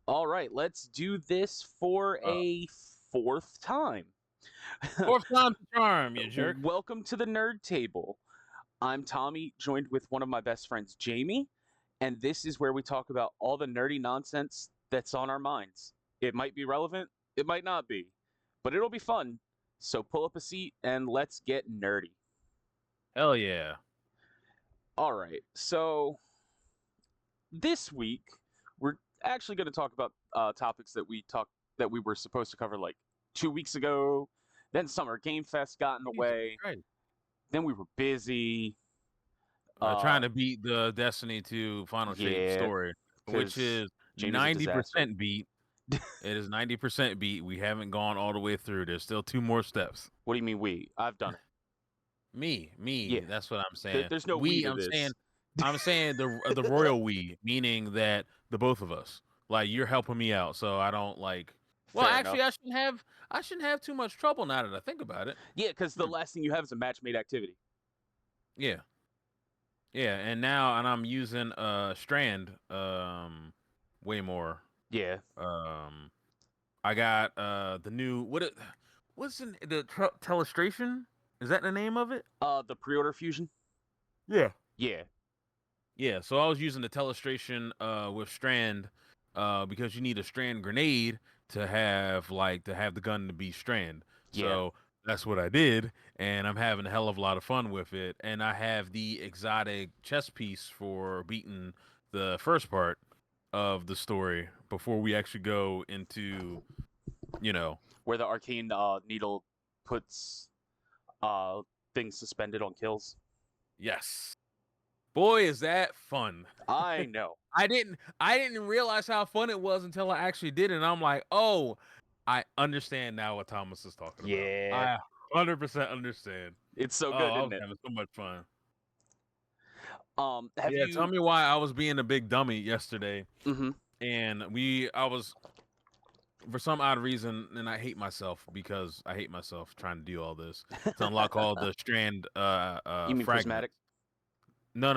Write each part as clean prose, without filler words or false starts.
All right, let's do this for Uh, a fourth time. Fourth time's the charm, you jerk. Welcome to the Nerd Table. I'm Tommy, joined with one of my best friends, Jamie, and this is where we talk about all the nerdy nonsense that's on our minds. It might be relevant, it might not be, but it'll be fun. So pull up a seat and let's get nerdy. Hell yeah. All right, so this week we're actually going to talk about topics that we were supposed to cover like 2 weeks ago. Then Summer Game Fest got in the Jesus way. Christ. Then we were busy. Trying Uh, to beat the Destiny 2 Final Shape yeah, story, which because is Jamie's a disaster. 90% beat. It is 90% beat. We haven't gone all the way through. There's still 2 more steps. What do you mean we? I've done it. Me. Yeah, That's what I'm saying. there's no we We, to I'm saying, this. I'm saying the royal we, meaning that the both of us. Like you're helping me out, so I don't like. Well, Fair actually, enough. I shouldn't have too much trouble now that I think about it. Yeah, because the Hmm. last thing you have is a match made activity. Yeah. Yeah, and I'm using Strand way more. Yeah, Um I got the new what's the telestration? Is that the name of it? the pre-order fusion. Yeah. Yeah, Yeah, so I was using the telestration with Strand because you need a Strand grenade to have the gun to be Strand. yeah, So that's what I did, and I'm having a hell of a lot of fun with it. And I have the exotic chess piece for beating the first part of the story before we actually go into, you know, where the arcane needle puts uh things suspended on kills. yes. Boy, is that fun. I know. I didn't realize how fun it was until I actually did it. And I'm like, oh, I understand now what Thomas is talking about. Yeah, I 100% understand. it's so Oh, good, I isn't was it? having so much fun. Have Yeah, tell you? me why I was being a big dummy yesterday. Mm-hmm. And I was, for some odd reason, and I hate myself because I hate myself trying to do all this to unlock all the strand You mean prismatic? fragments. No.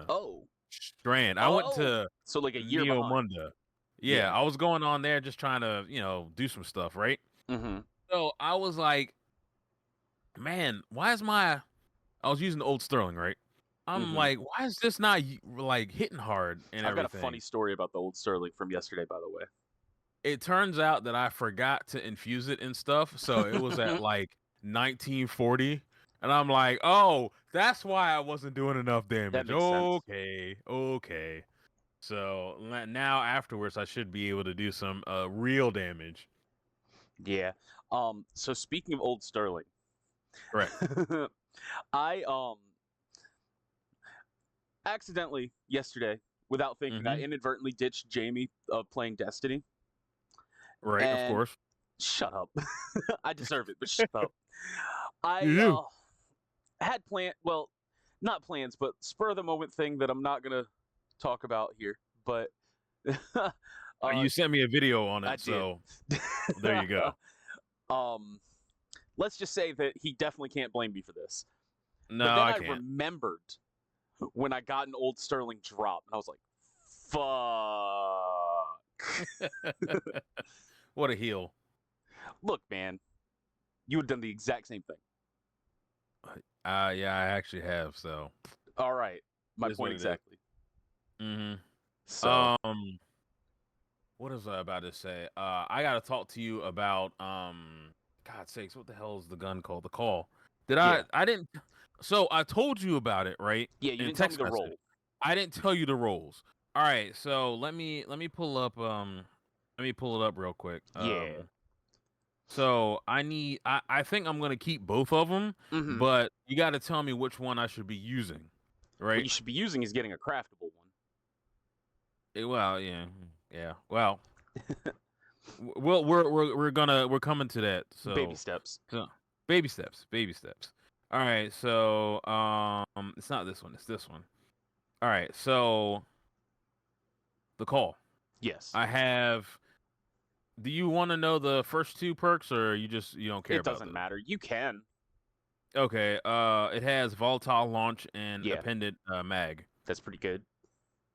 Oh, Strand. I went oh, to so like a year Neo behind. Munda. Yeah, Yeah. I was going on there just trying to, do some stuff, right? Mm-hmm. So I was like, man, why is my I was using the old Sterling, right? I'm Mm-hmm. like, why is this not like hitting hard and I've got a funny everything? story about the old Sterling from yesterday, by the way. It turns out that I forgot to infuse it and stuff, so it was at like 1940. And I'm like, oh, that's why I wasn't doing enough That damage. makes sense. Okay. So now afterwards, I should be able to do some real damage. Yeah. So speaking of old Sterling, Correct. I accidentally yesterday, without thinking, I Hmm. inadvertently ditched Jamie playing Destiny. Right, of And course. shut up. I deserve it, but shut up. I You do. had well, not plans, but spur of the moment thing that I'm not gonna talk about here. But uh, You sent me a video on I it, did. so there you go. um, let's just say that he definitely can't blame me for this. But No, then I I can't. remembered when I got an old Sterling drop, and I was like, "Fuck!" What a heel. Look, man, you would have done the exact same thing. Yeah, I actually have. So All right, it my is point what it is. exactly. So, Um, what was I about to say? I gotta talk to you about God sakes, what the hell is the gun called? The call. Did yeah, I didn't. So I told you about it, right? yeah, you In didn't tell me text the message. role. I didn't tell you the roles. All right, so let me pull up let me pull it up real quick. Yeah. So I think I'm gonna keep both of them, Mm-hmm. but you got to tell me which one I should be using, What right? you should be using is getting a craftable one. Well, yeah. Well, we're coming to that. Baby steps. So baby steps. All right, so it's not this one, it's this one. All right, so the call. Yes. I have. Do you want to know the first two perks, or you don't care It about doesn't those? matter. You can. Okay. It has volatile launch and Yeah, appended mag. that's pretty good.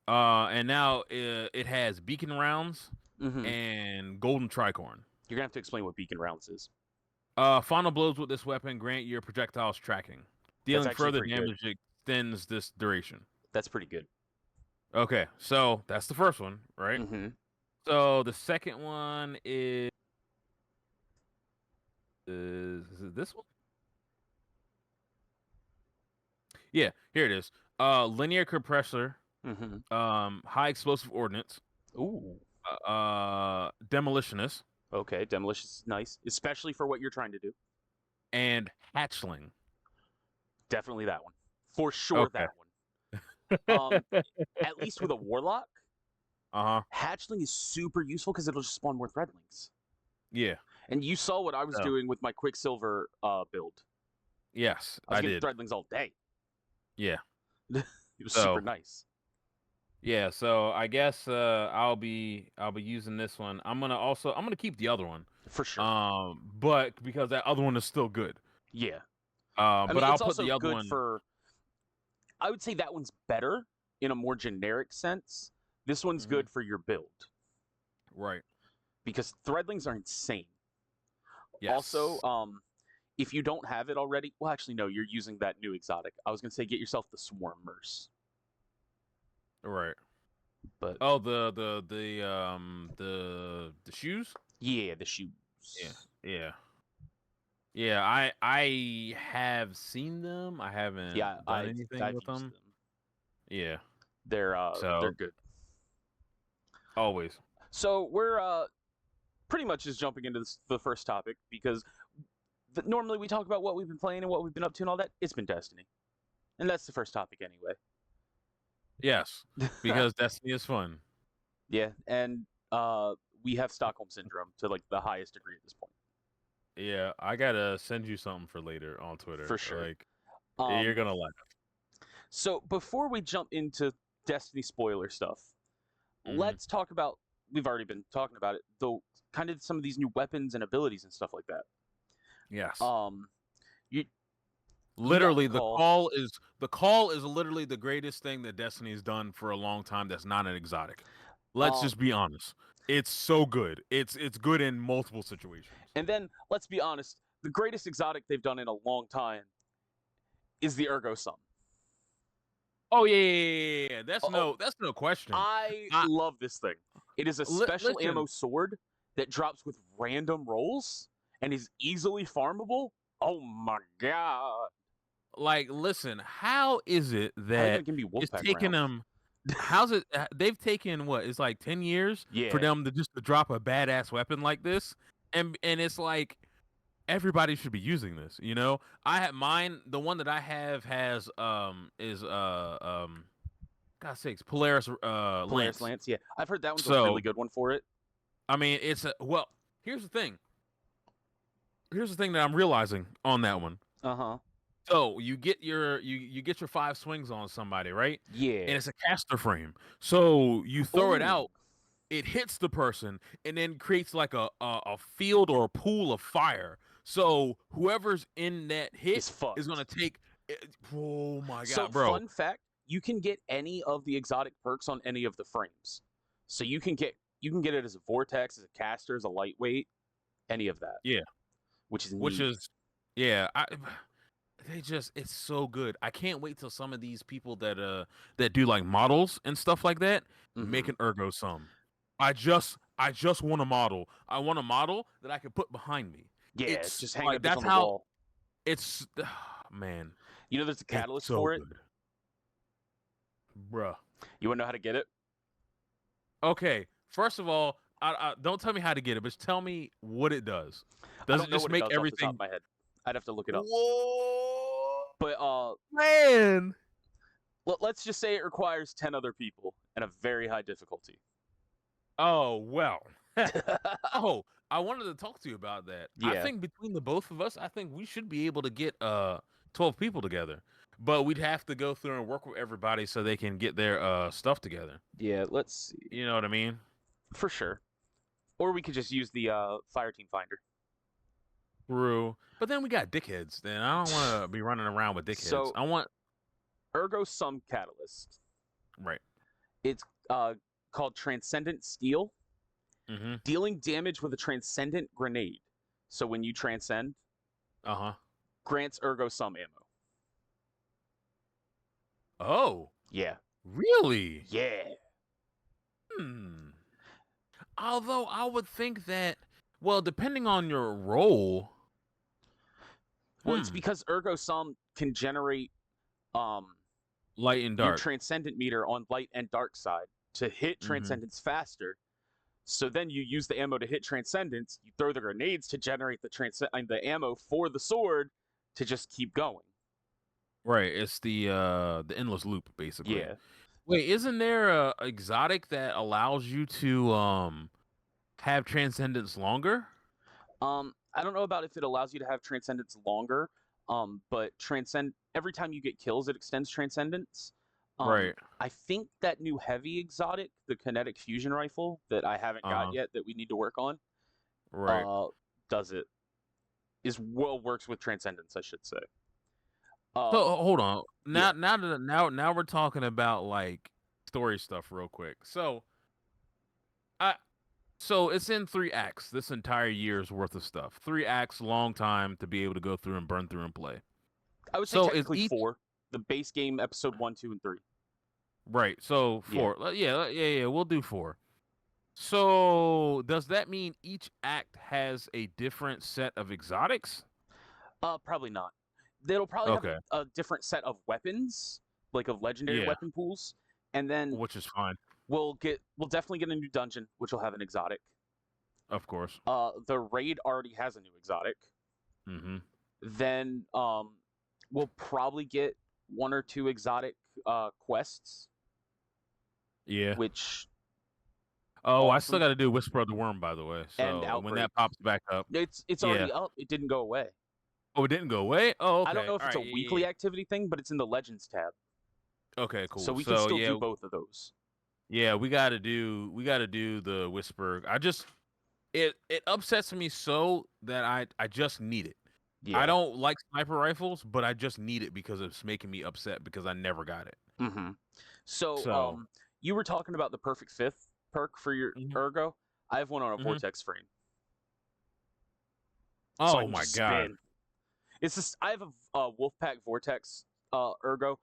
And now it has beacon rounds and golden tricorn. You're gonna have to explain what beacon rounds is. Final blows with this weapon grant your projectiles tracking. That's Dealing actually further pretty good. damage extends this duration. That's pretty good. Okay, so that's the first one, right? So the second one is it this one? Yeah, here it is. Linear compressor, high explosive ordnance, Ooh. demolitionist, Okay, demolition is nice, especially for what you're trying to do. and hatchling. Definitely that one. For sure, Okay. that one. At least with a warlock, Uh-huh. hatchling is super useful because it'll just spawn more threadlings. Yeah. And you saw what I was doing with my Quicksilver build. Yes, I was I getting did. threadlings all day. Yeah. It was super nice. Yeah, so I guess I'll be using this one. I'm gonna keep the other one. For sure. But because that other one is still good. Yeah. But mean, I'll it's put also the other good one. for. I would say that one's better in a more generic sense. This one's good for your build. Right. Because threadlings are insane. Yes. Also, if you don't have it already, well, actually, no, you're using that new exotic. I was gonna say get yourself the Swarmers. Right. But the shoes? Yeah, the shoes. Yeah. I have seen them. I haven't done anything with them. Yeah. They're good. Always. So we're pretty much just jumping into the first topic because normally we talk about what we've been playing and what we've been up to and all that. It's been Destiny, and that's the first topic anyway. Yes, because Destiny is fun. Yeah, and we have Stockholm Syndrome to like the highest degree at this point. Yeah, I gotta send you something for later on Twitter. For sure. Like, you're gonna laugh. So before we jump into Destiny spoiler stuff, let's talk about. We've already been talking about it, though. Kind of some of these new weapons and abilities and stuff like that. Yes. Literally, the call is literally the greatest thing that Destiny's done for a long time. That's not an exotic. Let's just be honest. It's so good. It's good in multiple situations. And then let's be honest. The greatest exotic they've done in a long time is the Ergo Sum. Oh yeah. That's no question. I love this thing. It is a special ammo sword that drops with random rolls and is easily farmable. Oh my god! Like, listen, how is it that it's taken them? How's it? They've taken what? It's like 10 years for them to just to drop a badass weapon like this, and it's like everybody should be using this. You know, I have mine. The one that I have has God's sakes, Polaris Lance. Yeah, I've heard that one's a really good one for it. I mean, it's well. Here's the thing. Here's the thing that I'm realizing on that one. So you get your you get your 5 swings on somebody, right? Yeah. And it's a caster frame. So you throw it out, it hits the person, and then creates like a field or a pool of fire. So whoever's in that hit is gonna take. Oh my god, so, bro! Fun fact: you can get any of the exotic perks on any of the frames. So you can get it as a vortex, as a caster, as a lightweight, any of that. Yeah. Which is yeah. It's so good. I can't wait till some of these people that do like models and stuff like that make an Ergo Sum. I just want a model. I want a model that I can put behind me. Yeah, it's just hang like that's on the wall. It's man. You know, there's a catalyst for it, bruh. You want to know how to get it? Okay, first of all, I don't tell me how to get it, but just tell me what it does. Does it just make everything? Off the top of my head. I'd have to look it up. Whoa, but man, let's just say it requires 10 other people and a very high difficulty. Oh well. Oh, I wanted to talk to you about that. Yeah. I think between the both of us, I think we should be able to get 12 people together. But we'd have to go through and work with everybody so they can get their stuff together. Yeah, let's see. You know what I mean? For sure. Or we could just use the Fireteam Finder. True. But then we got dickheads. Then I don't want to be running around with dickheads. So, I want Ergo Sum Catalyst. Right. It's called Transcendent Steel. Mm-hmm. Dealing damage with a transcendent grenade. So when you transcend, Uh-huh. grants ergo sum ammo. Oh, Yeah. really? Yeah. Hmm. Although I would think that, well, depending on your role. Well, it's because ergo sum can generate Light and your dark. transcendent meter on light and dark side to hit Mm-hmm. transcendence faster. So then you use the ammo to hit transcendence. You throw the grenades to generate the ammo for the sword to just keep going. Right. It's the endless loop, basically. Yeah. Wait, isn't there a exotic that allows you to have transcendence longer? I don't know about if it allows you to have transcendence longer. But every time you get kills, it extends transcendence. Right. I think that new heavy exotic, the kinetic fusion rifle that I haven't got Uh-huh. yet that we need to work on, Right. does it. Works with transcendence, I should say. So Um, hold on. yeah. Now we're talking about like story stuff real quick. I so it's in 3 acts, this entire year's worth of stuff. 3 acts, long time to be able to go through and burn through and play. I would say So is technically each 4. The base game, episode 1, 2, and 3. right, so Yeah. 4. Yeah, we'll do 4. So does that mean each act has a different set of exotics? Probably not. They'll probably have Okay. a different set of weapons, like of legendary Yeah, weapon pools, and then which is fine, we'll definitely get a new dungeon, which will have an exotic. of course. The raid already has a new exotic. Mm-hmm. Then we'll probably get 1 or 2 exotic quests, Yeah. which Oh, I still awesome, got to do Whisper of the Worm, by the way. and So when outbreak. that pops back up, It's yeah. already up. It didn't go away. Oh, it didn't go away. Oh, I don't okay. know if All it's right. a Yeah, weekly activity thing, but it's in the Legends tab, yeah. Okay, so cool. we can So still do yeah, both of those. yeah, we got to do the Whisper. It upsets me so that I just need it. I Yeah. don't like sniper rifles, but I just need it because it's making me upset because I never got it. Mm-hmm. So, So, you were talking about the perfect fifth perk for your mhm, ergo. I have one on a mhm. vortex frame, so I Oh can my just god. spin. It's just I have a Wolfpack vortex ergo,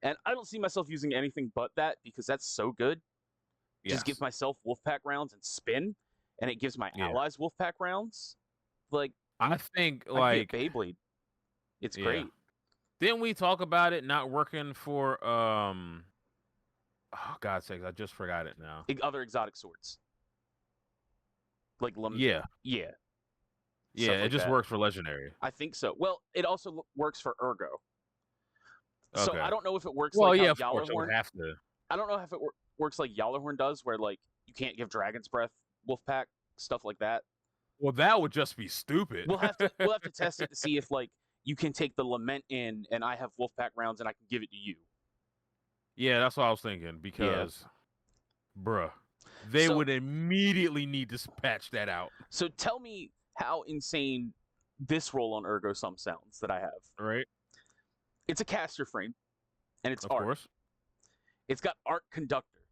and I don't see myself using anything but that because that's so good. Just give Yes. myself Wolfpack rounds and spin, and it gives my Yeah. allies Wolfpack rounds. Like I think I can be a like Beyblade. It's yeah. great. Didn't we talk about it not working for oh God's sakes, I just forgot it now. Other exotic swords, like Yeah. yeah, Yeah, stuff it like just that. works for legendary. I think so. Well, it also works for ergo. So I Okay. don't know if it works Well, like how yeah, of course, it would Yalorhorn. have to. I don't know if it works like Yalorhorn does, where like you can't give Dragon's Breath Wolfpack stuff like that. Well, that would just be stupid. We'll have to test it to see if like you can take the lament in, and I have Wolfpack rounds, and I can give it to you. Yeah, that's what I was thinking Yeah. because, bruh, they So would immediately need to patch that out, so tell me how insane this roll on Ergo Sum sounds that I have. right? It's a caster frame, and it's Of arc. course. It's got arc conductor.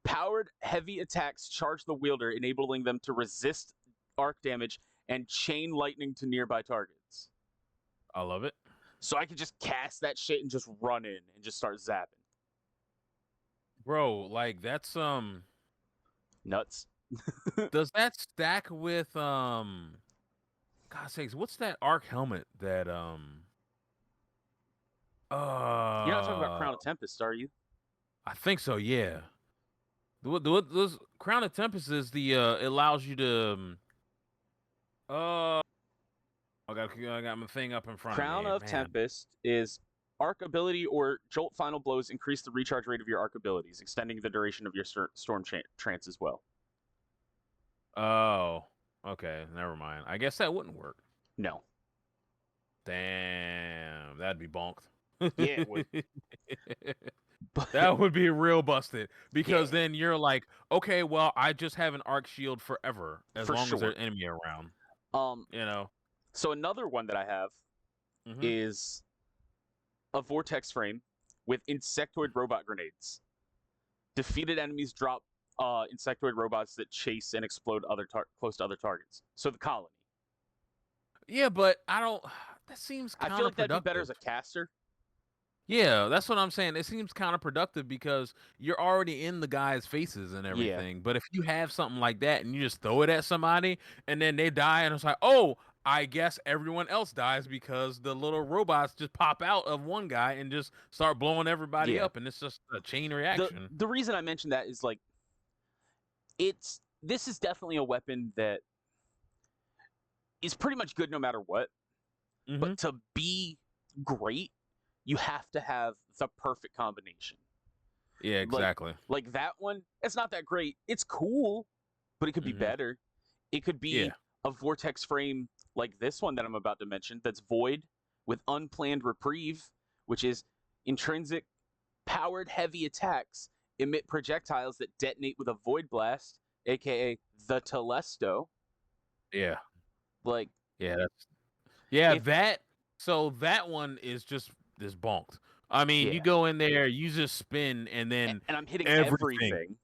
Powered heavy attacks charge the wielder, enabling them to resist arc damage and chain lightning to nearby targets. I love it. So I can just cast that shit and just run in and just start zapping. Bro, like that's Nuts. does that stack with God's sakes, what's that arc helmet that You're not talking about uh Crown of Tempest, are you? I think so, yeah. Those Crown of Tempest is the it allows you to uh I got my thing up in front of Crown me, of man. Tempest is arc ability or jolt final blows increase the recharge rate of your arc abilities, extending the duration of your storm trance as well. Oh, okay, never mind. I guess that wouldn't work. No. Damn, that'd be bonked. Yeah, it would. But That would be real busted because yeah, then you're like, okay, well, I just have an arc shield forever as for long as sure. there's enemy around. Um, You know. so another one that I have Hmm. is a vortex frame with insectoid robot grenades. Defeated enemies drop insectoid robots that chase and explode close to other targets. So the colony. Yeah, but I don't. That seems I feel like that'd be better counterproductive. as a caster. Yeah, that's what I'm saying. It seems counterproductive because you're already in the guy's faces and Yeah, everything. But if you have something like that and you just throw it at somebody and then they die, and it's like, oh, I guess everyone else dies because the little robots just pop out of one guy and just start blowing everybody yeah. up, and it's just a chain the reaction. The reason I mentioned that is like this is definitely a weapon that is pretty much good no matter what. Hmm. But to be great, you have to have the perfect combination. Yeah, Like exactly. like that one, it's not that great. It's cool, but it could be Hmm. better. It could Yeah, be a vortex frame like this one that I'm about to mention that's void with unplanned reprieve, which is intrinsic powered heavy attacks emit projectiles that detonate with a void blast, aka the Telesto. yeah, Like yeah. Yeah, if that so that one is just bonked. I mean, you yeah, go in there, you just spin, and then and I'm hitting everything, everything.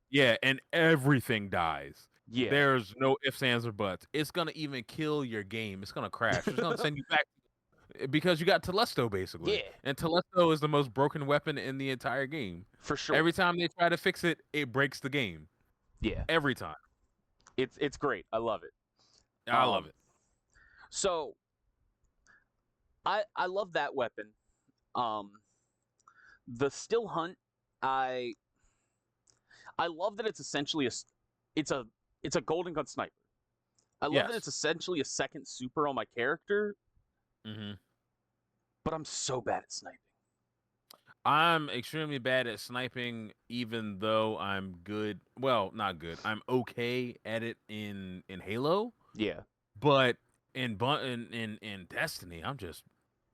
yeah, and everything dies. Yeah, There's no ifs, ands, or buts. It's gonna even kill your game. It's gonna crash. It's gonna send you back because you got Telesto basically, yeah, and Telesto is the most broken weapon in the entire game. for sure. Every time they try to fix it, it breaks the game. Yeah, Every time. it's great. I love it. I love Um, it. so I love that weapon. Um, the still hunt, I I love that it's essentially it's a it's a golden gun sniper. I love that Yes. it's essentially a second super on my character, Hmm. but I'm so bad at sniping. I'm extremely bad at sniping, even though I'm good. Well, not good. I'm okay at it in Halo, Yeah. but in Destiny, I'm just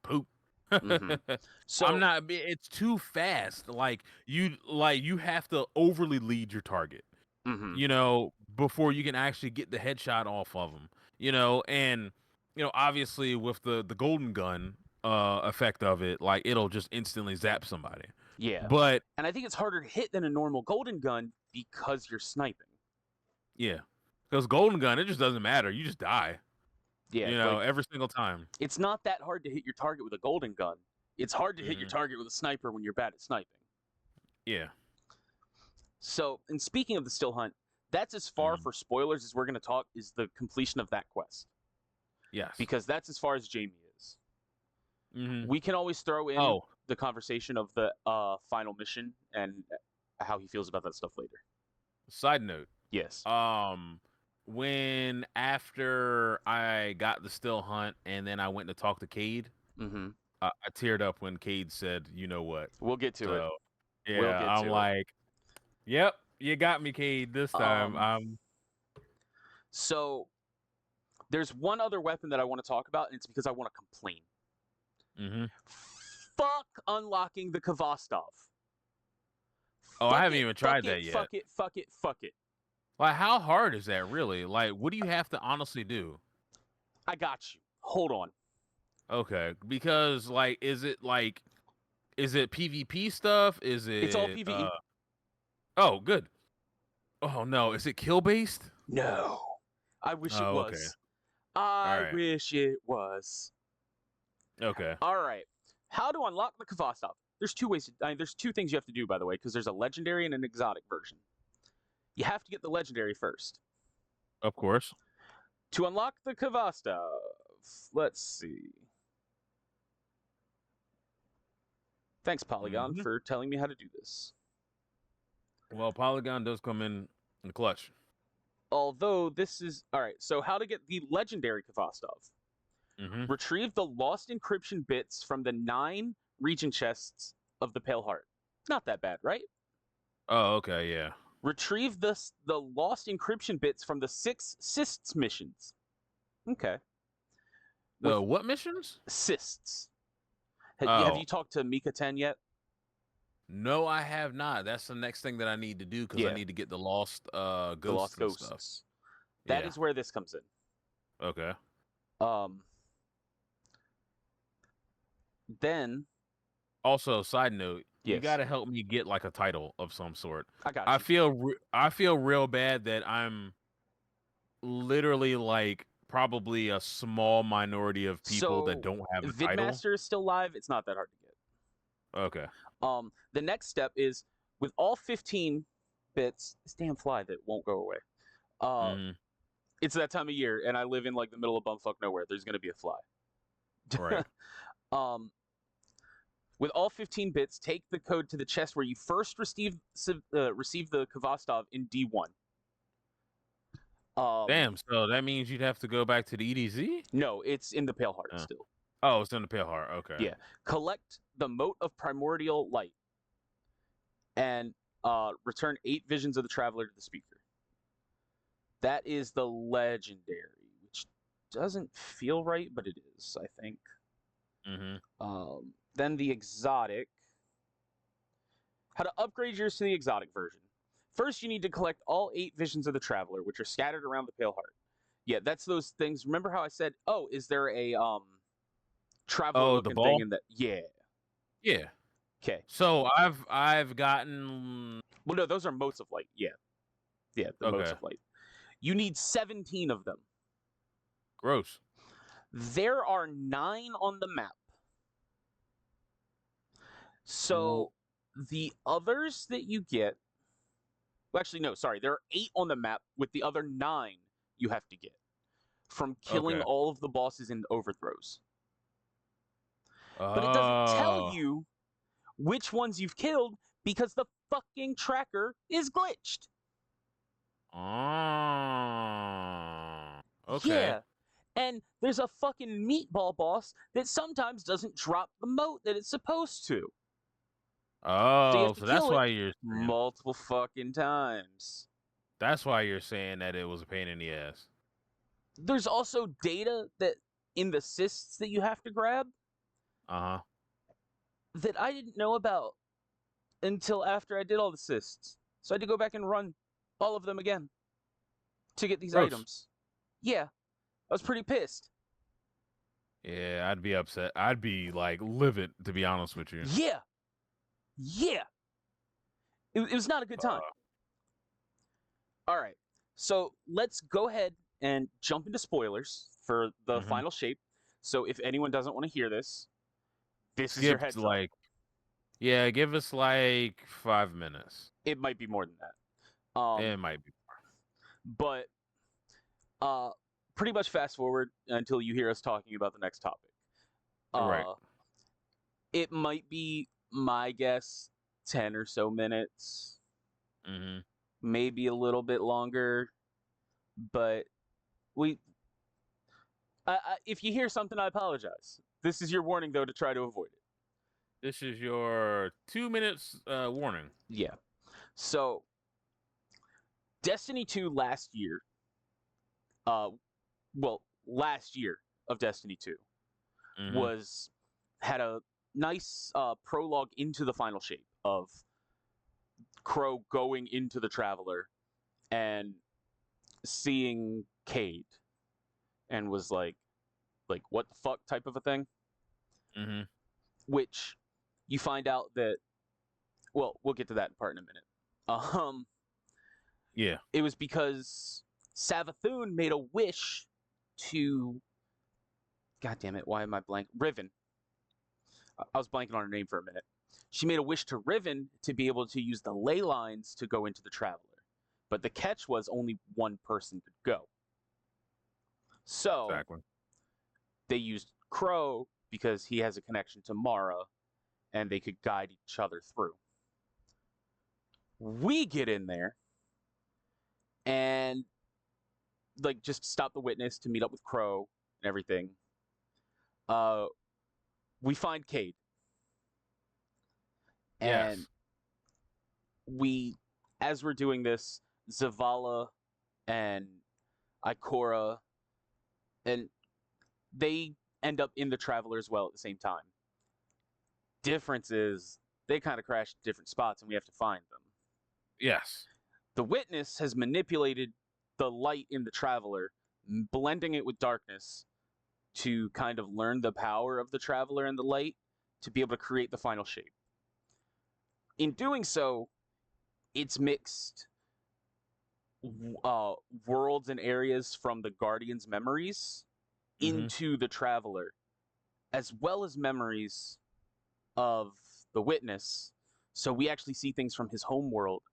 poop. Mm-hmm. I'm So not. It's too fast. Like you have to overly lead your target. mm-hmm. Before you can actually get the headshot off of them. And obviously with the golden gun effect of it, like it'll just instantly zap somebody. Yeah. But And I think it's harder to hit than a normal golden gun because you're sniping. yeah, because golden gun, it just doesn't matter. You just die. Yeah, like Every single time. it's not that hard to hit your target with a golden gun. It's hard to hit your Hmm. target with a sniper when you're bad at sniping. Yeah. So, and speaking of the still hunt, that's as far Hmm. for spoilers as we're going to talk is the completion of that quest Yes. because that's as far as Jamie is. Hmm. We can always throw in Oh, the conversation of the final mission and how he feels about that stuff later. side note. Yes. Um, when after I got the still hunt and then I went to talk to Cade, Mm-hmm. I teared up when Cade said, "You know what?" We'll get to it. So We'll yeah, get I'm to it. like, "Yep, you got me, Cade. This time." Um. So there's one other weapon that I want to talk about, and it's because I want to complain. Hmm. Fuck unlocking the Kvostov. Oh, I Fuck haven't it, even fuck tried it, that yet. fuck it, fuck it, fuck it. Like, how hard is that really? Like, what do you have to honestly do? I got you. Hold on. Okay, because is it PvP stuff? Is It's all it PvE. oh, good. Oh no, is it kill based? No. I wish it Oh, okay. was. All I right. wish it was. Okay. All right. How to unlock the Kvostov? There's two ways. There's two things you have to do, by the way, because there's a legendary and an exotic version. You have to get the legendary first. Of course. To unlock the Kvostov, let's see. Thanks, Polygon, Hmm. for telling me how to do this. Well, Polygon does come in the clutch. Although this is all right. So how to get the legendary Kvostov? Hmm. Retrieve the lost encryption bits from the 9 region chests of the Pale Heart. Not that bad, right? Oh, okay, yeah. Retrieve the lost encryption bits from the 6 cysts missions. Okay. The With what missions? cysts. Have Oh, you talked to Mika 10 yet? no, I have not. That's the next thing that I need to do because I Yeah, need to get the lost the lost ghosts and stuff. ghosts. That Yeah. is where this comes in. Okay. Um, then Also, side note, you Yes, gotta help me get like a title of some sort. I got you. I feel real bad that I'm literally like probably a small minority of people that So don't have a title. VidMaster is still live. It's not that hard to get. Okay. The next step is with all 15 bits. This damn fly that won't go away. Uh, Mhm. it's that time of year, and I live in like the middle of bumfuck nowhere. There's gonna be a fly. Right. um, with all 15 bits, take the code to the chest where you first receive the Kvastov in D1. Damn, so that means you'd have to go back to the EDZ? No, it's in the Pale Heart Uh, still. oh, it's in the Pale Heart. Okay. Yeah. Collect the Mote of Primordial Light and return 8 visions of the Traveler to the speaker. That is the legendary, which doesn't feel right, but it is, I think. Then the exotic. How to upgrade yours to the exotic version. First, you need to collect all 8 visions of the Traveler, which are scattered around the Pale Heart. Yeah, that's those things. Remember how I said, oh, is there a traveler Oh, the looking thing ball? in that? Yeah. Yeah. Okay. So I've gotten Well, no, those are motes of light. Yeah. Yeah, the motes okay. of light. You need 17 of them. Gross. There are 9 on the map. So the others that you get. Well, actually, no, sorry. There are 8 on the map with the other 9 you have to get from killing Okay. all of the bosses in overthrows. But it doesn't tell Oh. you which ones you've killed because the fucking tracker is glitched. Oh. Okay. Yeah. And there's a fucking meatball boss that sometimes doesn't drop the mote that it's supposed to. So you have Oh, to so that's kill it why you're saying multiple fucking times. that it was a pain in the ass. There's also data that in the cysts that you have to grab Uh-huh. that I didn't know about until after I did all the cysts. So I had to go back and run all of them again to get these Gross. items. Yeah, I was pretty pissed. Yeah, I'd be upset. I'd be like livid, to be honest with you. Yeah, yeah. It was not a good time. All right, so let's go ahead and jump into spoilers for the Mhm. final shape. So if anyone doesn't want to hear this, this is your Skipped heads up. like yeah, give us like 5 minutes. It might be more than that. It might be. But pretty much fast forward until you hear us talking about the next topic. Right. It might be my guess 10 or so minutes, Mhm. maybe a little bit longer, but we if you hear something, I apologize. This is your warning though to try to avoid it. This is your 2 minutes warning. Yeah. So Destiny 2 last year, uh last year of Destiny 2 Mhm. was had a nice prologue into the final shape of Crow going into the Traveler and seeing Cade and was like what the fuck type of a thing, Mhm. which you find out that, well, we'll get to that part in a minute. Yeah. It was because Savathun made a wish to, god damn it, why am I blank? Riven. I was blanking on her name for a minute. She made a wish to Riven to be able to use the ley lines to go into the Traveler. But the catch was only one person could go. So Exactly. they used Crow because he has a connection to Mara and they could guide each other through. We get in there and like just stop the witness to meet up with Crow and everything. Uh we find Cade and Yes. we as we're doing this, Zavala and Ikora and they end up in the Traveler as well at the same time. Difference is they kind of crash at different spots and we have to find them. Yes. The witness has manipulated the light in the Traveler, blending it with darkness to kind of learn the power of the Traveler and the light to be able to create the final shape. In doing so, it's mixed uh, worlds and areas from the Guardian's memories Mm-hmm. into the Traveler, as well as memories of the Witness. So we actually see things from his home world,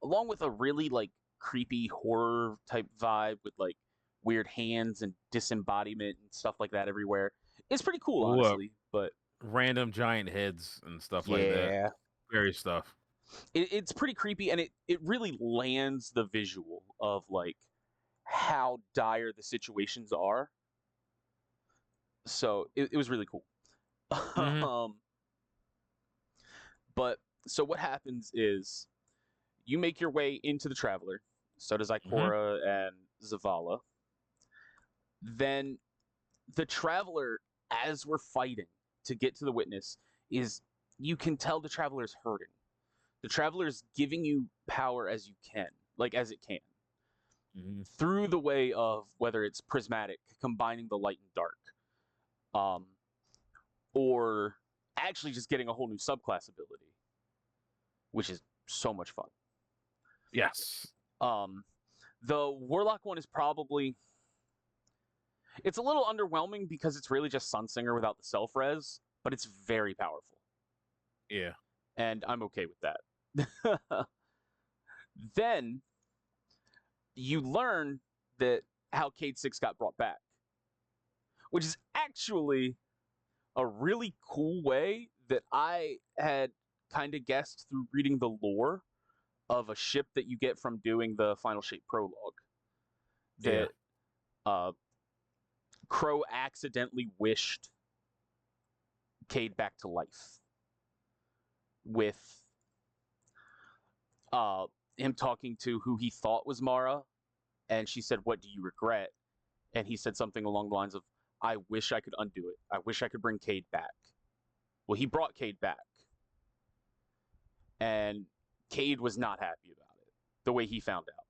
along with a really like creepy horror type vibe with like weird hands and disembodiment and stuff like that everywhere. It's pretty cool, Ooh, honestly. But random giant heads and stuff like that. yeah, Scary stuff. it's pretty creepy, and it really lands the visual of like how dire the situations are. So it was really cool. Mm-hmm. um, but so what happens is you make your way into the Traveler. So does Mm-hmm. Ikora and Zavala. Then the Traveler, as we're fighting to get to the Witness, is you can tell the Traveler's hurting. The Traveler is giving you power as you can, like as it can, Mm-hmm. through the way of whether it's prismatic, combining the light and dark, um, or actually just getting a whole new subclass ability, which is so much fun. Yes. Um, the Warlock one is probably it's a little underwhelming because it's really just Sunsinger without the self res, but it's very powerful, Yeah. and I'm okay with that. Then you learn that how Cade 6 got brought back, which is actually a really cool way that I had kind of guessed through reading the lore of a ship that you get from doing the Final Shape prologue. Yeah. That uh, Crow accidentally wished Cade back to life with uh, him talking to who he thought was Mara, and she said, "What do you regret?" And he said something along the lines of, "I wish I could undo it. I wish I could bring Cade back." Well, he brought Cade back, and Cade was not happy about it. The way he found out,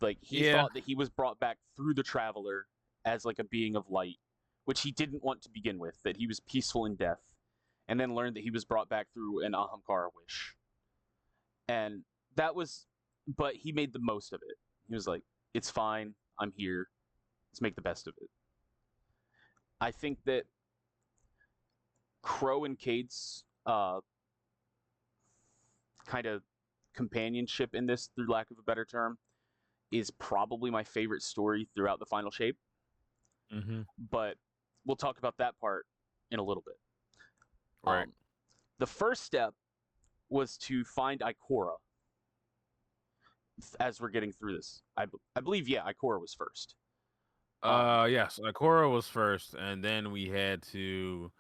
like he Yeah. thought that he was brought back through the Traveler as like a being of light, which he didn't want to begin with. That he was peaceful in death, and then learned that he was brought back through an Ahamkara wish, and that was. But he made the most of it. He was like, "It's fine. I'm here. Let's make the best of it." I think that Crow and Cade's kind of companionship in this, through lack of a better term, is probably my favorite story throughout the Final Shape. Mm-hmm. But we'll talk about that part in a little bit. Right. The first step was to find Ikora as we're getting through this. I believe, yeah, Ikora was first. Yes, Ikora was first, and then we had to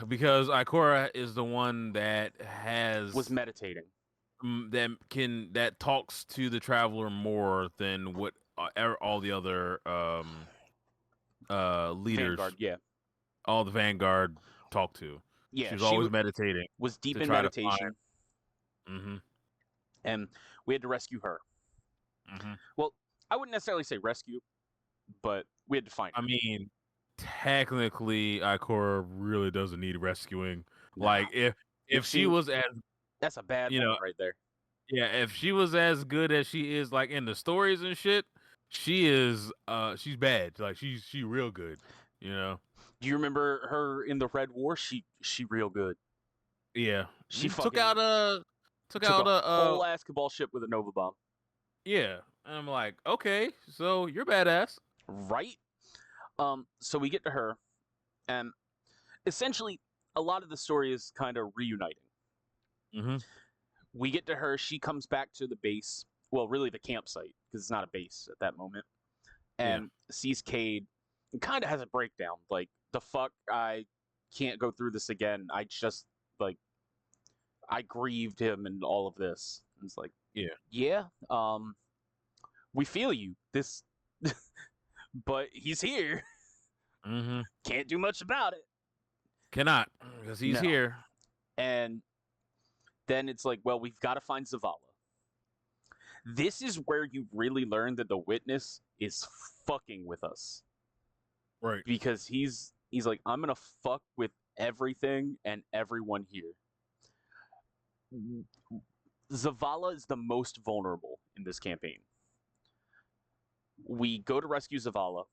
because Ikora is the one that Was has meditating. that talks to the traveler more than what all the other leaders, Vanguard, yeah. all the Vanguard talk to. Yeah, She was she always meditating was deep to in try to find. meditation, Mm-hmm. and we had to rescue her. Mm-hmm. Well, I wouldn't necessarily say rescue, but we had to find I her. mean, technically, Ikora really doesn't need rescuing. Nah, Like if she see, was as that's a bad you know, woman right there. yeah, if she was as good as she is, like in the stories and shit, she is. She's bad. Like she real good. You know. Do you remember her in the Red War? She real good. Yeah. She Took fucking out a took took out a a whole ass Cabal ship with a Nova bomb. yeah. And I'm like, okay, so you're badass. Right? So we get to her, and essentially a lot of the story is kind of reuniting. Mm-hmm. We get to her, she comes back to the base. Well, really the campsite, because it's not a base at that moment. Yeah. And sees Cade and kind of has a breakdown. Like, the fuck, I can't go through this again. I just like I grieved him and all of this. And it's like, Yeah. yeah, we feel you. This but he's here. Mm-hmm. Can't do much about it. Cannot because he's No. here. And then it's like, well, we've got to find Zavala. This is where you really learn that the Witness is fucking with us. Right. Because he's like, I'm gonna fuck with everything and everyone here. Zavala is the most vulnerable in this campaign. We go to rescue Zavala.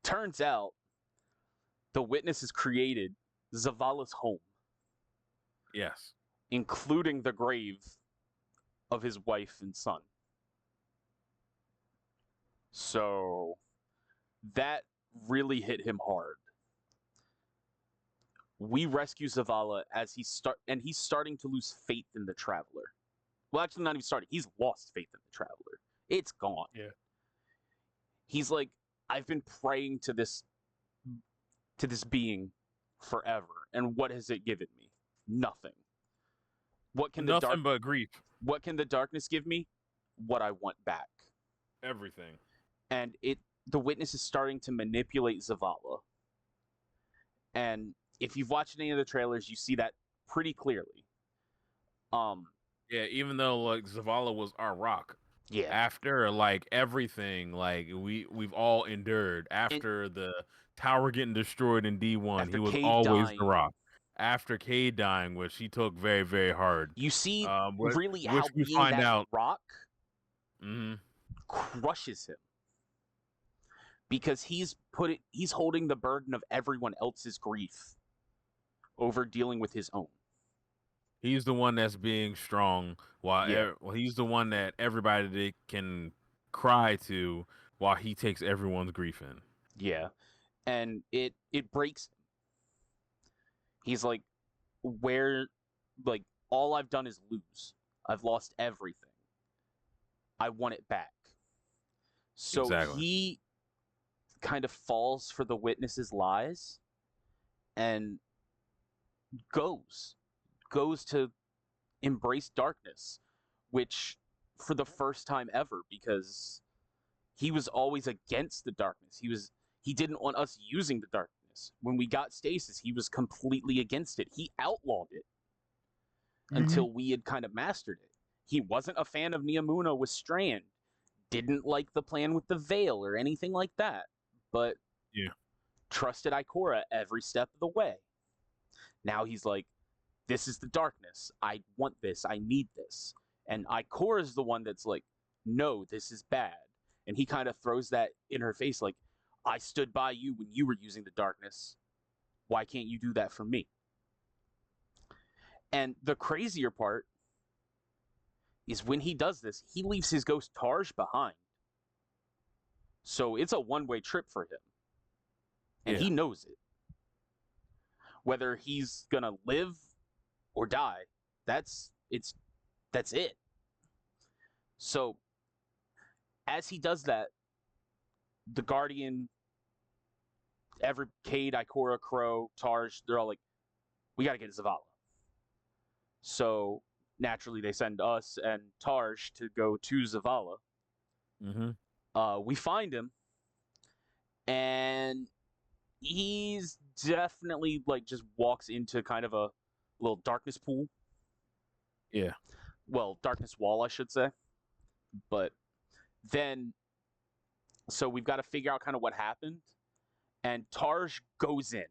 Turns out the witness has created Zavala's home, Yes. including the grave of his wife and son. So that really hit him hard. We rescue Zavala as he's starting to lose faith in the Traveler. Well, actually, not even starting. He's lost faith in the Traveler. It's gone. Yeah. He's like, I've been praying to this being forever, and what has it given me? Nothing. Nothing but grief. What can the darkness give me? What I want back. Everything. And the witness is starting to manipulate Zavala. And if you've watched any of the trailers, you see that pretty clearly. Yeah, even though like Zavala was our rock. Yeah. After like everything, like we've all endured. After the tower getting destroyed in D1, he was Cade always dying, the rock. After Cade dying, which he took very, very hard. you see really which how we being find that out rock hmm crushes him. Because he's holding the burden of everyone else's grief over dealing with his own. He's the one that's being strong, while Yeah. he's the one that everybody can cry to, while he takes everyone's grief in. Yeah. And it breaks him. He's like, all I've done is lose. I've lost everything. I want it back. So Exactly. he kind of falls for the witness's lies and goes to embrace darkness, which for the first time ever, because he was always against the darkness. He didn't want us using the darkness. When we got stasis, he was completely against it. He outlawed it until we had kind of mastered it. He wasn't a fan of Neomuna with Strand, didn't like the plan with the Veil or anything like that, but trusted Ikora every step of the way. Now he's like, this is the darkness. I want this. I need this. And Ikora is the one that's like, no, this is bad. And he kind of throws that in her face like, I stood by you when you were using the darkness. Why can't you do that for me? And the crazier part is when he does this, he leaves his ghost Tarj behind. So it's a one-way trip for him. And he knows it. Whether he's going to live or die, that's it. So as he does that, the Guardian, Cade, Ikora, Crow, Tarj, they're all like, we got to get Zavala. So naturally they send us and Tarj to go to Zavala. We find him, and he's definitely like just walks into kind of a little darkness pool. Yeah. Well, darkness wall, I should say. But then, so we've got to figure out kind of what happened. And Tarj goes in,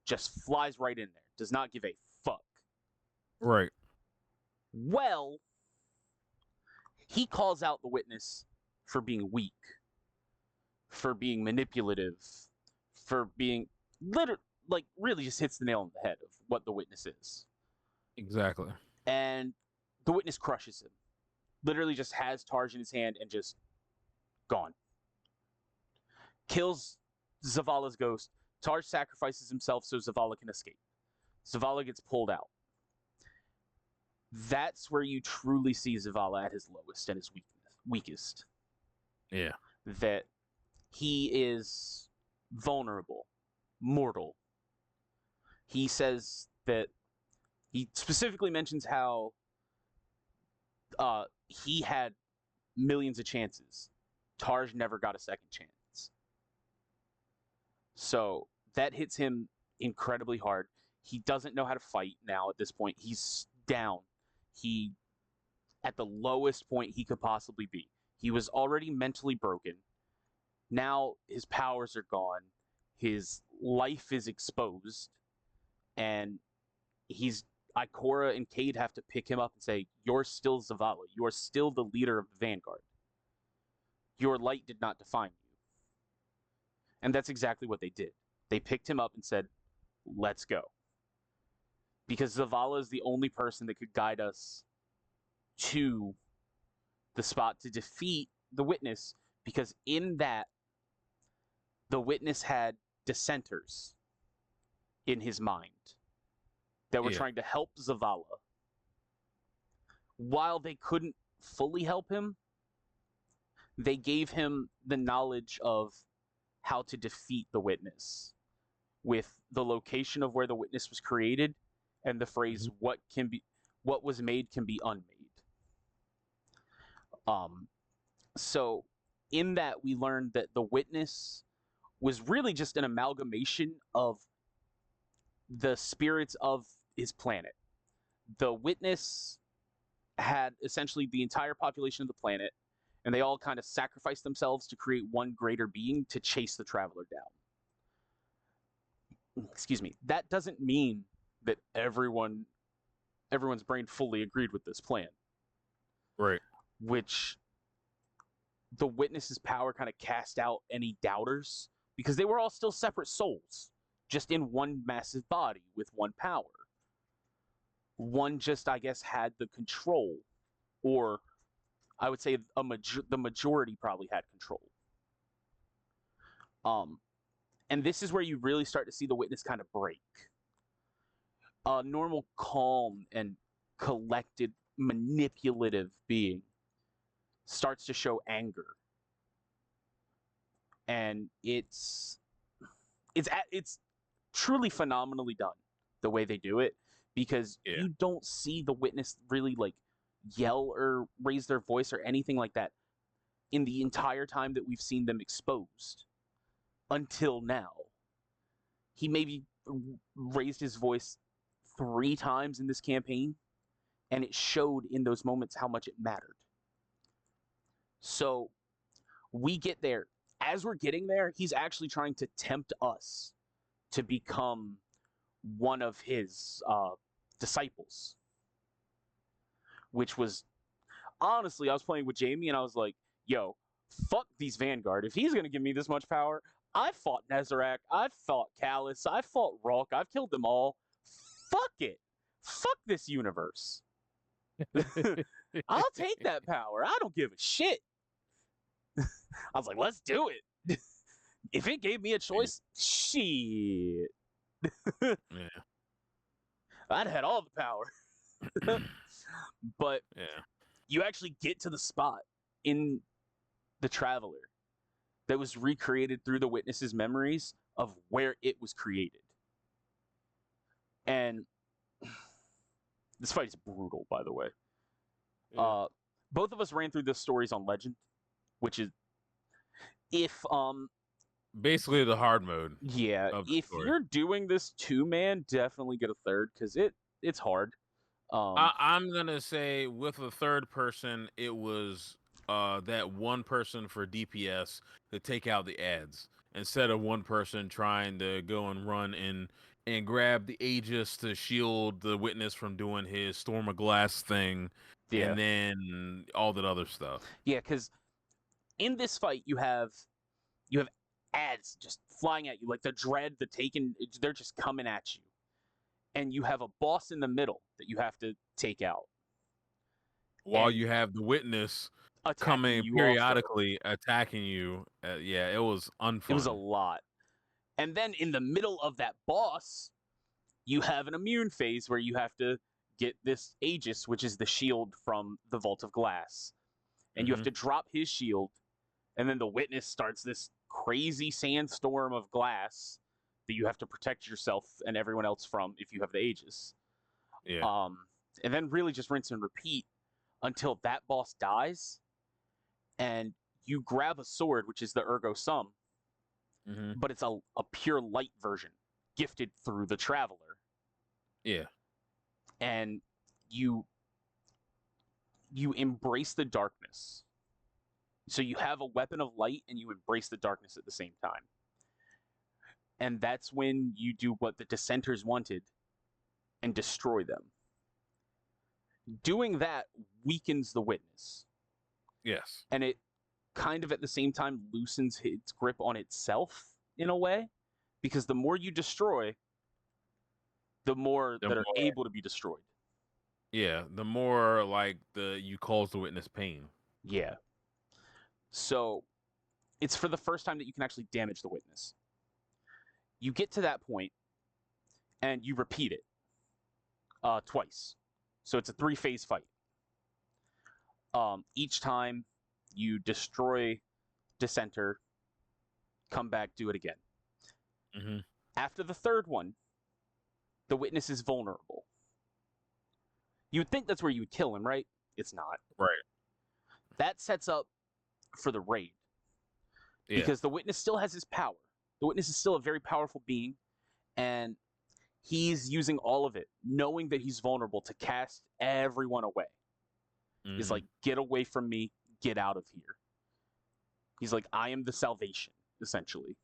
just flies right in there, does not give a fuck. Right. Well, he calls out the witness for being weak, for being manipulative, for being really just hits the nail on the head of what the witness is. Exactly. And the witness crushes him. Literally just has Tarj in his hand and just gone. Kills Zavala's ghost. Tarj sacrifices himself so Zavala can escape. Zavala gets pulled out. That's where you truly see Zavala at his lowest and his weakest. Yeah. That he is vulnerable, mortal. He says that he specifically mentions how he had millions of chances. Tarj never got a second chance. So that hits him incredibly hard. He doesn't know how to fight now at this point. He's down. He at the lowest point he could possibly be. He was already mentally broken. Now his powers are gone. His life is exposed. And he's Ikora and Cade have to pick him up and say, "You're still Zavala. You're still the leader of the Vanguard. Your light did not define you." And that's exactly what they did. They picked him up and said, "Let's go." Because Zavala is the only person that could guide us to the spot to defeat the Witness, because in that, the Witness had dissenters in his mind that were Yeah. trying to help Zavala. While they couldn't fully help him, they gave him the knowledge of how to defeat the Witness, with the location of where the Witness was created and the phrase Mhm. what was made can be unmade. So in that, we learned that the Witness was really just an amalgamation of the spirits of his planet. The Witness had essentially the entire population of the planet, and they all kind of sacrificed themselves to create one greater being to chase the Traveler down. Excuse me. That doesn't mean that everyone's brain fully agreed with this plan, Right. which the Witness's power kind of cast out any doubters, because they were all still separate souls, just in one massive body with one power. One just, I guess, had the control, or I would say the majority probably had control. And this is where you really start to see the Witness kind of break. A normal, calm, and collected, manipulative being starts to show anger, and it's truly phenomenally done the way they do it, because Yeah. you don't see the Witness really like yell or raise their voice or anything like that in the entire time that we've seen them exposed until now. He maybe raised his voice 3 times in this campaign, and it showed in those moments how much it mattered. So we get there. As we're getting there, he's actually trying to tempt us to become one of his disciples, which was, honestly, I was playing with Jamie and I was like, yo, fuck these Vanguard. If he's going to give me this much power, I fought Nezarec, I fought Callus, I fought Ralk, I've killed them all. Fuck it. Fuck this universe. I'll take that power. I don't give a shit. I was like, let's do it. If it gave me a choice, shit. Yeah. I'd had all the power. But Yeah. you actually get to the spot in the Traveler that was recreated through the Witness's memories of where it was created. And this fight is brutal, by the way. Yeah. Both of us ran through the stories on Legend, which is, if Basically the hard mode yeah, of the if story. you're doing this 2-man, definitely get a third, because it's hard. I'm gonna say with a third person, it was that one person for DPS to take out the ads instead of one person trying to go and run and grab the Aegis to shield the Witness from doing his Storm of Glass thing, Yeah, and then all that other stuff. yeah, because in this fight you have ads just flying at you, like the Dread, the Taken. They're just coming at you, and you have a boss in the middle that you have to take out, While and you have the Witness attacking coming you also. periodically attacking you, yeah, it was It was a unfun. lot. And then in the middle of that boss, you have an immune phase where you have to get this Aegis, which is the shield from the Vault of Glass. And you have Hmm. to drop his shield, and then the Witness starts this crazy sandstorm of glass that you have to protect yourself and everyone else from if you have the Aegis. Yeah. Um, and then really just rinse and repeat until that boss dies, and you grab a sword, which is the Ergo Sum, Hmm. but it's a pure light version, gifted through the Traveler. Yeah. And you embrace the darkness. So you have a weapon of light and you embrace the darkness at the same time. And that's when you do what the dissenters wanted and destroy them. Doing that weakens the witness, Yes. and it kind of at the same time loosens its grip on itself in a way, because the more you destroy, the more The that are more, able to be destroyed. yeah, the more like you cause the witness pain. Yeah. So it's for the first time that you can actually damage the witness. You get to that point and you repeat it twice. So it's a 3-phase fight. Each time you destroy Dissenter, come back, do it again. Mm-hmm. After the third one, the witness is vulnerable. You would think that's where you would kill him, right? It's not. Right. That sets up for the raid. Yeah. Because the witness still has his power. The witness is still a very powerful being, and he's using all of it, knowing that he's vulnerable, to cast everyone away. Mm-hmm. He's like, get away from me, get out of here. He's like, I am the salvation, essentially.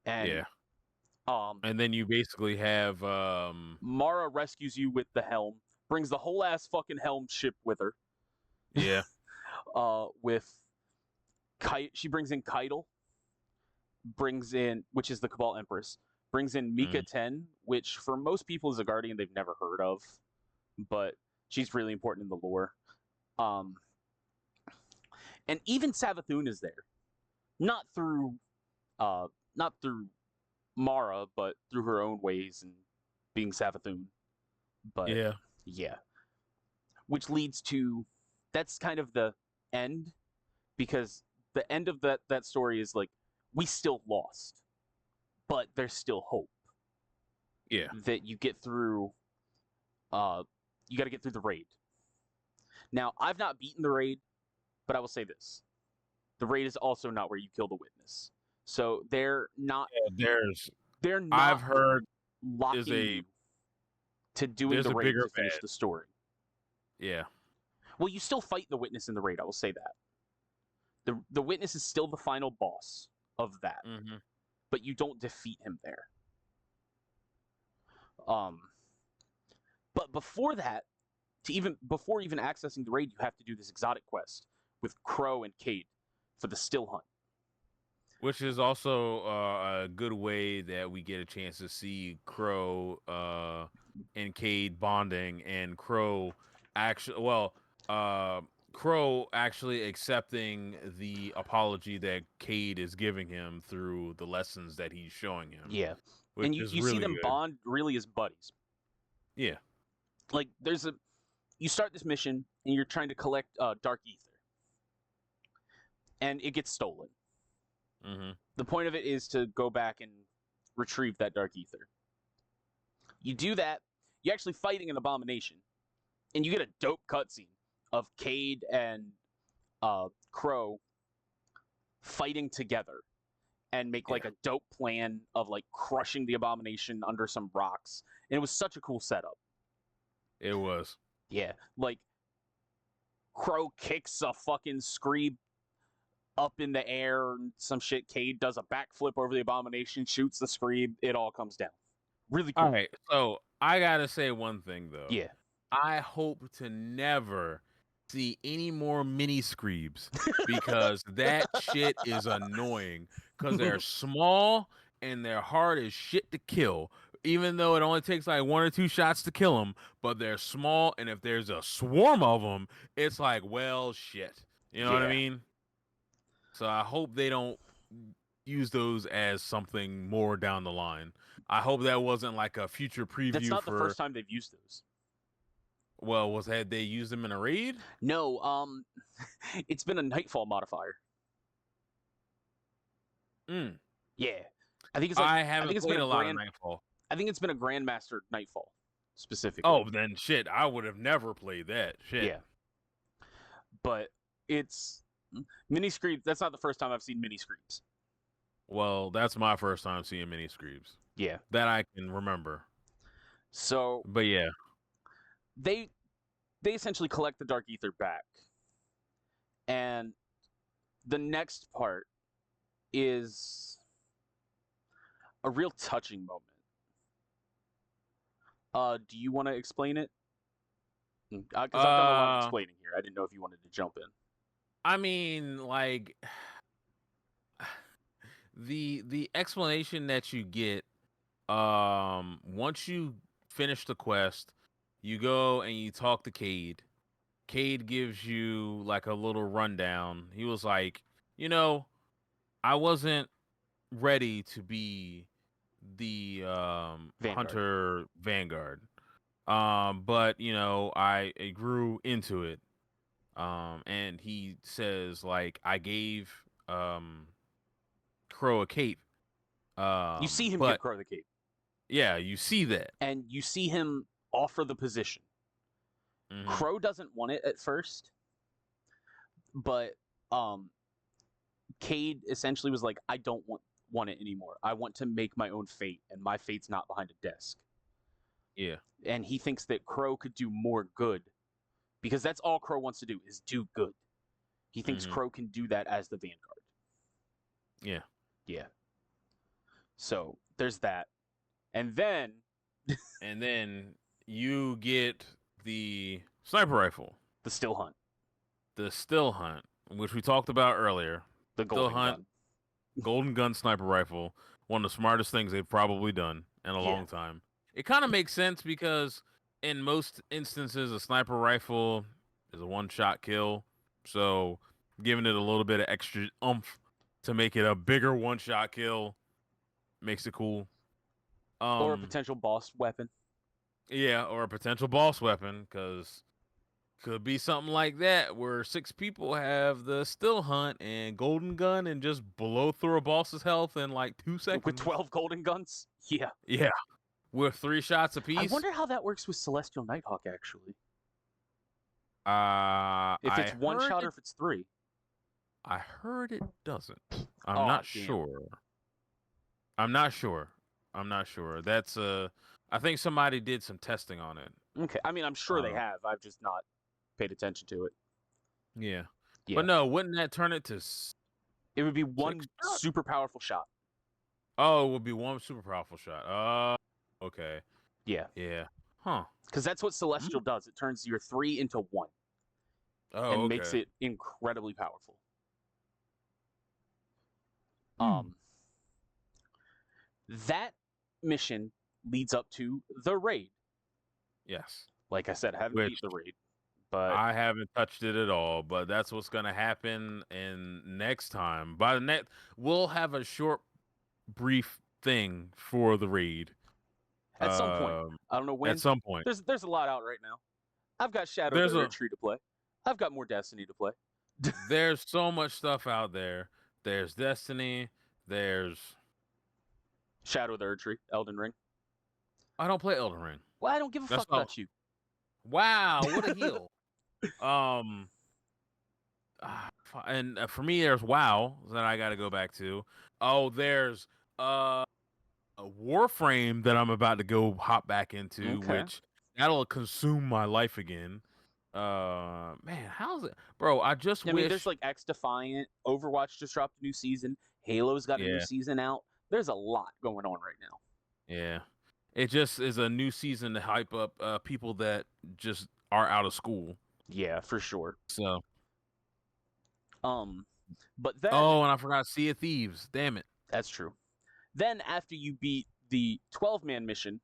And yeah. And then you basically have Mara rescues you with the helm, brings the whole ass fucking helm ship with her. yeah. With she brings in Keitel, which is the Cabal Empress, brings in Mika 10, which for most people is a Guardian they've never heard of, but she's really important in the lore. And even Savathun is there, not through Mara, but through her own ways and being Savathun. But yeah, which leads to, that's kind of the end, because the end of that story is like, we still lost, but there's still hope. Yeah. That you get through. You got to get through the raid. Now, I've not beaten the raid, but I will say this: the raid is also not where you kill the witness. So they're not. They're not. I've heard locking you to doing the a raid bigger to finish the story. Yeah. Well, you still fight the witness in the raid. I will say that. The witness is still the final boss of that, but you don't defeat him there. But before that, before even accessing the raid, you have to do this exotic quest with Crow and Cade for the Still Hunt, which is also a good way that we get a chance to see Crow and Cade bonding, and Crow actually accepting the apology that Cade is giving him through the lessons that he's showing him. Yeah, and you see them bond really as buddies. Yeah, like you start this mission and you're trying to collect Dark Ether, and it gets stolen. The point of it is to go back and retrieve that Dark Ether. You do that, you're actually fighting an abomination, and you get a dope cutscene of Cade and Crow fighting together and make like a dope plan of like crushing the abomination under some rocks. And it was such a cool setup. It was. Yeah, like Crow kicks a fucking Screeb up in the air, and some shit. Cade does a backflip over the abomination, shoots the Screeb. It all comes down. Really cool. All right, so I gotta say one thing though. Yeah. I hope to never see any more mini Screebs, because that shit is annoying. Because they're small and they're hard as shit to kill. Even though it only takes like 1 or 2 shots to kill them, but they're small, and if there's a swarm of them, it's like, well, shit. You know what I mean? So I hope they don't use those as something more down the line. I hope that wasn't like a future preview. That's not the first time they've used those. Well, had they used them in a raid? No, it's been a Nightfall modifier. Yeah, I think it's like, I haven't played a lot of Nightfall. I think it's been a Grandmaster Nightfall specifically. Oh, then shit, I would have never played that. Shit. Yeah, but it's mini Screebs. That's not the first time I've seen mini Screebs. Well, that's my first time seeing mini Screebs. Yeah, that I can remember. So, but yeah, they essentially collect the Dark Ether back, and the next part is a real touching moment. Do you want to explain it? Because I've done a lot of explaining here. I didn't know if you wanted to jump in. I mean, like the explanation that you get once you finish the quest, you go and you talk to Cade. Cade gives you like a little rundown. He was like, I wasn't ready to be the Vanguard. hunter vanguard. But I grew into it. And he says like I gave Crow a cape. You see him give But Crow the cape, yeah, you see that. and you see him offer the position. Mm-hmm. Crow doesn't want it at first, but Cade essentially was like, I don't want it anymore. I want to make my own fate, and my fate's not behind a desk. Yeah. And he thinks that Crow could do more good, because that's all Crow wants to do is do good. He thinks Crow can do that as the Vanguard. Yeah. Yeah. So there's that. And then you get the sniper rifle, the still hunt, the still hunt, which we talked about earlier. the golden gun. Golden gun sniper rifle, one of the smartest things they've probably done in a long time. It kind of makes sense because in most instances, a sniper rifle is a one-shot kill. So giving it a little bit of extra oomph to make it a bigger one-shot kill makes it cool. Or a potential boss weapon. Yeah, or a potential boss weapon, because could be something like that where 6 people have the still hunt and golden gun and just blow through a boss's health in like 2 seconds. With 12 golden guns? Yeah. Yeah. With 3 shots apiece. I wonder how that works with Celestial Nighthawk, actually. If it's one shot or if it's 3. I heard it doesn't. I'm not sure. I'm not sure. That's I think somebody did some testing on it. Okay. I mean, I'm sure they have. I've just not paid attention to it. Yeah. But no, wouldn't that turn it to it would be one super powerful shot. Oh, it would be one super powerful shot. Okay. Yeah. Yeah. Huh. Because that's what Celestial does. It turns your 3 into 1. Oh, and makes it incredibly powerful. That mission leads up to the raid. Yes. Like I said, I haven't beat the raid, but I haven't touched it at all. But that's what's gonna happen in next time. By the next, we'll have a short, brief thing for the raid. At some point, I don't know when. At some point, there's a lot out right now. I've got Shadow of the Erdtree to play. I've got more Destiny to play. There's so much stuff out there. There's Destiny. There's Shadow of the Erdtree, Elden Ring. I don't play Elden Ring. Well, I don't give a fuck about you. Wow, what a heel. And for me, there's WoW that I got to go back to. Oh, there's a Warframe that I'm about to go hop back into, which that'll consume my life again. Man, how's it, bro? I mean, there's like X Defiant, Overwatch just dropped a new season, Halo's got a new season out. There's a lot going on right now. Yeah, it just is a new season to hype up people that just are out of school. Yeah, for sure. So, but then and I forgot Sea of Thieves. Damn it. That's true. Then after you beat the 12-man mission,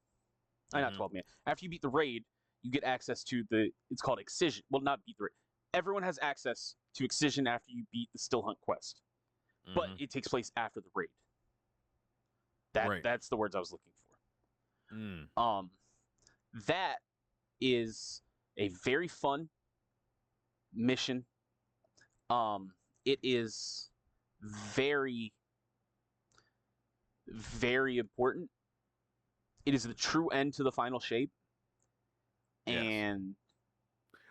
not 12-man. After you beat the raid, you get access to it's called Excision. Well, not beat the raid. Everyone has access to Excision after you beat the Still Hunt quest. But it takes place after the raid. That's the words I was looking for. That is a very fun mission. It is very, very important. It is the true end to the final shape. Yes. And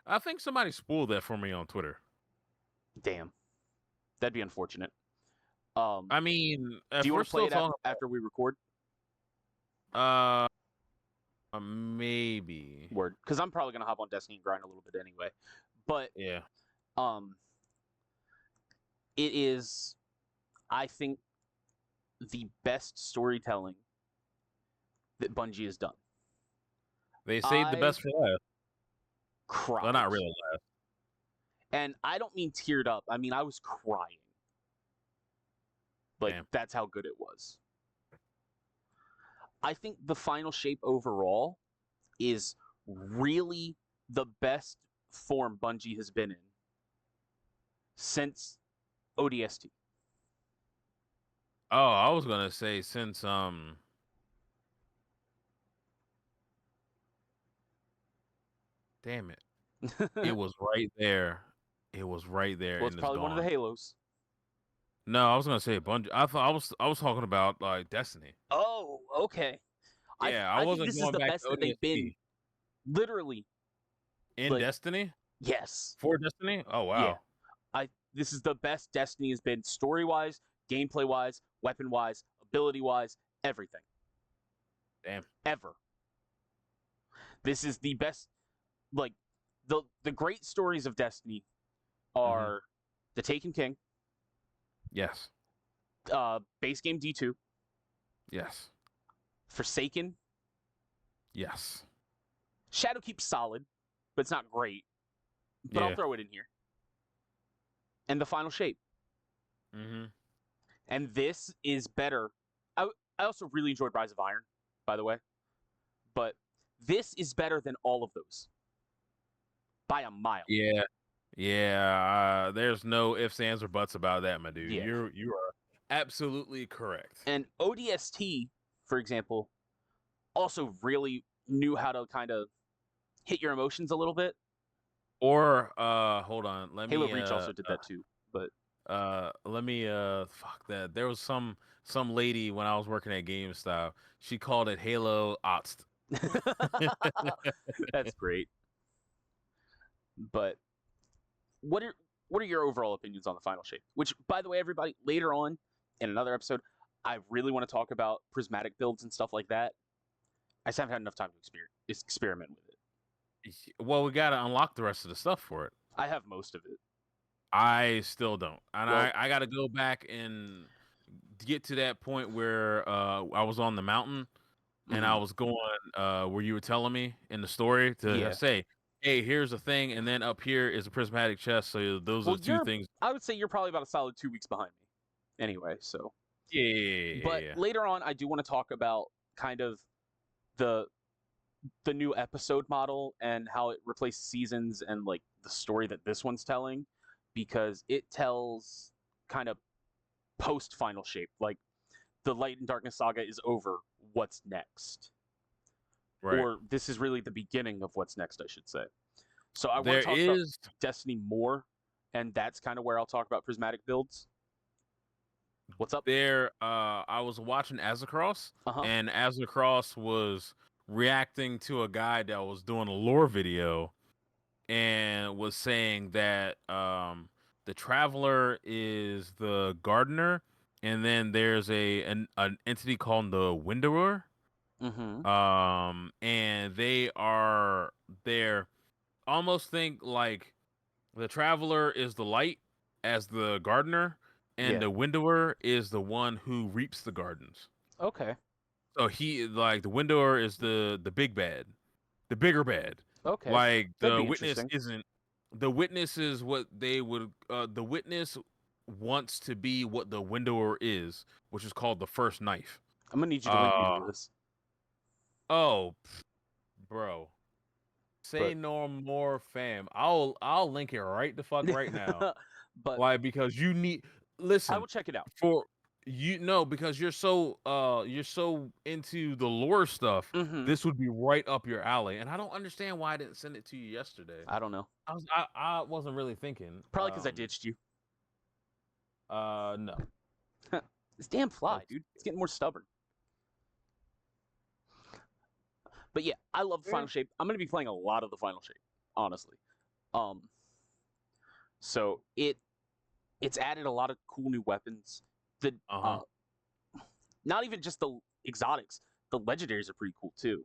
I think somebody spoiled that for me on Twitter. Damn. That'd be unfortunate. I mean, do you want to play it after we record? Maybe. Word. Because I'm probably gonna hop on Destiny and grind a little bit anyway. But yeah. It is, I think, the best storytelling that Bungie has done. They saved the best for last. cried. Well, not really laughed. And I don't mean teared up. I mean, I was crying. Like, Damn. that's how good it was. I think the final shape overall is really the best form Bungie has been in since ODST. Oh, I was gonna say since damn it. It was right there. It was right there Well, it's in this probably one of the dawn. Halos. No, I was gonna say Bungie. I thought I was talking about like Destiny. Oh, okay. Yeah, I I think wasn't this is going the back to best that they've been. ODST. Literally, In like, Destiny? yes, For Destiny? Oh yeah. wow. This is the best Destiny has been story wise, gameplay wise, weapon wise, ability wise, everything Damn. ever. This is the best. Like, the great stories of Destiny Mm-hmm. are the Taken King, Yes. base game D2, Yes. Forsaken, Yes. Shadowkeep solid, but it's not great. But I'll Yeah. throw it in here. And the final shape. Mm-hmm. And this is better. I also really enjoyed Rise of Iron, by the way. But this is better than all of those by a mile. Yeah. Yeah. There's no ifs, ands, or buts about that, my dude. Yeah. You are absolutely correct. And ODST, for example, also really knew how to kind of hit your emotions a little bit. Or hold on. Halo Reach also did that too. But let me fuck that. There was some lady when I was working at GameStop. She called it Halo Ots. that's great. But what are your overall opinions on the final shape? Which, by the way, everybody, later on in another episode, I really want to talk about prismatic builds and stuff like that. I just haven't had enough time to experiment with it. Well, we gotta unlock the rest of the stuff for it. I have most of it. I still don't, and Well, I gotta go back and get to that point where I was on the mountain and I was going where you were telling me in the story to yeah. say, hey, here's a thing, and then up here is a prismatic chest. So those are Well, the two things. I would say you're probably about a solid 2 weeks behind me. Anyway, so. But Yeah. later on, I do want to talk about kind of the new episode model and how it replaces seasons and like the story that this one's telling, because it tells kind of post final shape, like the Light and Darkness saga is over, what's next, Right. or this is really the beginning of what's next, I should say. So I want There to talk about is Destiny more, and that's kind of where I'll talk about prismatic builds. What's up? I was watching Azzacross, Uh-huh. and Azzacross was reacting to a guy that was doing a lore video and was saying that the Traveler is the gardener, and then there's an entity called the Windower. Mm-hmm. And they're almost think like the Traveler is the light as the gardener, and Yeah. the Windower is the one who reaps the gardens. Okay. So he like the Windower is the big bad, the bigger bad. Okay. Like That'd the be witness interesting. isn't. The witness is what they would. The witness wants to be what the Windower is, which is called the first knife. I'm gonna need you to link me Uh to this. oh, bro. Say But no more, fam. I'll link it right the fuck right now. but Why? Because you need I will listen check it out. for you know because you're so into the lore stuff. Mm-hmm. This would be right up your alley, and I don't understand why I didn't send it to you yesterday. I don't know. I wasn't really thinking. Probably because I ditched you. No. This damn fly, That's- dude. It's getting more stubborn. But yeah, I love the final shape. I'm gonna be playing a lot of the final shape, honestly. So it's added a lot of cool new weapons. The not even just the exotics, the legendaries are pretty cool too.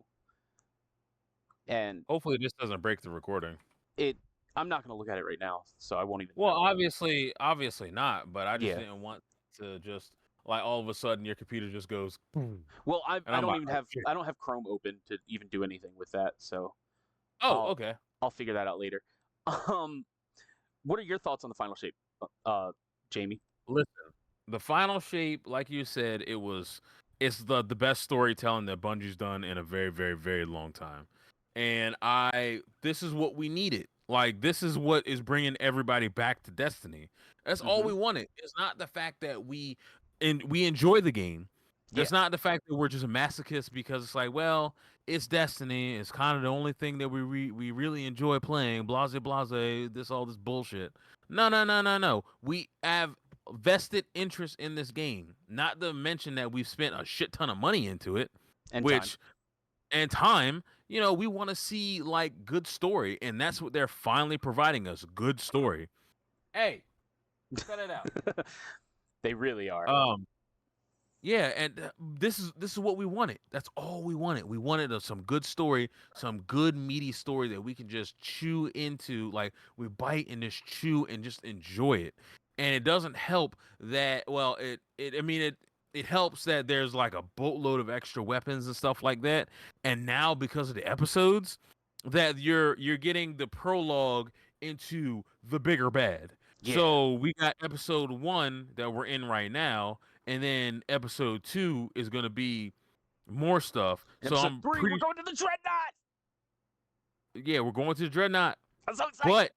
And Hopefully, this doesn't break the recording. I'm not gonna look at it right now, so I won't even. Well, know. obviously not. But I just Yeah. didn't want to just like all of a sudden your computer just goes boom. Well, And I I'm don't like, even oh, have shit. I don't have Chrome open to even do anything with that. So Oh, okay. I'll figure that out later. Um, what are your thoughts on the final shape, Jamie? Listen, the final shape, like you said, it's the best storytelling that Bungie's done in a very, very, very long time. And this is what we needed. Like, this is what is bringing everybody back to Destiny. That's all Mm-hmm. we wanted. It's not the fact that we enjoy the game. Yeah, It's not the fact that we're just a masochist because it's like, well, it's Destiny. It's kind of the only thing that we really enjoy playing. Blase, blase. All this bullshit. No, no, no, no, no. We have vested interest in this game. Not to mention that we've spent a shit ton of money into it, and time. which and time, we want to see like good story, and that's what they're finally providing us, good story. Hey, cut it out. They really are. Um yeah, and this is what we wanted. That's all we wanted. We wanted some good story, some good meaty story that we can just chew into. Like we bite and just chew and just enjoy it. And it doesn't help that well, it helps that there's like a boatload of extra weapons and stuff like that. And now because of the episodes, that you're getting the prologue into the bigger bad. Yeah. So we got episode 1 that we're in right now, and then episode 2 is going to be more stuff. In So episode I'm 3, we're pretty going to the Dreadnought. yeah, we're going to the Dreadnought, I'm so excited. but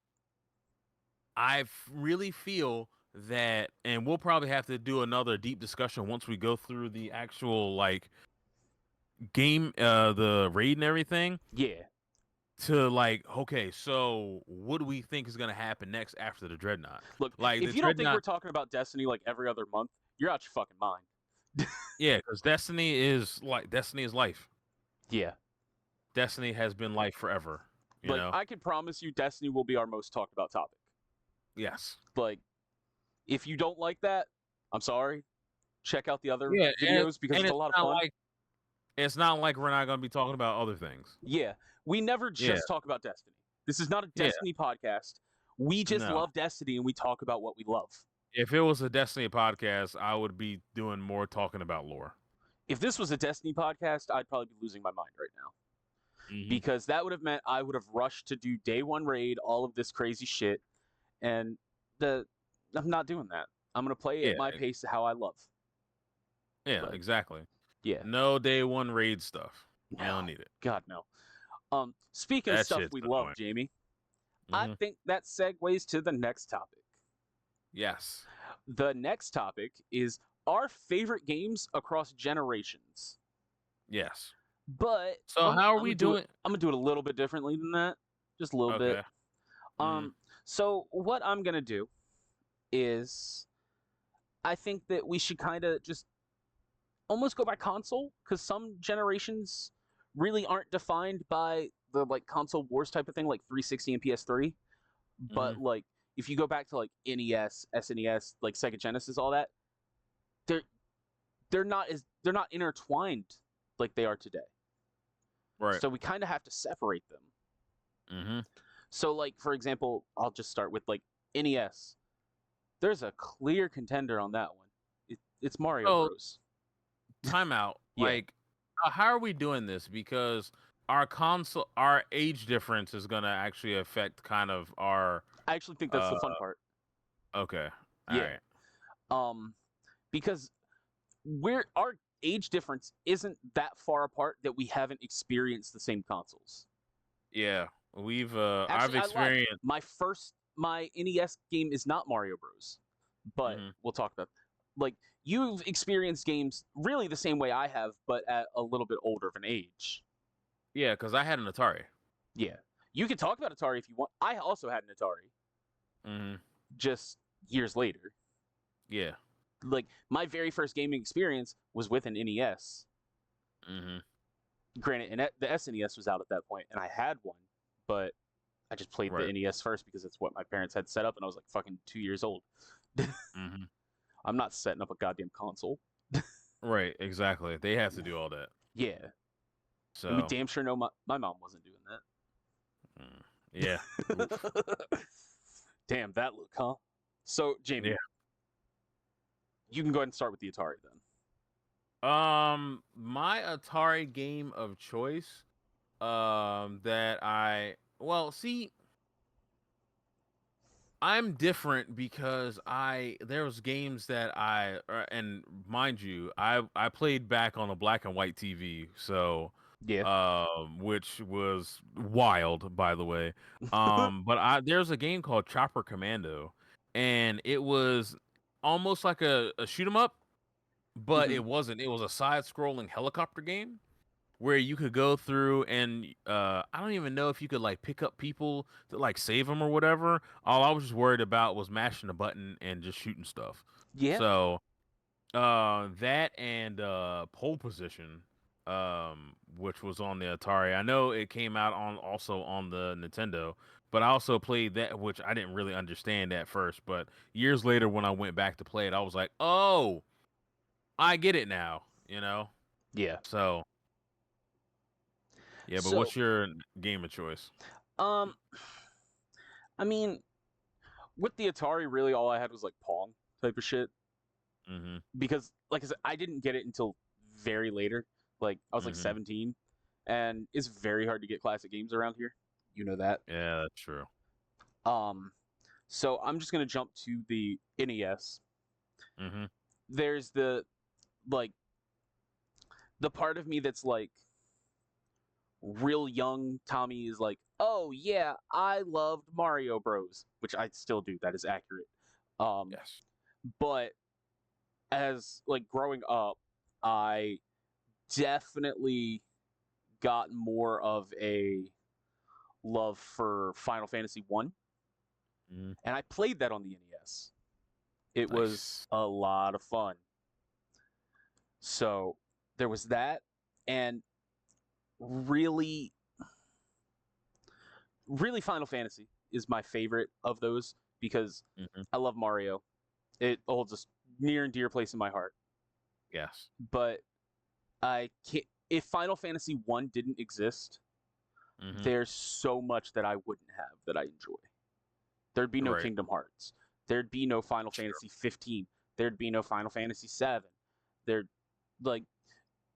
really feel that, and we'll probably have to do another deep discussion once we go through the actual like game, the raid and everything. Yeah. To like, okay, so what do we think is going to happen next after the Dreadnought? Look, Like if the you don't think we're Dreadnought, talking about Destiny like every other month, you're out your fucking mind. yeah, because Destiny is life. Yeah. Destiny has been life forever. You Like, know? I can promise you Destiny will be our most talked about topic. Yes. Like, if you don't like that, I'm sorry. Check out the other Yeah, videos because and it's a lot of fun. It's not like we're not going to be talking about other things. Yeah. We never Yeah. just talk about Destiny. This is not a Yeah. Destiny podcast. We just No. love Destiny and we talk about what we love. If it was a Destiny podcast, I would be doing more talking about lore. If this was a Destiny podcast, I'd probably be losing my mind right now. Because that would have meant I would have rushed to do day one raid, all of this crazy shit, and I'm not doing that. I'm gonna play at my pace, how I love. Yeah, But, exactly. yeah. No day one raid stuff. No. You don't need it. God no. Speaking of stuff we love, Jamie, I think that segues to the next topic. Yes. The next topic is our favorite games across generations. Yes. But so how are we doing? I'm gonna do it a little bit differently than that, just a little bit. So what I'm gonna do is, I think that we should kind of just almost go by console, because some generations really aren't defined by the like console wars type of thing, like 360 and PS3. But like if you go back to like NES, SNES, like Sega Genesis, all that, they're not intertwined like they are today. Right. So we kind of have to separate them. So like, for example, I'll just start with like NES. There's a clear contender on that one. It's Mario Bros. Time out. Yeah. Like, how are we doing this? Because our age difference is going to actually affect kind of our. I actually think that's the fun part. Okay. Yeah. Right. Because our age difference isn't that far apart that we haven't experienced the same consoles. Yeah, Actually, I've experienced my NES game is not Mario Bros. But we'll talk about like you've experienced games really the same way I have, but at a little bit older of an age. Yeah, because I had an Atari. Yeah, you can talk about Atari if you want. I also had an Atari. Just years later. Yeah. Like my very first gaming experience was with an NES. Granted, and the SNES was out at that point, and I had one, but I just played the NES first because it's what my parents had set up, and I was like fucking 2 years old. I'm not setting up a goddamn console. Right, exactly. They have to do all that. Yeah. So and we damn sure know my mom wasn't doing that. Yeah. Damn, that look, huh? So, Jamie, you can go ahead and start with the Atari then. My Atari game of choice, that I Well, see, I'm different because there was games that and mind you, I played back on a black and white TV, so Yeah. which was wild, by the way. But there's a game called Chopper Commando, and it was almost like a shoot 'em up, but Hmm. it wasn't. It was a side-scrolling helicopter game where you could go through and I don't even know if you could like pick up people to like save them or whatever. All I was just worried about was mashing a button and just shooting stuff. Yeah. So that and pole position, which was on the Atari. I know it came out on also on the Nintendo, but I also played that, which I didn't really understand at first. But years later, when I went back to play it, I was like, oh, I get it now. Yeah. So yeah. But So, what's your game of choice? um, I mean, with the Atari, really all I had was like Pong type of shit Mhm, because, like I said, I didn't get it until very later. Like I was like mhm. 17, and it's very hard to get classic games around here. You know that. Yeah, that's true. Um, so I'm just gonna jump to the NES. Mhm. There's like the part of me that's like real young Tommy is like, oh yeah, I loved Mario Bros, which I still do. That is accurate. Um, Yes. but as like growing up, I definitely got more of a love for Final Fantasy 1, Mhm. and I played that on the NES. It was Nice. a lot of fun. So there was that, and really, really Final Fantasy is my favorite of those because Mhm. I love Mario. It holds a near and dear place in my heart. Yes. But I can't. If Final Fantasy 1 didn't exist, Mhm. there's so much that I wouldn't have that I enjoy. There'd be no Right. Kingdom Hearts. There'd be no Final True. Fantasy 15. There'd be no Final Fantasy 7. There'd like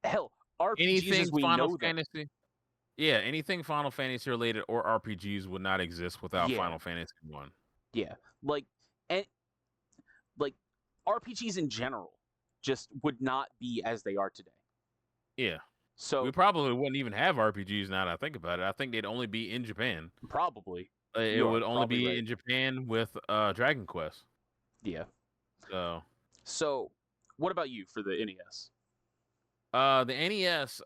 hell RPGs Anything as we Final know them. Fantasy? Yeah, anything Final Fantasy related or RPGs would not exist without Yeah, Final Fantasy 1. yeah. And like RPGs in general just would not be as they are today. Yeah. We So probably wouldn't even have RPGs now that I think about it. I think they'd only be in Japan. probably It you are would only probably be right. in Japan with Dragon Quest. Yeah. So, So what about you for the NES? the NES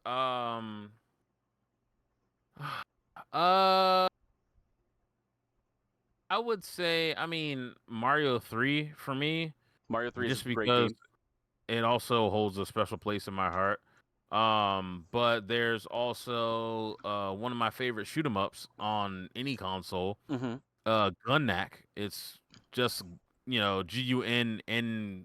uh I would say, I mean, Mario 3 for me, Mario 3 is a just great because game. it also holds a special place in my heart. But there's also one of my favorite shoot 'em ups on any console, Mhm. Gunnack. It's just, GunNCK.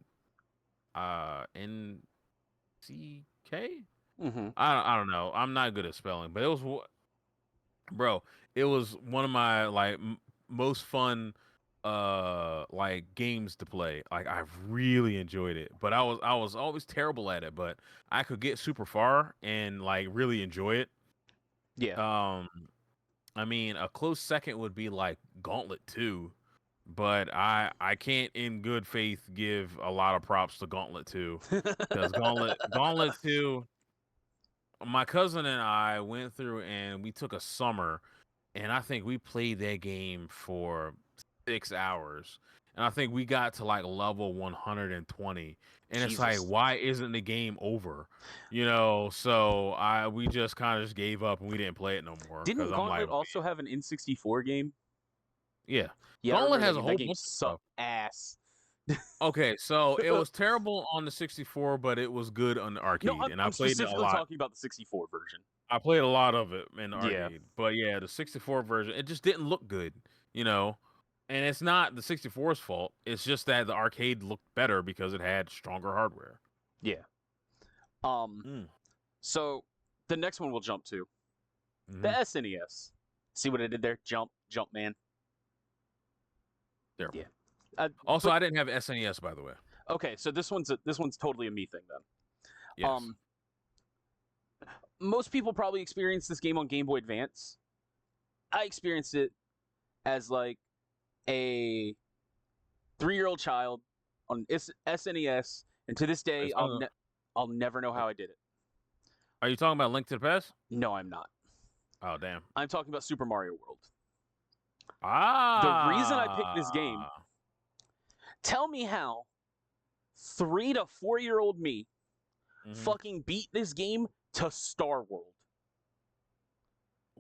Mhm. I don't know. I'm not good at spelling, but bro, it was one of my like most fun like games to play. Like I really enjoyed it. But I was always terrible at it, but I could get super far and like really enjoy it. Yeah. Um I mean, a close second would be like Gauntlet 2, but I can't in good faith give a lot of props to Gauntlet 2 cuz Gauntlet 2, my cousin and I went through and we took a summer, and I think we played that game for 6 hours, and I think we got to, like, level 120, and it's like, Jesus. why isn't the game over? So we just kinda just gave up, and we didn't play it no more because Didn't 'cause I'm like, Gauntlet also have an N64 game? yeah. Yeah, I Gauntlet remember that has a game. That whole game bunch of stuff. sucked ass. Okay, so it was terrible on the 64, but it was good on the No, arcade, I'm and I I'm played it a specifically lot. talking about the 64 version. I played a lot of it in the Yeah. arcade, but yeah, the 64 version, it just didn't look good, you know? And it's not the 64's fault. It's just that the arcade looked better because it had stronger hardware. Yeah. Um Mm. so the next one we'll jump to. The Mhm. SNES. See what I did there? Jump man. Terrible. Yeah. Uh, Also, but I didn't have SNES, by the way. okay, so this one's totally a me thing then. Yes. Um most people probably experience this game on Game Boy Advance. I experienced it as like a 3-year-old child on SNES, and to this day, I'll never know how I did it. Are you talking about Link to the Past? No, I'm not. Oh, damn. I'm talking about Super Mario World. The reason I picked this game, Ah. tell me how 3 to 4-year-old me Mhm. fucking beat this game to Star World.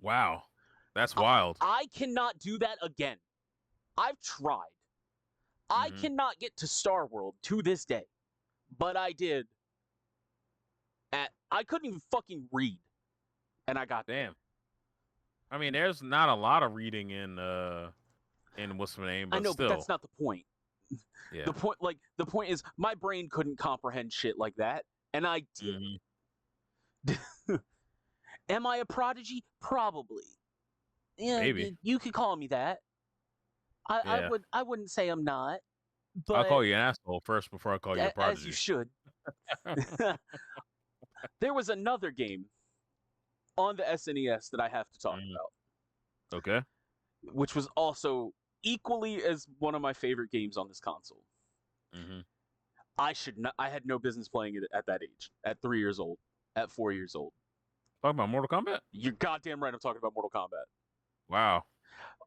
Wow. That's wild. I cannot do that again. I've tried. I Mhm. cannot get to Star World to this day, but I did. I couldn't even fucking read, and I got there. Damn. I mean, there's not a lot of reading in what's the name, I but know, but that's still. not the point. Yeah. The point is my brain couldn't comprehend shit like that, and I did. Mhm. Am I a prodigy? Probably. Yeah, Maybe. you could call me that. Yeah. I wouldn't say I'm not, I'll call but you an asshole first before I call you a as you prodigy. should. There was another game on the SNES that I have to talk Mhm. about, Okay. which was also equally as one of my favorite games on this console. Mhm. I had no business playing it at that age, at 3 years old, at 4 years old. Talking about Mortal Kombat? You're goddamn right I'm talking about Mortal Kombat. Wow.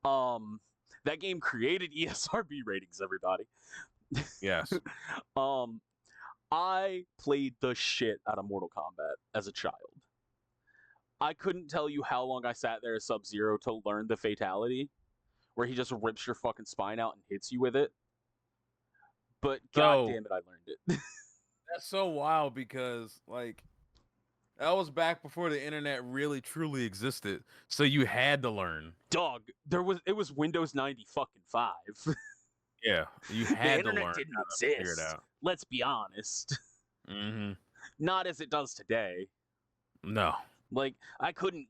Um that game created ESRB ratings, everybody. Yes. um I played the shit out of Mortal Kombat as a child. I couldn't tell you how long I sat there as Sub-Zero to learn the fatality, where he just rips your fucking spine out and hits you with it. But god So damn it, I learned it. that's so wild because like that was back before the internet really truly existed. So you had to learn. Dog, it was Windows 90 fucking 5. Yeah. You The had to internet learn didn't how to figure it exist. out. Let's be honest. Mhm. Not as it does today. No. Like I couldn't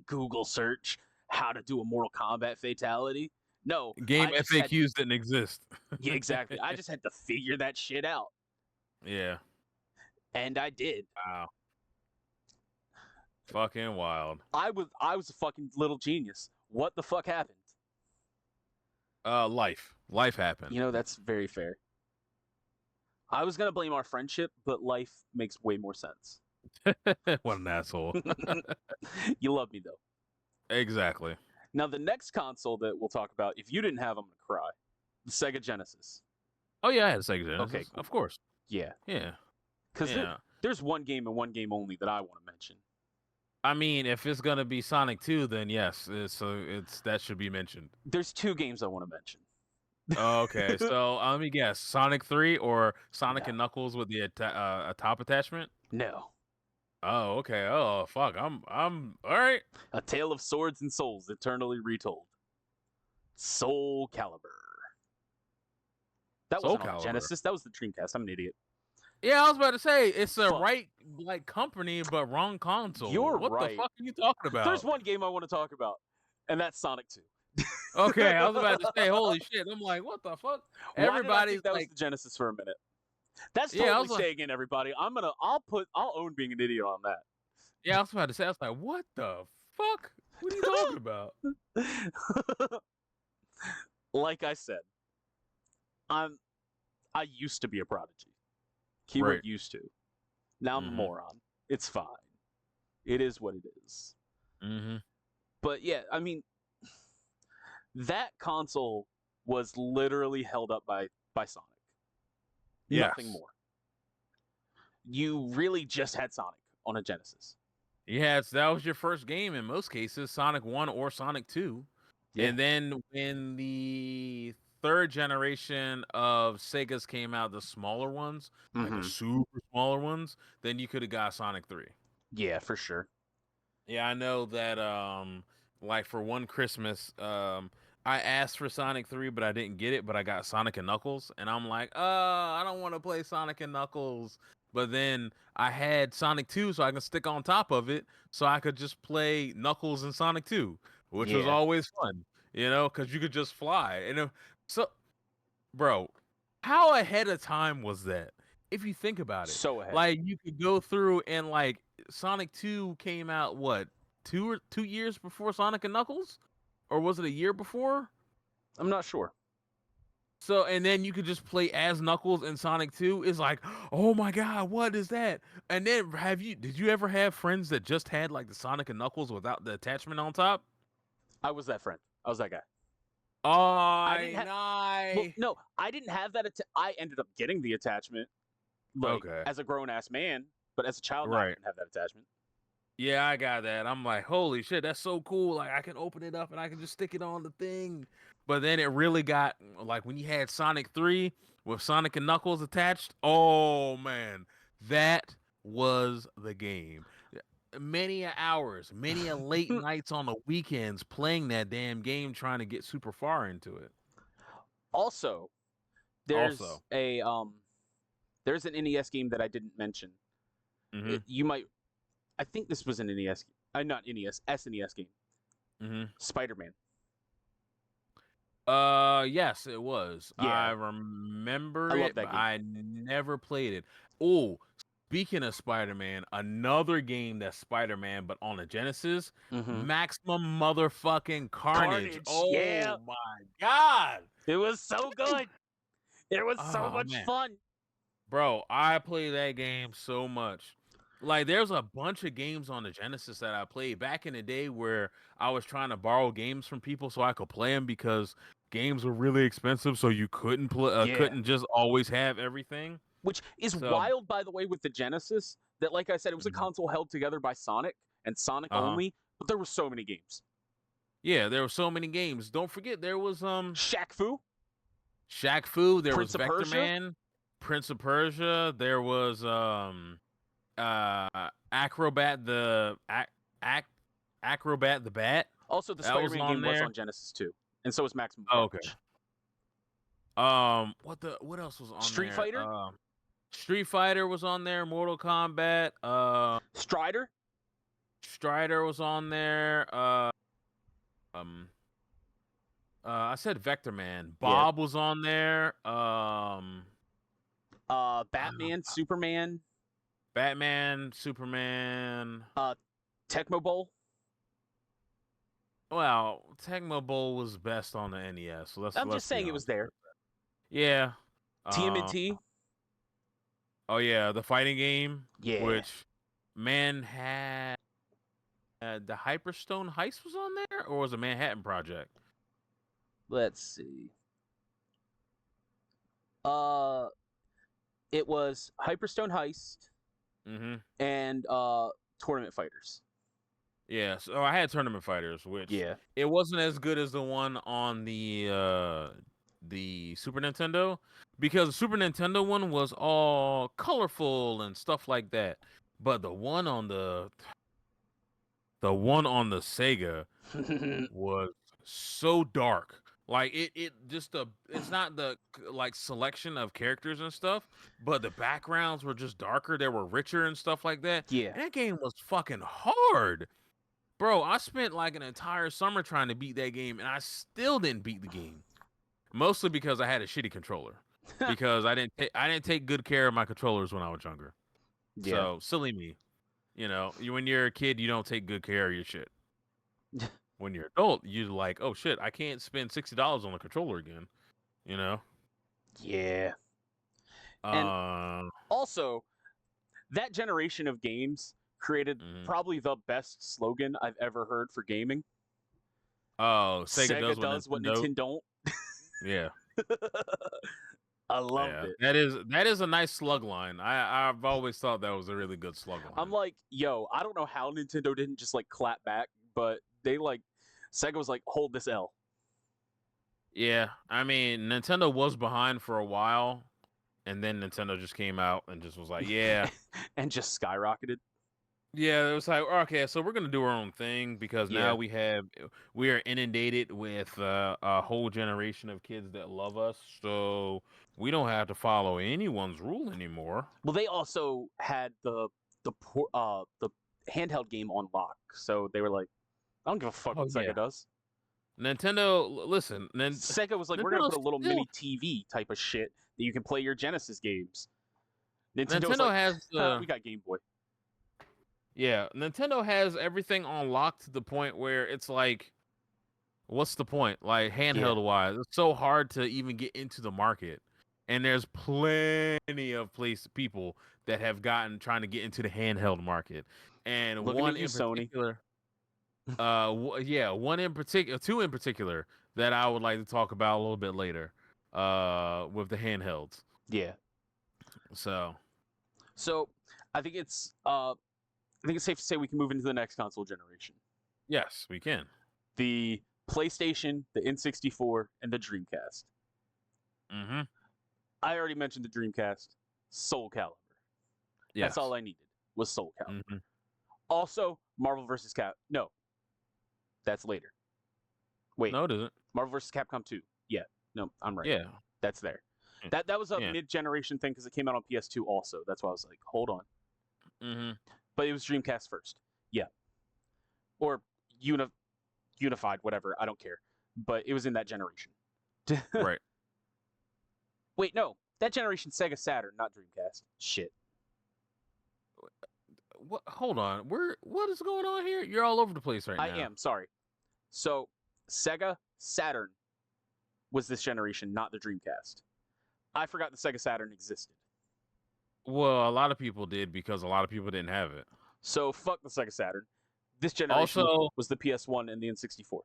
Google search how to do a Mortal Kombat fatality. No, Game I just had FAQs didn't exist. yeah, exactly. I just had to figure that shit out. Yeah. And I did. Wow. Fucking wild. I was a fucking little genius. What the fuck happened? Life. Life happened. You know, that's very fair. I was gonna blame our friendship, but life makes way more sense. What an asshole. You love me though. Exactly. Now the next console that we'll talk about, if you didn't have, I'm gonna cry. The Sega Genesis. Oh yeah, I had a Sega Okay, Genesis. cool. Of course. Yeah, Yeah. because Yeah. there's one game and one game only that I want to mention. I mean, if it's gonna be Sonic 2, then yes, it's that should be mentioned. There's two games I want to mention. Okay, so let me guess: Sonic 3 or Sonic and No, Knuckles with the a top attachment? no. Oh, okay. Oh, fuck. I'm all right. A Tale of Swords and Souls, eternally retold. Soul Calibur. That Soul wasn't on the Calibur. Genesis. That was the Dreamcast. I'm an idiot. Yeah, I was about to say it's the Fuck. right like company, but wrong console. You're What the right. fuck are you talking There's about? one game I want to talk about, and that's Sonic 2. Okay, I was about to say, holy shit. I'm like, what the fuck? Why did I Everybody's think that was like, the Genesis for a minute? That's yeah, I totally was like, staying in, everybody. I'll own being an idiot on yeah, I was about to say, I was like, what the fuck? What are you talking about? that. Like I said, I'm I used to be a prodigy. Keyword Right. used to. Now I'm a Mm-hmm. moron. It's fine. It is what it is. Mm-hmm. But yeah, I mean, that console was literally held up by Sonic. Nothing Yes. more. You really just had Sonic on a Genesis. Yes, that was your first game in most cases, Sonic 1 or Sonic 2. Yeah. And then when the third generation of Segas came out, the smaller ones, like the Mm-hmm. super smaller ones, then you could have got Sonic 3. Yeah, for sure. Yeah, I know that like for one Christmas, I asked for Sonic 3, but I didn't get it, but I got Sonic and Knuckles, and I'm like, I don't want to play Sonic and Knuckles. But then I had Sonic 2 so I can stick on top of it so I could just play Knuckles and Sonic 2, which was Yeah. always fun, because you could just fly. So, bro, how ahead of time was that? If you think about it, So ahead. like you could go through and Sonic 2 came out what 2 years before Sonic and Knuckles? or was it a year before? I'm not sure. So, and then you could just play as Knuckles in Sonic 2. It's like, oh my god, what is that? And then did you ever have friends that just had like the Sonic and Knuckles without the attachment on top? I was that friend. I was that guy. I didn't Oh, have. Well, nice. no, I didn't have that. I ended up getting the attachment, like Okay. as a grown ass man. But as a child, no, I Right. didn't have that attachment. Yeah, I got that. I'm like, holy shit, that's so cool. Like I can open it up and I can just stick it on the thing. But then it really got like when you had Sonic 3 with Sonic and Knuckles attached. Oh man, that was the game. Many a hours, many a late nights on the weekends playing that damn game trying to get super far into it. Also, there's Also. there's an NES game that I didn't mention. Mhm. You might. I think this was an NES. Not NES, SNES game. Mhm. Spider-Man. Yes, it was. I Yeah, I remember love it, that but game. I never played it. Oh, speaking of Spider-Man, another game that's Spider-Man, but on a Genesis, Mm-hmm. Maximum Motherfucking Carnage. Carnage. Yeah, Oh my god. it was so good. It was so Oh much man. fun. Bro, I play that game so much. Like, there's a bunch of games on the Genesis that I played back in the day where I was trying to borrow games from people so I could play them because games were really expensive, so you couldn't Yeah, couldn't just always have everything. which is So, wild, by the way, with the Genesis. That, like I said, it was a mhm, console held together by Sonic and Sonic uh-huh. only, but there were so many games. Yeah, there were so many games. Don't forget there was Shaq Fu, Shaq Fu, there was Prince of Vector Persia. Man, Prince of Persia, there was Acrobat Acrobat the Bat. Also, the That was Spider-Man on game was there. on Genesis too, and so was Maximum Oh, okay. Carnage. What else was on Street there? Fighter, Street Fighter was on there. Mortal Kombat. Strider. Strider was on there. Um, I said Vector Man. Yeah. Bob was on there. Batman, Superman. Batman, Superman. Tecmo Bowl. Well, Tecmo Bowl was best on the NES. So I'm let's just be saying it was honest. there. Yeah. Um. TMNT. Oh yeah, the fighting game, Yeah. which man had the Hyperstone Heist was on there, or was it Manhattan Project? Let's see. Uh, it was Hyperstone Heist Mm-hmm. and Tournament Fighters. Yeah, so I had Tournament Fighters, which Yeah. it wasn't as good as the one on the Super Nintendo, because the Super Nintendo one was all colorful and stuff like that. But the one on the Sega was so dark. Like it just it's not the like selection of characters and stuff, but the backgrounds were just darker. They were richer and stuff like that. Yeah. And that game was fucking hard. Bro, I spent like an entire summer trying to beat that game and I still didn't beat the game. Mostly because I had a shitty controller. Because I didn't take good care of my controllers when I was younger. Yeah. So, silly me. When you're a kid, you don't take good care of your shit. When you're adult, you're like, oh shit, I can't spend $60 on a controller again. You know? Yeah. And Uh, also, that generation of games created mhm. probably the best slogan I've ever heard for gaming. Oh, Sega Sega does what does what Nintendo. Nintendo don't. Yeah. I loved Yeah. it. That is a nice slug line. I've always thought that was a really good slug I'm line. like, yo, I don't know how Nintendo didn't just like clap back, but they like Sega was like, hold this L. Yeah, I mean, Nintendo was behind for a while, and then Nintendo just came out and just was like, yeah. And just skyrocketed. Yeah, it was like, okay, so we're gonna do our own thing because now Yeah. we are inundated with a whole generation of kids that love us, so we don't have to follow anyone's rule anymore. Well, they also had the handheld game on lock, so they were like, I don't give a fuck Oh what yeah, Sega does. Listen, Sega was like, we're gonna Nintendo put a little still mini TV type of shit that you can play your Genesis games. Nintendo was Nintendo like, has we got Game Boy. yeah, Nintendo has everything on lock to the point where it's like What's the point? Like Yeah, handheld wise, it's so hard to even get into the market. And there's plenty of people that have gotten trying to get into the handheld market. And looking at one you, in Sony. particular, yeah, one in particular, two in particular that I would like to talk about a little bit later, with the handhelds. Yeah. So So I think it's safe to say we can move into the next console generation. yes, we can. The PlayStation, the N64, and the Dreamcast. Mm-hmm. I already mentioned the Dreamcast. Soul Calibur. That's all Yes. I needed was Soul Calibur. Mm-hmm. Also, Marvel vs. Cap. No, that's later. Wait, No, it isn't. Marvel vs. Capcom 2. Yeah, no, I'm right. Yeah. That's there. That was a Yeah. mid-generation thing because it came out on PS2 also. That's why I was like, hold on. Mm-hmm. But it was Dreamcast first. Yeah, or unified, whatever. I don't care. But it was in that generation. Right. Wait, no, that generation Sega Saturn, not Dreamcast. Shit. What? Hold on. What is going on here? You're all over the place right I now. am sorry. So Sega Saturn was this generation, not the Dreamcast. I forgot the Sega Saturn existed. Well, a lot of people did because a lot of people didn't have it. So fuck the Sega Saturn. This generation Also, was the PS1 and the N64.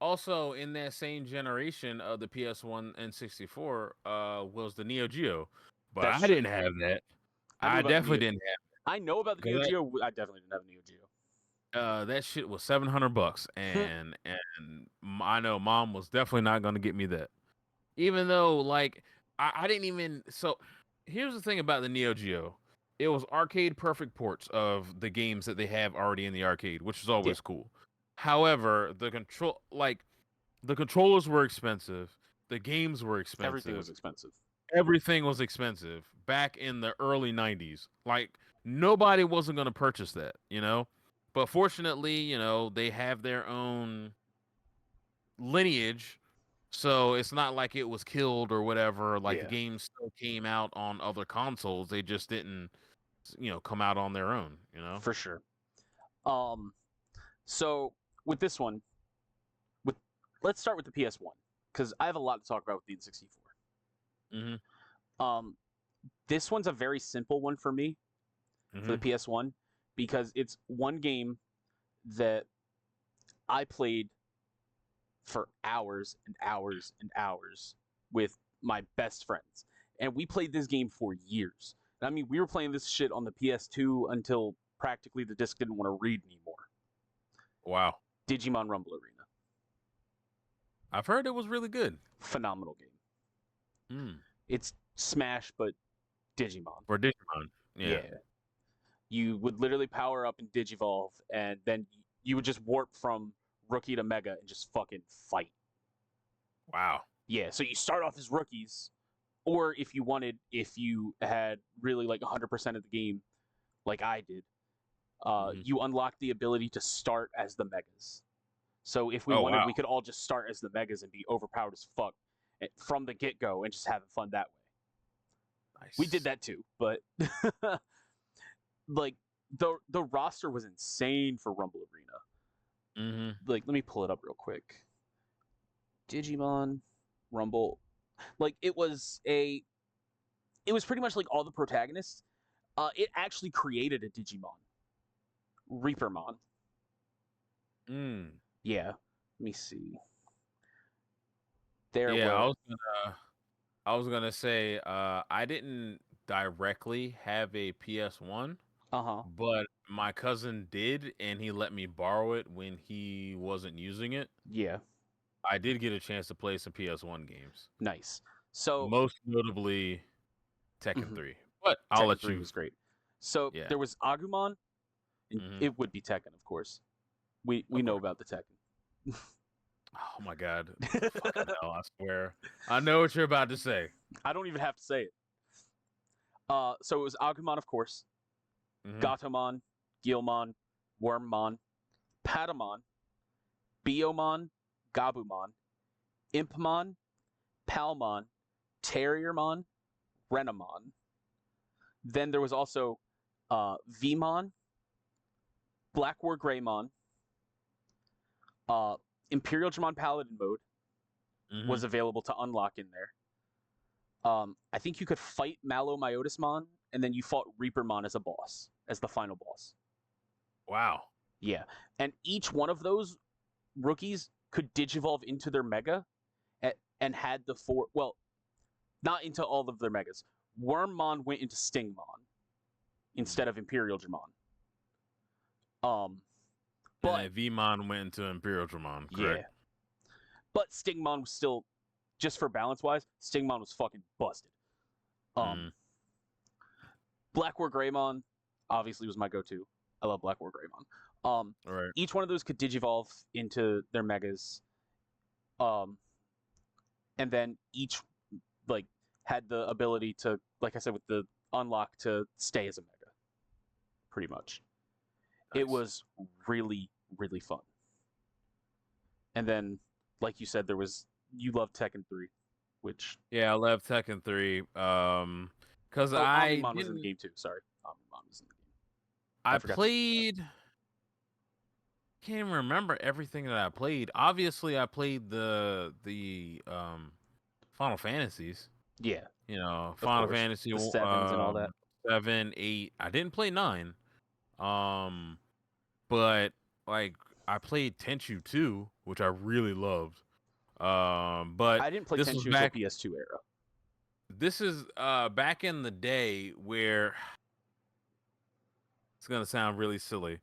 also in that same generation of the PS1 and 64, was the Neo Geo, but That's I true. didn't have that. I knew I about the definitely Neo. didn't have I know about the Neo because Geo. I definitely didn't have a Neo Geo. that shit was $700, and I know mom was definitely not going to get me that. Even though, like, I didn't even. So, here's the thing about the Neo Geo: it was arcade perfect ports of the games that they have already in the arcade, which is Yeah, always cool. However, the controllers were expensive, the games were everything was expensive, expensive. everything was expensive back in the early '90s. Like nobody wasn't going to purchase that, you know. But fortunately, they have their own lineage, so it's not like it was killed or whatever. Like the Yeah, games still came out on other consoles. They just didn't, come out on their own. for sure. Um, so with this one, with let's start with the PS1 because I have a lot to talk about with the N64. Hmm. Um, this one's a very simple one for me for the Hmm. PS1 because it's one game that I played for hours and hours and hours with my best friends. And we played this game for years. I mean, we were playing this shit on the PS2 until practically the disc didn't want to read anymore. Wow, Digimon Rumble Arena. I've heard it was really good. Phenomenal game. Mm. It's Smash, but Digimon. For Digimon, yeah. Yeah. You would literally power up and Digivolve, and then you would just warp from Rookie to Mega and just fucking fight. Wow. Yeah, so you start off as rookies, or if you had really like 100% of the game, like I did, Hmm. you unlock the ability to start as the Megas. So if we Oh wanted, wow, we could all just start as the Megas and be overpowered as fuck from the get go and just having fun that way. We did nice. that too, but like the roster was insane for Rumble Arena. Hmm. Like, let me pull it up real quick. Digimon Rumble, like it was pretty much like all the protagonists. It actually created a Digimon, Reapermon. Mm. Yeah, let me see. There Yeah, were I was gonna say, I didn't directly have a PS1, uh-huh. but my cousin did, and he let me borrow it when he wasn't using it. Yeah, I did get a chance to play some PS1 games, nice. So most notably Tekken mhm, 3. But I'll Tekken let 3 you. was great. So Yeah. there was Agumon, and Hmm. it would be Tekken, of course. We Of know course. about the Tekken. Oh my God. Fucking hell! I swear. I know what you're about to say. I don't even have to say it. So it was Agumon, of course, Hmm. Gatomon, Guilmon, Wormmon, Patamon, Biomon, Gabumon, Impmon, Palmon, Terriermon, Renamon. Then there was also Vmon, Black War Greymon, Imperial Dramon Paladin mode was available to unlock in there. I think you could fight Mallow Myotismon, and then you fought Reapermon as a boss, as the final boss. Wow. Yeah. And each one of those rookies could digivolve into their Mega and had the four... Well, not into all of their Megas. Wormmon went into Stingmon instead of Imperial Dramon. But and Vmon went into Imperial Dramon, correct? Yeah. But Stingmon was still, just for balance-wise, Stingmon was fucking busted. Black War Greymon obviously was my go-to. I love Black War Greymon. Right. Each one of those could digivolve into their Megas. And then each like had the ability to, like I said, with the unlock to stay as a Mega. Pretty much. Nice. It was really, really fun. And then, like you said, you love Tekken 3, which... Yeah, I love Tekken 3. Because Omnimon was in the game too. Sorry. Omnimon was in the game. I played... Can't even remember everything that I played. Obviously, I played the Final Fantasies. Yeah. You know, Final Fantasy the 7s and all that. 7, 8. I didn't play 9. But like I played Tenchu 2, which I really loved. But I didn't play Tenchu until PS2 era. This is back in the day where it's gonna sound really silly.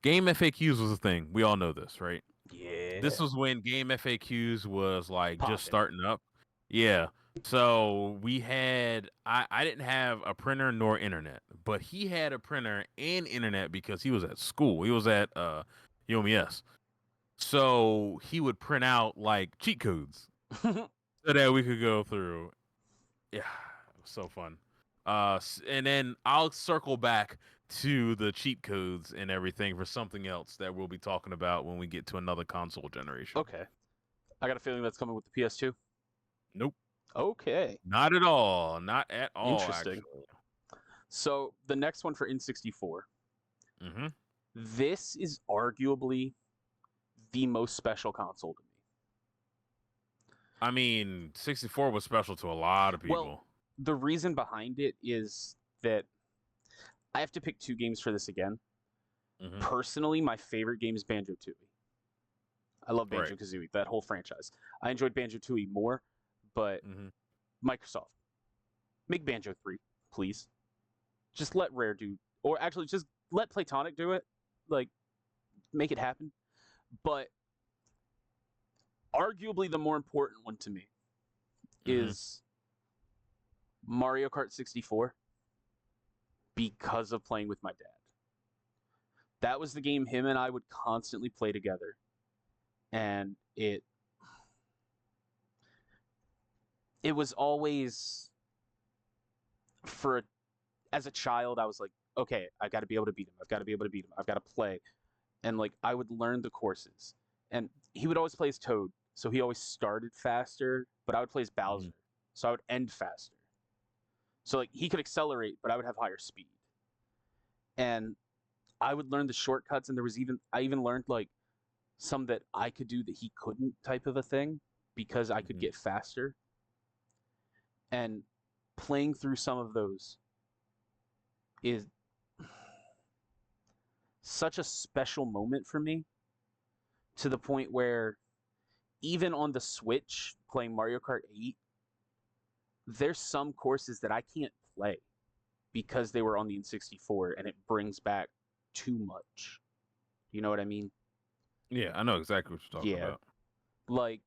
Game FAQs was a thing. We all know this, right? Yeah. This was when Game FAQs was like just starting up. Yeah. So we had I didn't have a printer nor internet, but he had a printer and internet because he was at school. He was at UMES. So he would print out like cheat codes so that we could go through. Yeah, it was so fun. And then I'll circle back to the cheat codes and everything for something else that we'll be talking about when we get to another console generation. Okay. I got a feeling that's coming with the PS2. Nope. Okay. Not at all. Not at all. Interesting. Actually. So the next one for N64. Mm-hmm. This is arguably the most special console to me. I mean, 64 was special to a lot of people. Well, the reason behind it is that I have to pick two games for this again. Mm-hmm. Personally, my favorite game is Banjo-Tooie. I love Banjo-Kazooie, that whole franchise. I enjoyed Banjo-Tooie more, but Microsoft, make Banjo 3, please. Just let Rare do, or actually just let Playtonic do it. Like, make it happen. But arguably the more important one to me is Mario Kart 64 because of playing with my dad. That was the game him and I would constantly play together. And it was always as a child, I was like, okay, I got to be able to beat him. I've got to be able to beat him. I've got to play. And like, I would learn the courses. And he would always play as Toad, so he always started faster, but I would play as Bowser, so I would end faster. So like, he could accelerate, but I would have higher speed. And I would learn the shortcuts, and I even learned like some that I could do that he couldn't type of a thing because I could get faster. And playing through some of those is such a special moment for me, to the point where even on the Switch playing Mario Kart 8, there's some courses that I can't play because they were on the N64, and it brings back too much. You know what I mean? Yeah, I know exactly what you're talking about. Like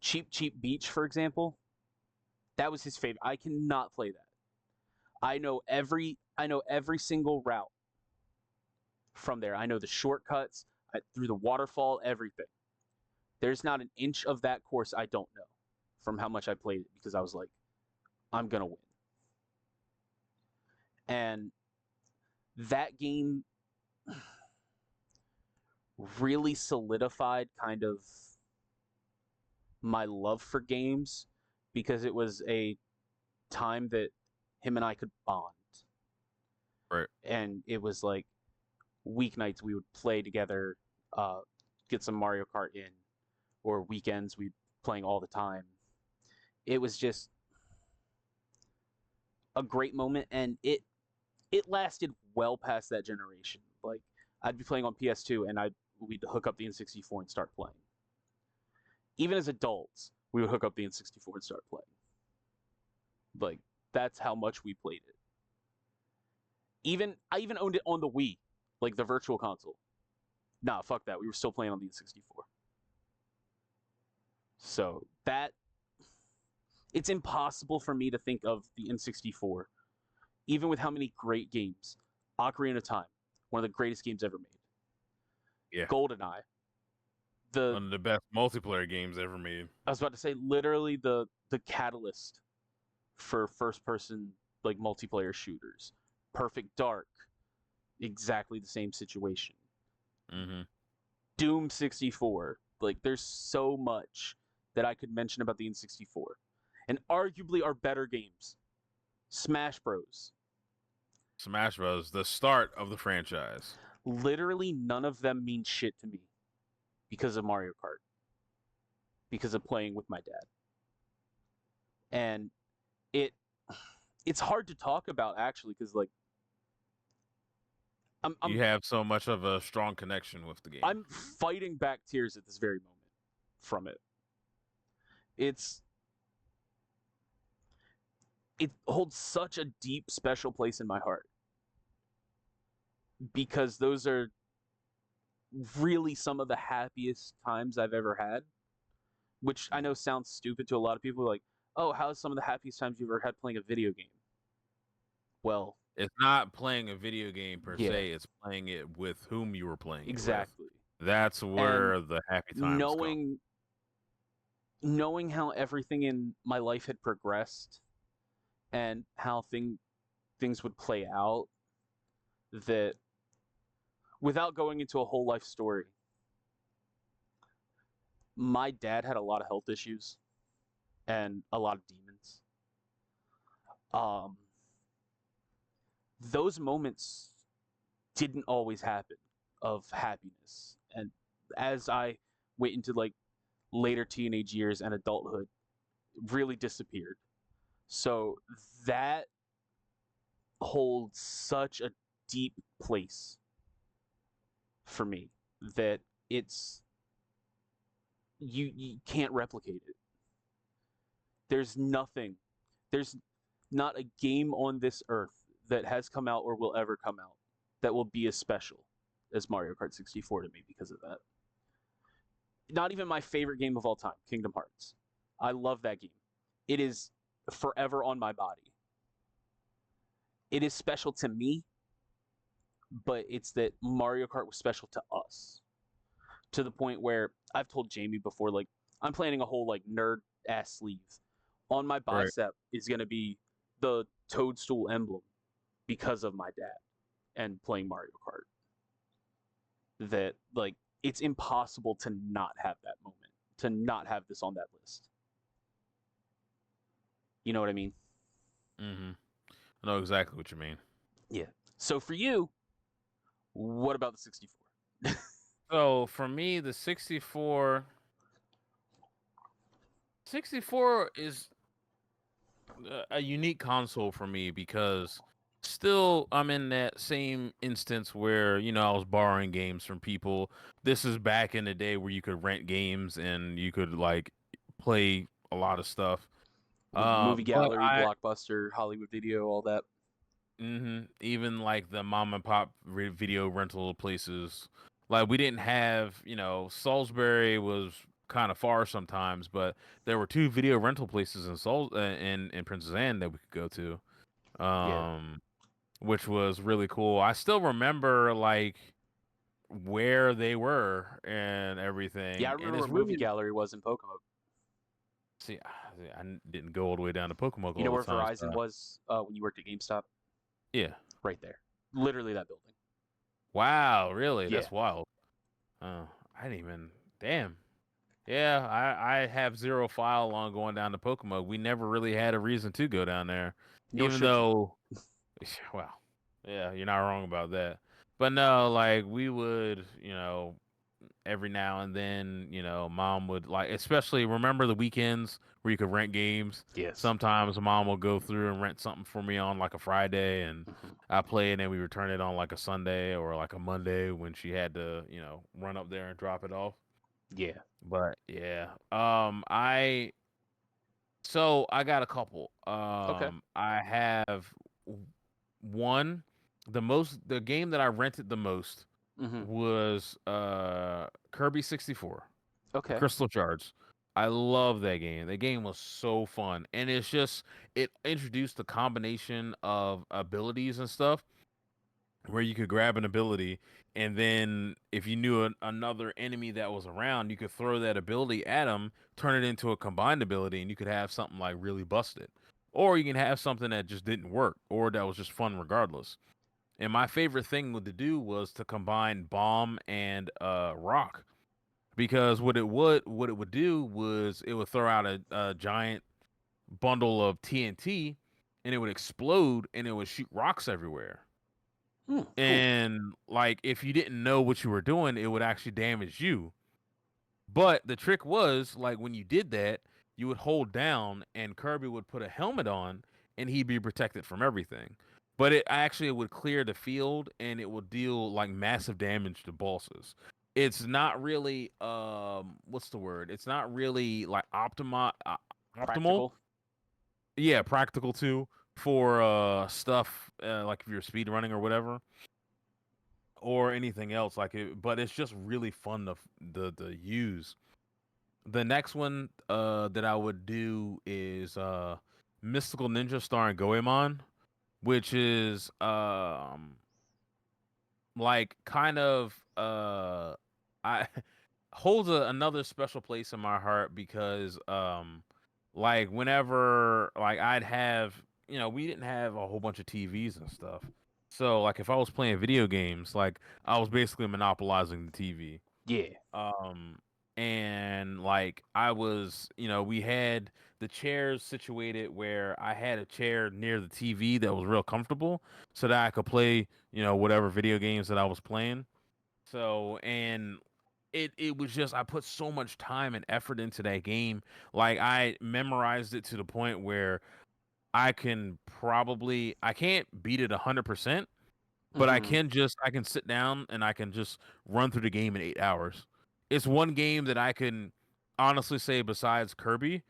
Cheap Beach, for example. That was his favorite. I cannot play that. I know every single route from there. I know the shortcuts, through the waterfall, everything. There's not an inch of that course I don't know from how much I played it, because I was like, I'm going to win. And that game really solidified kind of my love for games, because it was a time that him and I could bond. Right. And it was like weeknights we would play together, get some Mario Kart in. or weekends we playing all the time. It was just a great moment, and it lasted well past that generation. Like I'd be playing on PS2, and we'd hook up the N64 and start playing. Even as adults, we would hook up the N64 and start playing. Like that's how much we played it. I even owned it on the Wii, like the virtual console. Nah, fuck that. We were still playing on the N64. So that it's impossible for me to think of the N64, even with how many great games. Ocarina of Time, one of the greatest games ever made. Yeah. GoldenEye, One of the best multiplayer games ever made. I was about to say literally the catalyst for first person like multiplayer shooters. Perfect Dark, exactly the same situation. Mm-hmm. Doom 64. Like there's so much that I could mention about the N64. And arguably are better games. Smash Bros. Smash Bros. The start of the franchise. Literally none of them mean shit to me because of Mario Kart. Because of playing with my dad. And it's hard to talk about actually because like You have so much of a strong connection with the game. I'm fighting back tears at this very moment from it. It holds such a deep special place in my heart because those are really some of the happiest times I've ever had, which I know sounds stupid to a lot of people. Like, oh, how's some of the happiest times you've ever had playing a video game? Well, it's not playing a video game per yeah, se, it's playing it with whom you were playing exactly. it with. That's where And the happy times come. knowing how everything in my life had progressed and how things would play out, that without going into a whole life story, my dad had a lot of health issues and a lot of demons. Um, those moments didn't always happen of happiness, and as I went into like later teenage years and adulthood, it really disappeared. So that holds such a deep place for me that it's you can't replicate it. There's nothing. There's not a game on this earth that has come out or will ever come out that will be as special as Mario Kart 64 to me because of that. Not even my favorite game of all time, Kingdom Hearts. I love that game. It is forever on my body. It is special to me, but it's that Mario Kart was special to us. To the point where I've told Jamie before, like, I'm planning a whole like nerd ass sleeve. On my Right. bicep is gonna be the toadstool emblem because of my dad and playing Mario Kart. That like it's impossible to not have that moment, to not have this on that list. You know what I mean? Mm-hmm. I know exactly what you mean. Yeah. So for you, what about the 64? So for me, the 64 is a unique console for me because still I'm in that same instance where, I was borrowing games from people. This is back in the day where you could rent games and you could like play a lot of stuff. With movie But gallery, Blockbuster, Hollywood Video, all that. even like the mom and pop video rental places, like we didn't have, Salisbury was kind of far sometimes, but there were two video rental places in in Princess Anne that we could go to, Yeah. which was really cool. I still remember like where they were and Yeah, I everything, and remember it's where movie really gallery was in Pocono. see, I didn't go all the way down to Pocomoke You know all where the time. Verizon So, was when you worked at GameStop? yeah. Right there. Literally that building. Wow, really? Yeah. That's wild. Oh, I didn't even. Damn. Yeah, I have zero file on going down to Pocomoke. We never really had a reason to go down there, Nor even should you. though, well, yeah, you're not wrong about that. But no, like we would, every now and then, mom would like, especially remember the weekends where you could rent games. Yes. Sometimes mom will go through and rent something for me on like a Friday, and Hmm. I play it, and we return it on like a Sunday or like a Monday when she had to, run up there and drop it off. Yeah. But yeah, I got a couple. Okay. I have one. The game that I rented the most Hmm. was Kirby 64, Okay. Crystal Shards. I love that game. That game was so fun, and it introduced the combination of abilities and stuff where you could grab an ability, and then if you knew another enemy that was around, you could throw that ability at them, turn it into a combined ability, and you could have something like really busted. Or you can have something that just didn't work, or that was just fun regardless. And my favorite thing to do was to combine bomb and rock, because what it would do was it would throw out a giant bundle of TNT, and it would explode, and it would shoot rocks everywhere. Cool. And like if you didn't know what you were doing, it would actually damage you. But the trick was like when you did that, you would hold down and Kirby would put a helmet on and he'd be protected from everything. But it actually would clear the field and it would deal like massive damage to bosses. It's not really what's the word? It's not really like optimal. Practical. Yeah, practical too for stuff like if you're speed running or whatever, or anything else like it, but it's just really fun to use. The next one that I would do is Mystical Ninja starring Goemon, which is like kind of I holds another special place in my heart because like whenever like I'd have, we didn't have a whole bunch of TVs and stuff. So like if I was playing video games, like I was basically monopolizing the TV. Yeah. Um, and like I was, we had the chairs situated where I had a chair near the TV that was real comfortable so that I could play, whatever video games that I was playing. So, and it was just I put so much time and effort into that game. Like I memorized it to the point where I can't beat it 100%, but Hmm. I can sit down and I can just run through the game in 8 hours. It's one game that I can honestly say besides Kirby,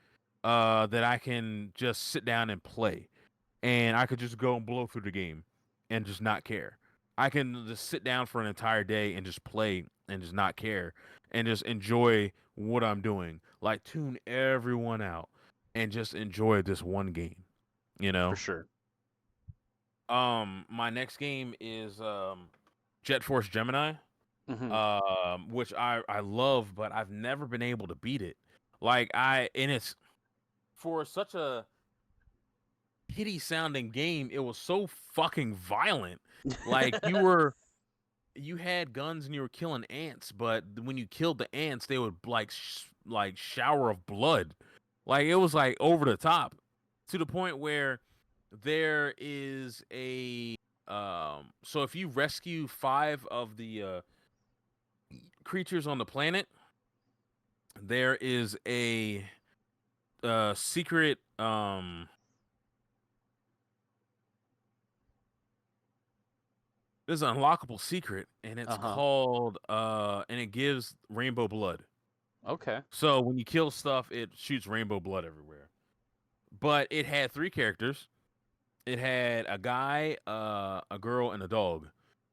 that I can just sit down and play, and I could just go and blow through the game and just not care. I can just sit down for an entire day and just play and just not care and just enjoy what I'm doing. Like tune everyone out and just enjoy this one game, you For know? sure. My next game is Jet Force Gemini, Hmm. which I love, but I've never been able to beat it. Like and it's for such a kitty sounding game, it was so fucking violent. Like you had guns and you were killing ants, but when you killed the ants, they would like like shower of blood. Like it was like over the top to the point where there is a so if you rescue 5 of the creatures on the planet, there is a secret there's an unlockable secret, and it's Uh-huh. called and it gives rainbow blood. Okay. So when you kill stuff, it shoots rainbow blood everywhere. But it had 3 characters. It had a guy, a girl, and a dog.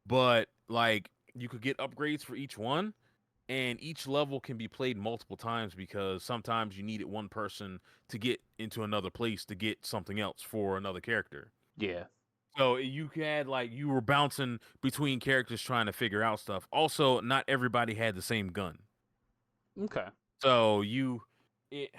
But like you could get upgrades for each one, and each level can be played multiple times because sometimes you needed one person to get into another place to get something else for another character. Yeah. So you had like you were bouncing between characters trying to figure out stuff. Also, not everybody had the same gun. Okay. So it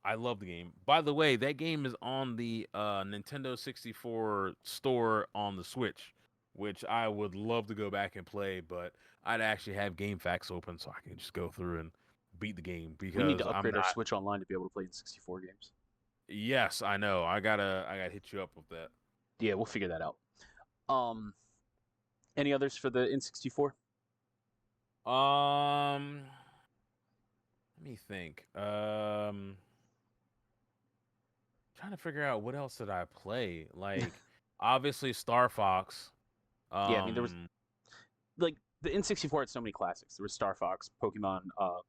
I love the game. By the way, that game is on the Nintendo 64 store on the Switch, which I would love to go back and play, but I'd actually have Game Facts open so I can just go through and beat the game We need because to I'm upgrade our not. Switch Online to be able to play in 64 games. Yes, I know. I gotta hit you up with that. Yeah, we'll figure that out. Um, any others for the N64? Let me think. Trying to figure out what else did I play. Like, obviously Star Fox. Yeah, I mean there was Um, like the N64 had so many classics. There was Star Fox, Pokemon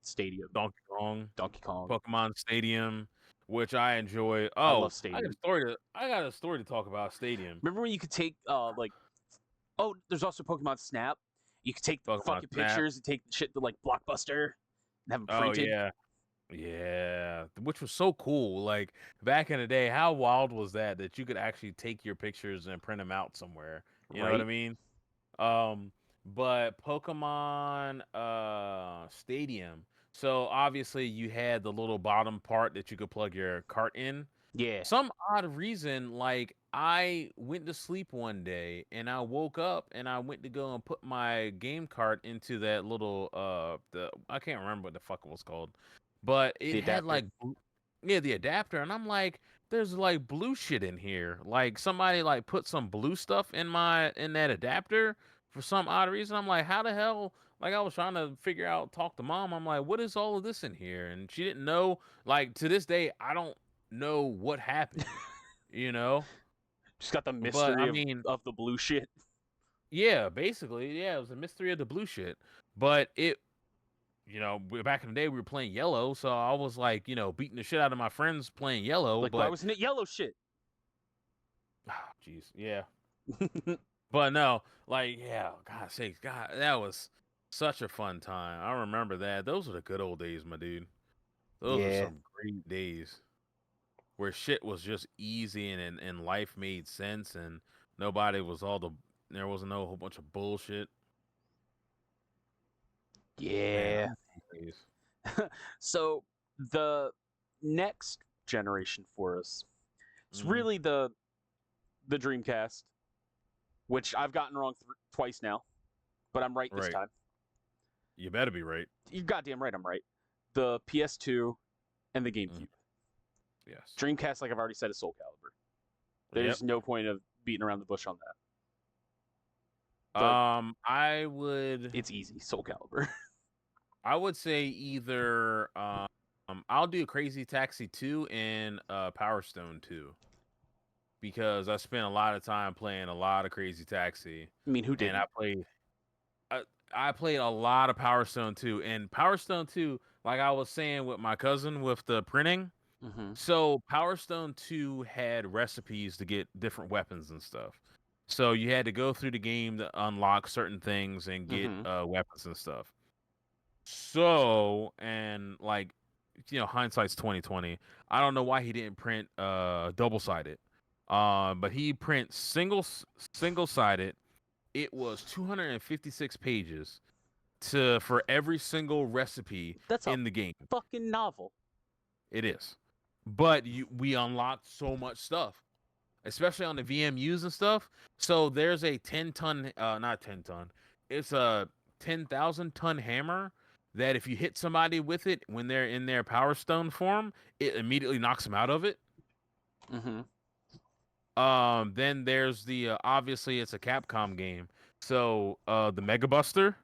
Stadium, Donkey Kong, Donkey Kong. Pokemon Stadium, which I enjoy. I love Oh, Stadium. I got a story to talk about Stadium. Remember when you could take like oh, there's also Pokemon Snap. You could take the Pokemon fucking Snap. pictures and take the shit to like Blockbuster and have them Oh printed. yeah. Yeah, which was so cool. Like back in the day, how wild was that you could actually take your pictures and print them out somewhere? You know what I Right? mean? Um, but Pokemon Stadium. So obviously you had the little bottom part that you could plug your cart in. Yeah. Some odd reason, like I went to sleep one day and I woke up and I went to go and put my game cart into that little the I can't remember what the fuck it was called, but The it had adapter. like yeah, the adapter, and I'm like, there's like blue shit in here. Like somebody like put some blue stuff in that adapter for some odd reason. I'm like, how the hell? Like I was trying to figure out, talk to mom. I'm like, what is all of this in here? And she didn't know. Like to this day, I don't know what happened, you know? Just got the But mystery I mean, of the blue shit. yeah, basically, yeah, it was a mystery of the blue shit. But back in the day, we were playing yellow, so I was like, beating the shit out of my friends playing yellow. Like why But wasn't it yellow shit? jeez, yeah. But no, like, yeah, God's sakes, God, that was such a fun time. I remember that. Those were the good old days, my dude. Those were Yeah. some great days where shit was just easy and life made sense and nobody was there wasn't no whole bunch of bullshit. Man, I Yeah. miss those days. So the next generation for us, it's Mhm. really the Dreamcast, which I've gotten wrong twice now, but I'm right this Right. time. You better be right. You're goddamn right, I'm right. The PS2 and the Mhm. GameCube. Yes. Dreamcast, like I've already said, is Soul Calibur. Yep. There's no point of beating around the bush on that. Like I would it's easy, Soul Calibur. I would say either I'll do Crazy Taxi 2 and Power Stone 2 because I spent a lot of time playing a lot of Crazy Taxi I mean, who and didn't? I, I played a lot of Power Stone 2 and Power Stone 2 like I was saying with my cousin with the printing. Mm-hmm. So Power Stone 2 had recipes to get different weapons and stuff. So you had to go through the game to unlock certain things and get Mm-hmm. weapons and stuff. So and like hindsight's 2020. I don't know why he didn't print double sided. But he print single sided. It was 256 pages to for every single recipe That's a in the game. fucking novel. It is. But we unlocked so much stuff, especially on the VMUs and stuff. So there's a 10 ton, not 10 ton, it's a 10,000 ton hammer that if you hit somebody with it when they're in their Power Stone form, it immediately knocks them out of it. Mm-hmm. Then there's the obviously it's a Capcom game, so the Mega Buster,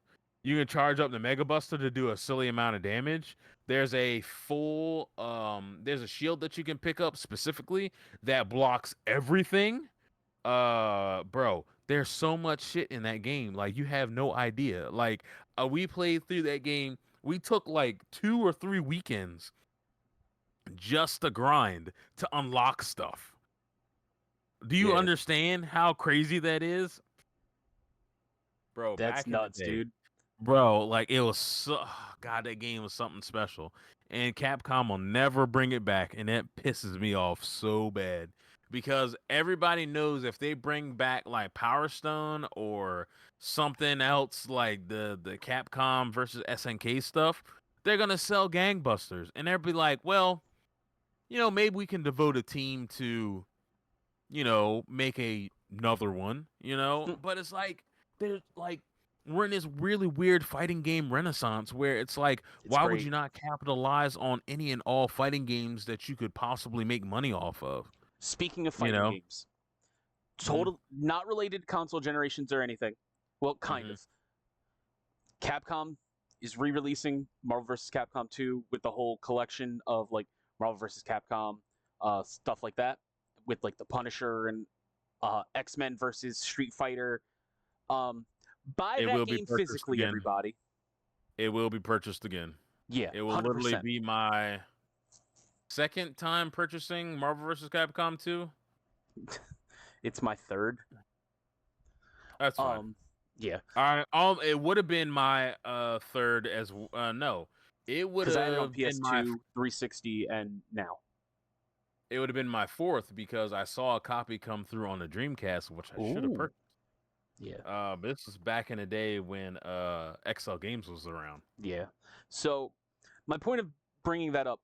you can charge up the Mega Buster to do a silly amount of damage. There's a there's a shield that you can pick up specifically that blocks everything. Bro, there's so much shit in that game. Like you have no idea. Like we played through that game. We took like 2 or 3 weekends just to grind to unlock stuff. Do you Yeah. understand how crazy that is? Bro, That's back in the nuts, day, dude. bro, like it was God, that game was something special. And Capcom will never bring it back, and that pisses me off so bad. Because everybody knows if they bring back like Power Stone or something else like the Capcom versus SNK stuff, they're gonna sell gangbusters. And they'll be like, well, maybe we can devote a team to make another one, but it's like there's like we're in this really weird fighting game renaissance where it's like, It's why would great. you not capitalize on any and all fighting games that you could possibly make money off of? Speaking of You fighting know? games, Mm-hmm. total not related to console generations or anything. Well, kind Mm-hmm. of. Capcom. is re-releasing Marvel vs. Capcom 2 with the whole collection of like Marvel vs. Capcom stuff like that, with like the Punisher and X-Men versus Street Fighter. Buy It that will be game purchased physically, again. everybody. It will be purchased again. Yeah, It will literally 100%. be my second time purchasing Marvel vs. Capcom 2. It's my third. That's fine. Yeah, It would have been my third as no. It would because I had it on have been my PS2, 360, and now. it would have been my fourth because I saw a copy come through on the Dreamcast, which I should have Ooh, purchased. yeah, This was back in the day when XL Games was around. yeah. So my point of bringing that up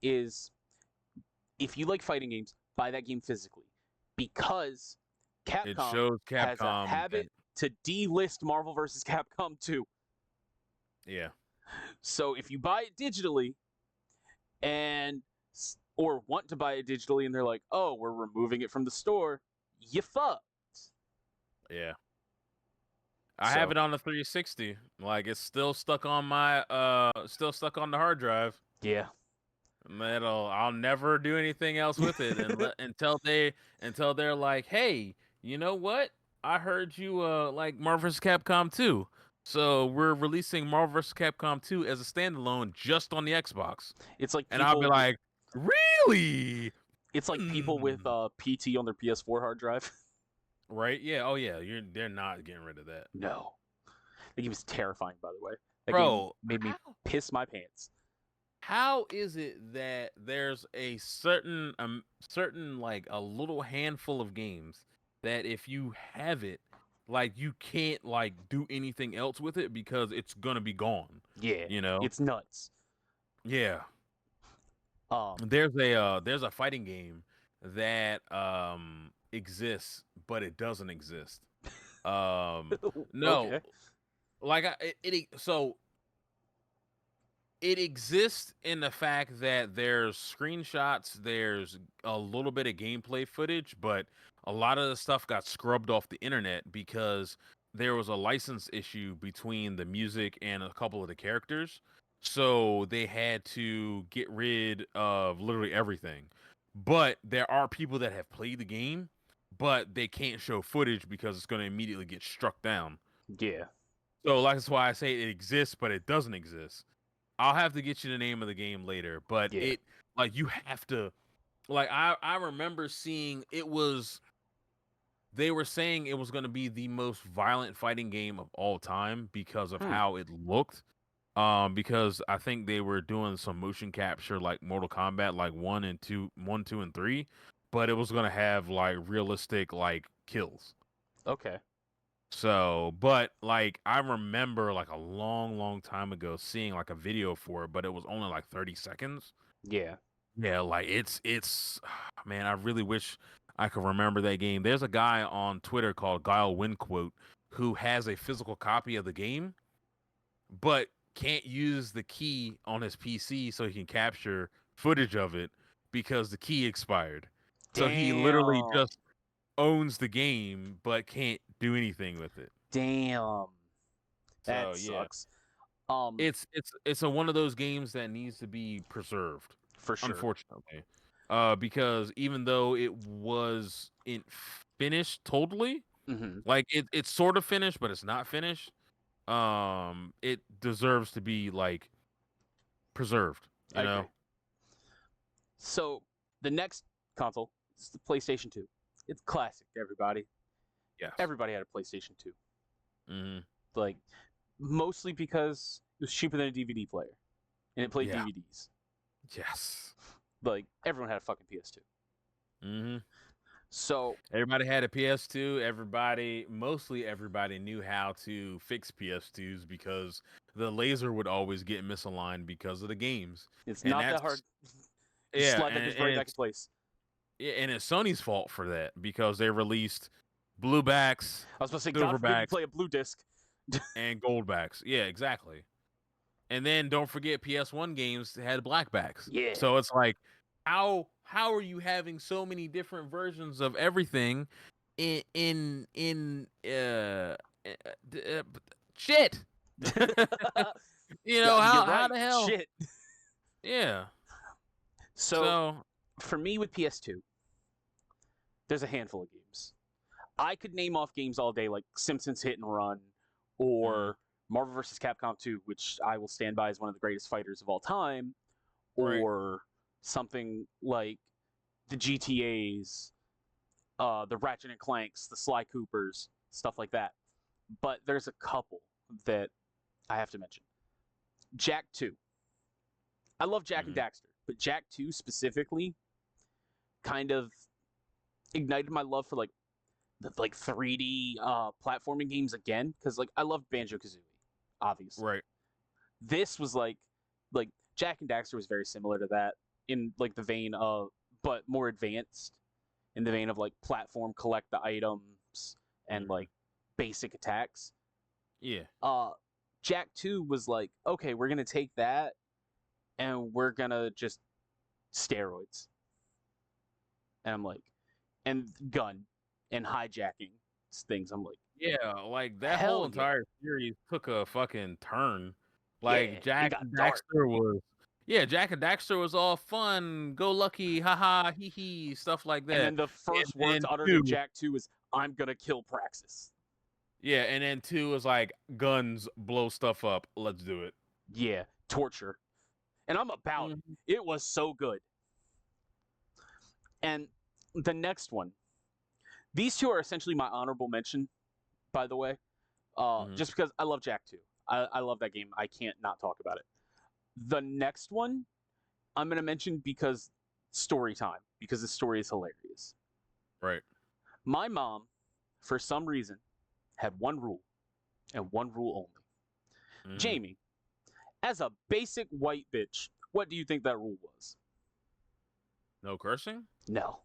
is, if you like fighting games, buy that game physically, because It Capcom shows has a Capcom that, habit to delist Marvel vs. Capcom 2. yeah. So if you buy it digitally and or want to buy it digitally and they're like, "Oh, we're removing it from the store," you fucked. Yeah. I have So it on the 360. Like it's still stuck on my still stuck on the hard drive. yeah, I'll never do anything else with it until they're like, "Hey, you know what? I heard you like Marvel vs. Capcom 2. So we're releasing Marvel vs. Capcom 2 as a standalone just on the Xbox." it's like And I'll be people. like, "Really?" It's like people with Hmm. PT on their PS4 hard drive. Right? Yeah. Oh yeah, they're not getting rid of that. No, that game is terrifying. By the way, that game Bro, made me piss my pants. how is it that there's a certain like a little handful of games that if you have it, like you can't like do anything else with it because it's gonna be gone. Yeah, You know? it's nuts. Yeah. Um, There's a fighting game that exists, but it doesn't exist. Um no, okay, like so it exists in the fact that there's screenshots, there's a little bit of gameplay footage, but a lot of the stuff got scrubbed off the internet because there was a license issue between the music and a couple of the characters. So they had to get rid of literally everything. But there are people that have played the game, but they can't show footage because it's going to immediately get struck down. yeah, So that's why I say it exists, but it doesn't exist. I'll have to get you the name of the game later, but yeah. it like you have to like I remember seeing it was they were saying it was going to be the most violent fighting game of all time because of Hmm. how it looked. Because I think they were doing some motion capture like Mortal Kombat like 1, 2 and 3, but it was going to have like realistic like kills. Okay. So, but like I remember like a long time ago seeing like a video for it, but it was only like 30 seconds. Yeah. Yeah, like it's man, I really wish I could remember that game. There's a guy on Twitter called Guile Winquote who has a physical copy of the game, but can't use the key on his PC so he can capture footage of it because the key expired. So he literally Damn. just owns the game but can't do anything with it. Damn. So That yeah. sucks. It's a one of those games that needs to be preserved, For sure. unfortunately. Because even though it was in finished totally, Mm-hmm. like it's sort of finished, but it's not finished. It deserves to be like preserved, I you agree. know? So the next console is the PlayStation 2. It's classic, everybody. Yes. Everybody had a PlayStation 2. Hmm. Like, mostly because it was cheaper than a DVD player. And it played Yeah. DVDs. Yes. Like, everyone had a fucking PS2. Hmm. So, Everybody had a PS2. Mostly everybody knew how to fix PS2s because the laser would always get misaligned because of the games. it's And not that that's hard. Just yeah, slide that bitch right back in place. and it's Sony's fault for that because they released blue backs, I was supposed to say, God silver forbid you backs, play a blue disc. and gold backs. Yeah, exactly. And then don't forget PS1 games had black backs. Yeah. So it's like how are you having so many different versions of everything in shit. You know You're how right. the hell? Shit. Yeah. So So for me with PS2, there's a handful of games. I could name off games all day like Simpsons Hit and Run mhm, or Marvel vs. Capcom 2, which I will stand by as one of the greatest fighters of all time, right. or something like the GTAs, the Ratchet and Clanks, the Sly Coopers, stuff like that. But there's a couple that I have to mention. Jack 2. I love Jack and Mhm. Daxter, but Jack 2 specifically kind of ignited my love for like 3D platforming games again because like I love Banjo Kazooie, obviously. Right. This was like Jack and Daxter was very similar to that in like the vein of but more advanced in the vein of like platform collect the items and Mhm. like basic attacks. Yeah. Uh Jack 2 was like, okay, we're gonna take that and we're gonna just steroids. And I'm like, and gun and hijacking things. I'm like, Yeah, like, that whole hell yeah. entire series took a fucking turn. Like, Yeah, it Jack got and dark. Daxter was yeah, Jack and Daxter was all fun, go lucky, haha, hee hee, stuff like And that. then the And first words then uttered in 2 Jack 2 is, I'm gonna kill Praxis. yeah, and then 2 is like, guns, blow stuff up, let's do it. Yeah, torture. And I'm about it. Mhm, It was so good. And the next one, these two are essentially my honorable mention, by the way, mhm, just because I love Jack 2. I love that game. I can't not talk about it. The next one, I'm going to mention because story time, because the story is hilarious. right. My mom, for some reason, had one rule and one rule only. Mhm. Jamie, as a basic white bitch, what do you think that rule was? No cursing? No.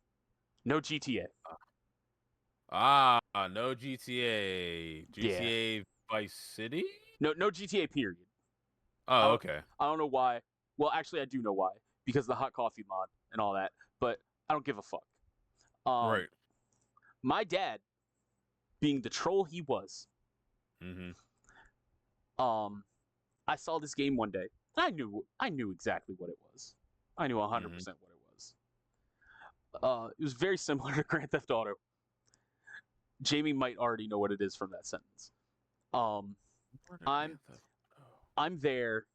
No GTA. Ah, no GTA. Yeah. GTA Vice City? No GTA period. I Oh, don't okay. I don't know why. Well, actually I do know why. Because the hot coffee mod and all that. But I don't give a fuck. Um Right. my dad, being the troll he was, Mhm, um I saw this game one day. I knew exactly what it was. I knew mhm. 100% what it was. It was very similar to Grand Theft Auto. Jamie might already know what it is from that sentence. Um, Where the I'm Grand Theft Oh. I'm there.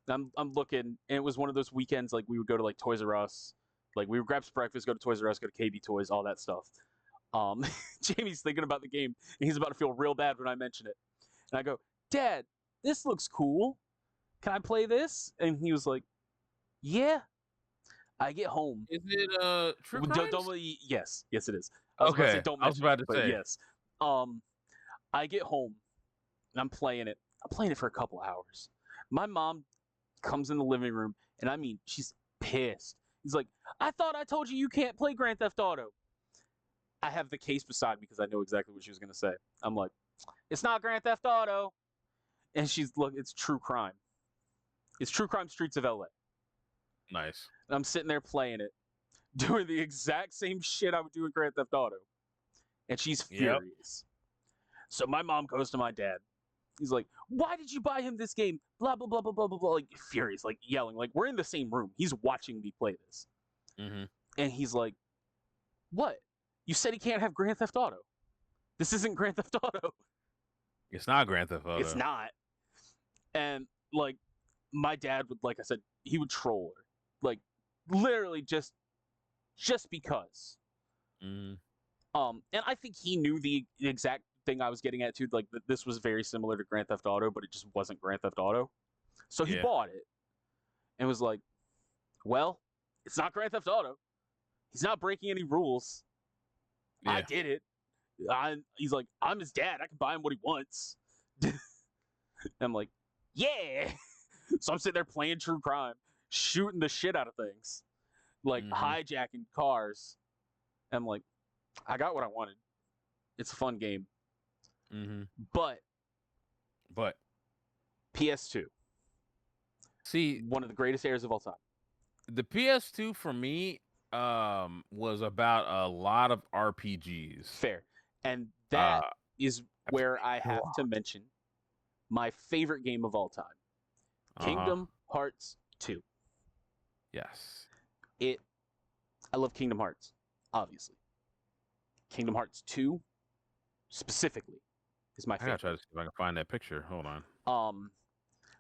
I'm looking, and it was one of those weekends like we would go to like Toys R Us, like we would grab some breakfast, go to Toys R Us, go to KB Toys, all that stuff. Um, Jamie's thinking about the game, and he's about to feel real bad when I mention it, and I go, "Dad, this looks cool. Can I play this?" And he was like, "Yeah." I get home. Is it, True Don't Crimes? yes, yes, it is. I was about to say Okay, don't I was mention it, about to but say. yes. Um, I get home and I'm playing it. I'm playing it for a couple hours. My mom comes in the living room, and I mean, she's pissed. He's like, I thought I told you you can't play Grand Theft Auto. I have the case beside me because I know exactly what she was going to say. I'm like, it's not Grand Theft Auto. And she's, look, it's true crime. It's true crime Streets of LA. Nice. And I'm sitting there playing it, doing the exact same shit I would do in Grand Theft Auto. And she's Yep. furious. So my mom goes to my dad. He's like, "Why did you buy him this game?" Blah blah blah blah blah blah blah. Like furious, like yelling, like we're in the same room. He's watching me play this, Mhm. and he's like, "What? You said he can't have Grand Theft Auto. This isn't Grand Theft Auto. It's not Grand Theft It's Auto. not." And like my dad would, like I said, he would troll her, like literally just because. Mhm. And I think he knew the exact thing I was getting at too. Like that this was very similar to Grand Theft Auto, but it just wasn't Grand Theft Auto. So he Yeah. bought it and was like, well, it's not Grand Theft Auto. He's not breaking any rules. I Yeah. did it. He's like, I'm his dad. I can buy him what he wants. I'm like, yeah. So I'm sitting there playing True Crime, shooting the shit out of things, like Mhm. hijacking cars. I'm like, I got what I wanted. It's a fun game. Mhm. But But, PS2, see, one of the greatest eras of all time. the PS2 for me, was about a lot of RPGs. Fair. And that Uh, is I where played I a have to lot. mention my favorite game of all time. Kingdom Hearts 2. Yes. I love Kingdom Hearts, obviously. Kingdom Hearts 2 specifically is my I gotta try favorite. to see if I can find that picture. Hold on.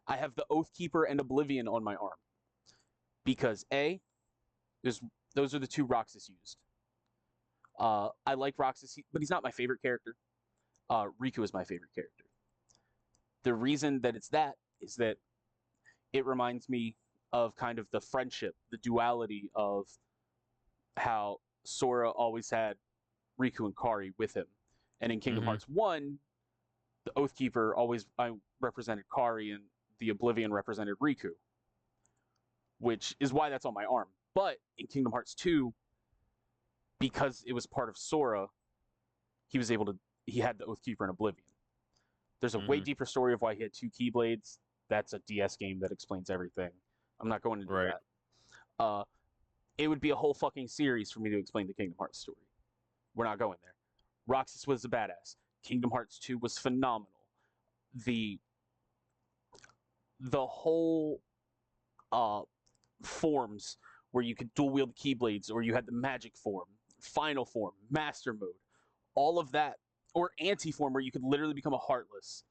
I have the Oathkeeper and Oblivion on my arm because those are the two Roxas used. I like Roxas, but he's not my favorite character. Riku is my favorite character. The reason that it's that is that it reminds me of kind of the friendship, the duality of how Sora always had Riku and Kari with him. And in Kingdom Hearts 1, the Oathkeeper always represented Kari and the Oblivion represented Riku, which is why that's on my arm. But in Kingdom Hearts 2, because it was part of Sora, he had the Oathkeeper and Oblivion. There's a way deeper story of why he had two Keyblades. That's a DS game that explains everything. I'm not going into that. It would be a whole fucking series for me to explain the Kingdom Hearts story. We're not going there. Roxas was a badass. Kingdom Hearts 2 was phenomenal. The whole forms where you could dual wield Keyblades, or you had the magic form, final form, master mode, all of that, or anti form where you could literally become a Heartless.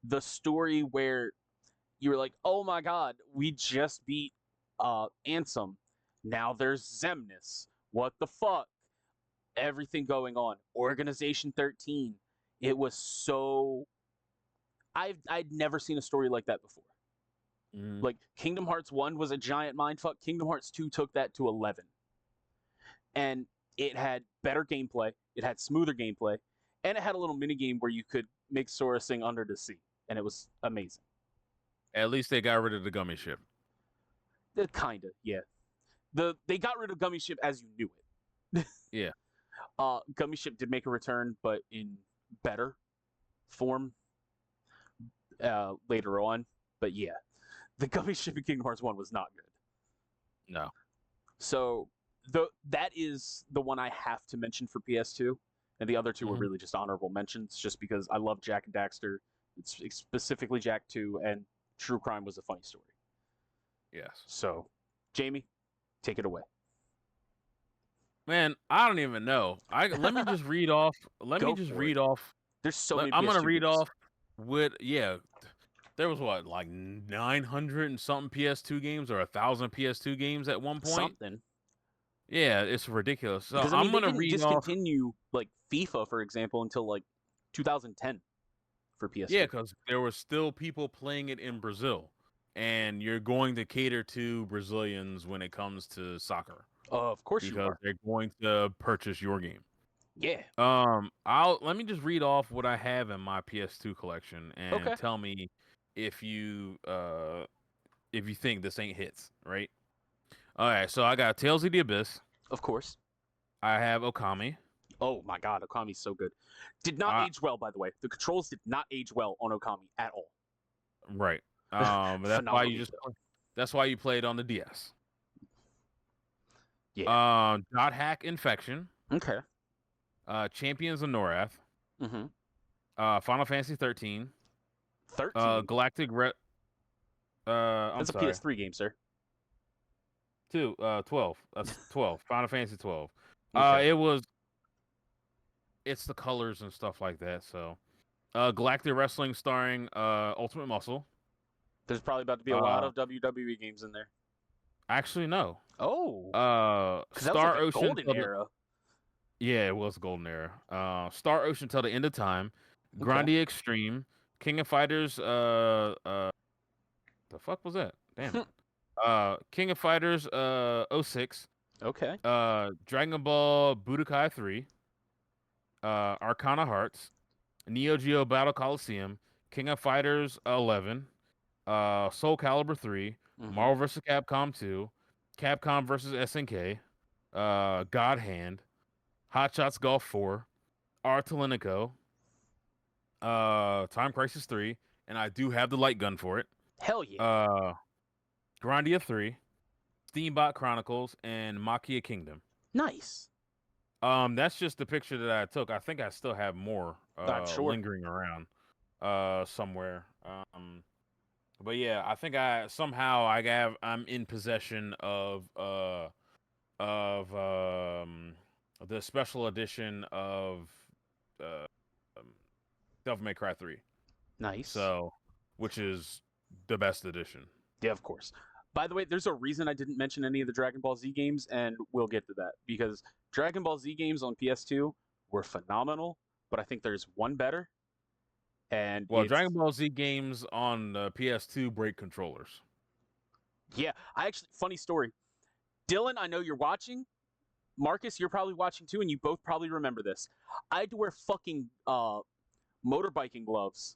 The story where you were like, oh my god, we just beat Ansem. Now there's Xemnas. What the fuck? Everything going on. Organization 13. It was so... I'd never seen a story like that before. Like, Kingdom Hearts 1 was a giant mindfuck. Kingdom Hearts 2 took that to 11. And it had better gameplay. It had smoother gameplay. And it had a little mini game where you could make Sora sing Under the Sea. And it was amazing. At least they got rid of the gummy ship. Kinda, yeah. They got rid of Gummy Ship as you knew it. Yeah. Gummy Ship did make a return, but in better form later on. But yeah, the Gummy Ship in Kingdom Hearts 1 was not good. No. So that is the one I have to mention for PS2, and the other two were really just honorable mentions, just because I love Jak and Daxter. It's specifically Jak 2, and True Crime was a funny story. Yes. So, Jamie, take it away. Man, I don't even know. Let me just read off. Read off. There's so many. I'm gonna PS2 read games. off with There was what, like 900 and something PS2 games, or 1,000 PS2 games at one point. Something. Yeah, it's ridiculous. So because, I mean, I'm gonna they didn't discontinue like FIFA, for example, until like 2010 for PS2. Yeah, because there were still people playing it in Brazil, and you're going to cater to Brazilians when it comes to soccer. Of course you are. Because they're going to purchase your game. Yeah. Let me just read off what I have in my PS2 collection and tell me if you think this ain't hits, right? All right, so I got Tales of the Abyss. Of course. I have Okami. Oh my god, Okami's so good. Did not age well, by the way. The controls did not age well on Okami at all. Right. That's why you played on the DS. Yeah. Dot Hack Infection. Okay. Champions of Norath. Final Fantasy 13. 13? Galactic Red. That's a PS3 game, sir. 12. That's 12. Final Fantasy 12. It's the colors and stuff like that. So, Galactic Wrestling starring Ultimate Muscle. There's probably about to be a lot of WWE games in there. Actually, no. Oh. Star Ocean golden era. Yeah, it was golden era. Star Ocean till the end of time. Grandia Extreme. King of Fighters. The fuck was that? Damn. King of Fighters 06. Okay. Dragon Ball Budokai 3. Arcana Hearts. Neo Geo Battle Coliseum. King of Fighters 11. Soul Calibur 3. Marvel vs. Capcom 2. Capcom vs. SNK. God Hand. Hot Shots Golf 4. Artelenico. Time Crisis 3. And I do have the light gun for it. Hell yeah. Grandia 3. Steambot Chronicles, and Makia Kingdom. Nice. That's just the picture that I took. I think I still have more I'm sure. lingering around somewhere. But yeah, I think I'm in possession of the special edition of uh um, Devil May Cry 3. Nice. So, which is the best edition. Yeah, of course. By the way, there's a reason I didn't mention any of the Dragon Ball Z games, and we'll get to that because Dragon Ball Z games on PS2 were phenomenal, but I think there's one better, and Well, Dragon it's Ball Z games on the PS2 break controllers. yeah. I actually funny story. Dylan, I know you're watching. Marcus, you're probably watching too, and you both probably remember this. I had to wear fucking motorbiking gloves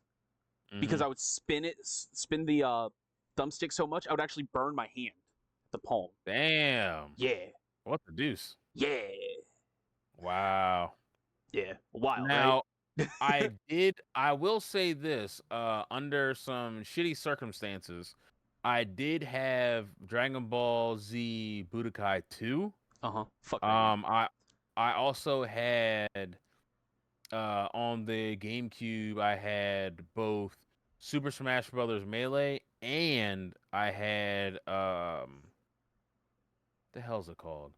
because Hmm. I would spin the thumbstick so much I would actually burn my hand, the palm. Damn. Yeah, What the deuce? yeah, Wow. yeah. Wild, right? Now, I will say this, under some shitty circumstances, I did have Dragon Ball Z Budokai 2. Uh huh. Fuck that game. Um, I I also had on the GameCube, I had both Super Smash Brothers Melee and I had the hell's it called?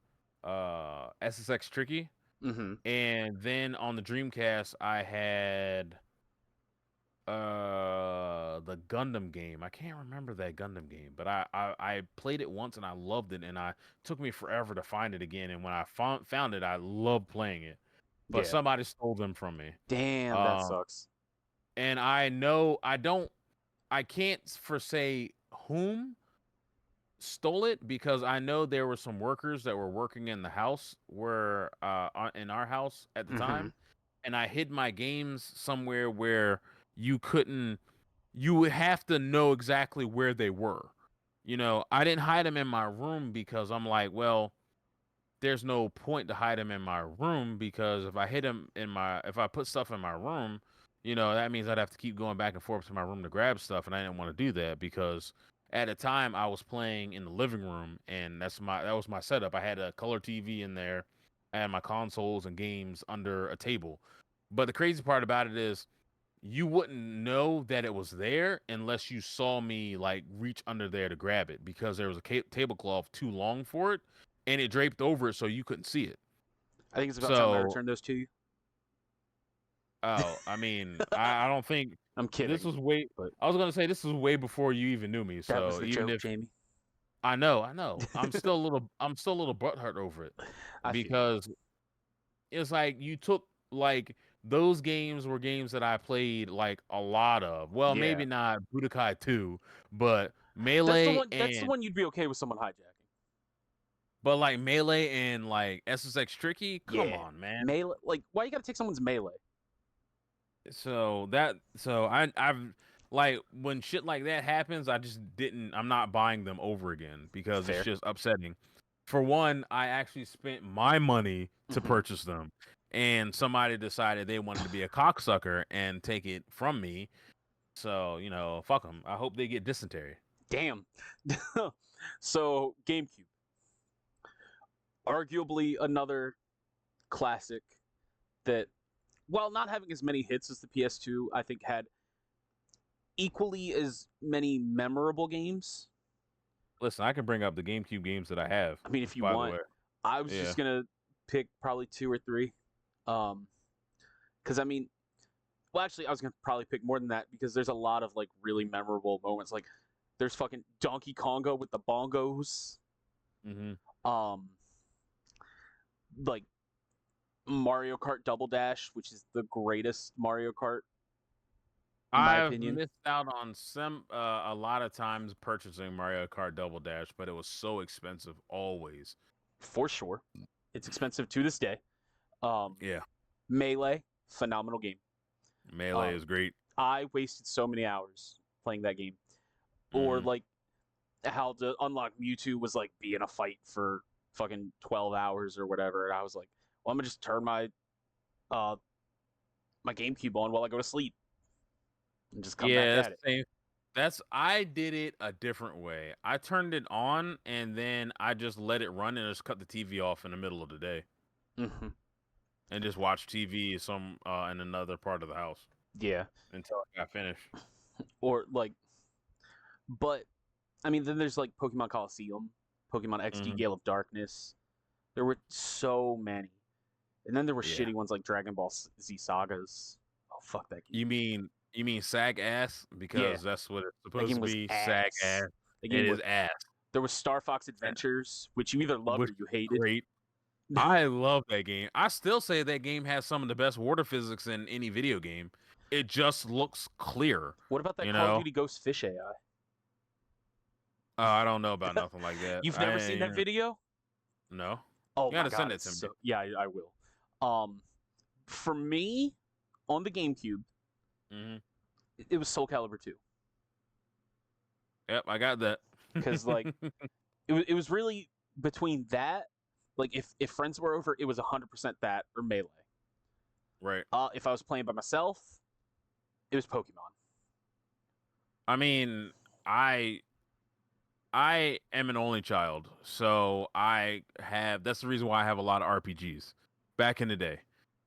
SSX Tricky. Mm-hmm. And then on the Dreamcast, I had the Gundam game. I can't remember that Gundam game, but I played it once and I loved it, and I took me forever to find it again. And when I found it, I loved playing it. But Yeah. somebody stole them from me. Damn, that Um, sucks. and I know I can't for say whom stole it because I know there were some workers that were working in the house where in our house at the Mm-hmm. time, and I hid my games somewhere where you couldn't you would have to know exactly where they were. I didn't hide them in my room because I'm like, well, there's no point to hide them in my room because if I put stuff in my room, that means I'd have to keep going back and forth to my room to grab stuff, and I didn't want to do that because at the time I was playing in the living room, and that was my setup. I had a color TV in there, I had my consoles and games under a table. But the crazy part about it is you wouldn't know that it was there unless you saw me like reach under there to grab it because there was a tablecloth too long for it and it draped over it so you couldn't see it. I think it's about time I So, return those to you. oh, I mean, I don't think I'm this kidding, was way. but I was gonna say this was way before you even knew me. that was So the even joke, if Jamie. I'm still a little butthurt over it I feel you. because it's like you took like those games were games that I played like a lot of. Well, Yeah, maybe not Budokai 2, but that's the Melee one. That's the and one you'd be okay with someone hijacking. like Melee and like SSX Tricky. Come Yeah, on, man. melee. Like, why you gotta take someone's melee? I've like when shit like that happens, I'm not buying them over again because it's Fair. just upsetting. For one, I actually spent my money to Hmm. purchase them, and somebody decided they wanted to be a cocksucker and take it from me. So, fuck them. I hope they get dysentery. Damn. So GameCube, arguably another classic that, while not having as many hits as the PS2, I think had equally as many memorable games. Listen, I can bring up the GameCube games that I have, I mean, if you by the want, way. I was Yeah. just gonna pick probably two or three. Because I mean, well, actually, I was gonna probably pick more than that because there's a lot of like really memorable moments. Like, there's fucking Donkey Konga with the bongos. Hmm. Um, like Mario Kart Double Dash, which is the greatest Mario Kart in my I've opinion, missed out on a lot of times purchasing Mario Kart Double Dash, but it was so expensive always. for sure. It's expensive to this day. Um, Yeah. Melee, phenomenal game. Melee Um, is great. I wasted so many hours playing that game. Or Hmm. like how to unlock Mewtwo was like be in a fight for fucking 12 hours or whatever. And I was like, well, I'm gonna just turn uh my GameCube on while I go to sleep and just come back Yeah, at it. same. I did it a different way. I turned it on and then I just let it run and just cut the TV off in the middle of the day Hmm. and just watch TV in another part of the house Yeah. until I got finished. Or like But I mean, then there's like Pokemon Coliseum, Pokemon XD Hmm. Gale of Darkness. There were so many, and then there were Yeah. shitty ones like Dragon Ball Z Sagas. Oh fuck that game. You mean sag ass Yeah, because that's what it's that supposed game to was be. Sag ass. ass. That It game is was. ass. There was Star Fox Adventures, which you either loved Which or you is hated. great. I love that game. I still say that game has some of the best water physics in any video game. It just looks clear, What about that you Call of know. Duty Ghost Fish AI? I don't know about nothing like that. You've never seen that video? No. Oh You my gotta send god, it it's to me. so yeah, I will. Um, for me, on the GameCube, Hmm. it was Soul Calibur 2 Yep, I got that. because like it was really between that. Like if friends were over, it was 100% that or Melee. Right. If I was playing by myself, it was Pokemon. I mean, I I am an only child, so that's the reason why I have a lot of RPGs back in the day.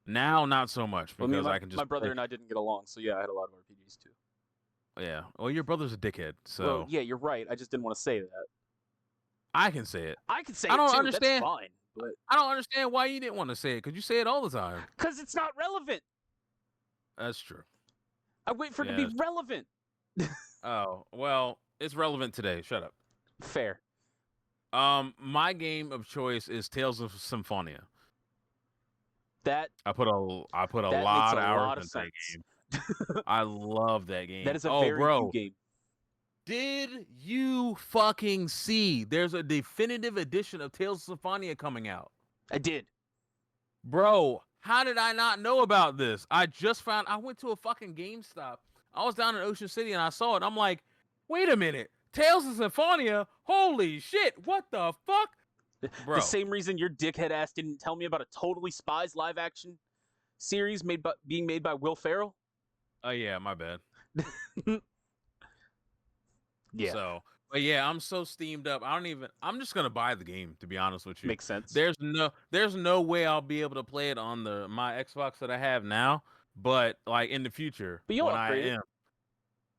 Now, not so much Well, me and because my, I can my just brother play. and I didn't get along, so yeah, I had a lot of RPGs too. Yeah. Well, your brother's a dickhead, Well, so yeah, you're right. I just didn't want to say that. I can say it. I could say I it don't too. That's understand. fine, but I don't understand why you didn't want to say it because you say it all the time. because it's not relevant. That's true. I wait for it to be Yeah. relevant. Oh, well, it's relevant today. Shut up. Fair. My game of choice is Tales of Symphonia. That I put a that makes lot a of hours lot of into that sense. game. I love that That game. is a Oh, very you bro, game. did you fucking see? There's a definitive edition of Tales of Symphonia coming out. I did. Bro, how did I not know about this? I went to a fucking GameStop. I was down in Ocean City and I saw it. I'm like, wait a minute. Tales of Symphonia? Holy shit. What the fuck? The Bro. same reason your dickhead ass didn't tell me about a Totally Spies live action series being made by Will Ferrell. Oh yeah, my bad. Yeah, So, but yeah, I'm so steamed up. I'm just gonna buy the game, to be honest with you. makes sense. There's no way I'll be able to play it on my Xbox that I have now, but like in the future But you'll when I upgrade it. am.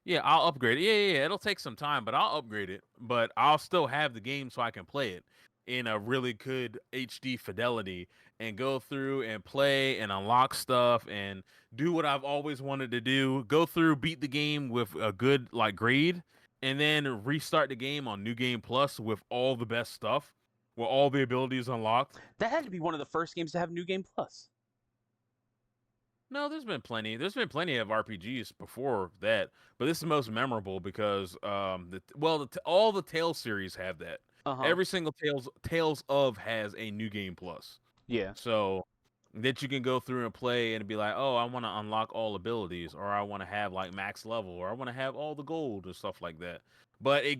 Yeah, I'll upgrade it. Yeah. It'll take some time, but I'll upgrade it. But I'll still have the game so I can play it in a really good HD fidelity and go through and play and unlock stuff and do what I've always wanted to do. Go through, beat the game with a good like grade, and then restart the game on New Game Plus with all the best stuff, with all the abilities unlocked. That had to be one of the first games to have New Game Plus. No, there's been plenty. There's been plenty of RPGs before that, but this is the most memorable because all the Tales series have that. Uh huh. Every single Tales of has a New Game Plus, Yeah. so that you can go through and play and be like, oh, I want to unlock all abilities, or I want to have like max level, or I want to have all the gold and stuff like that. But it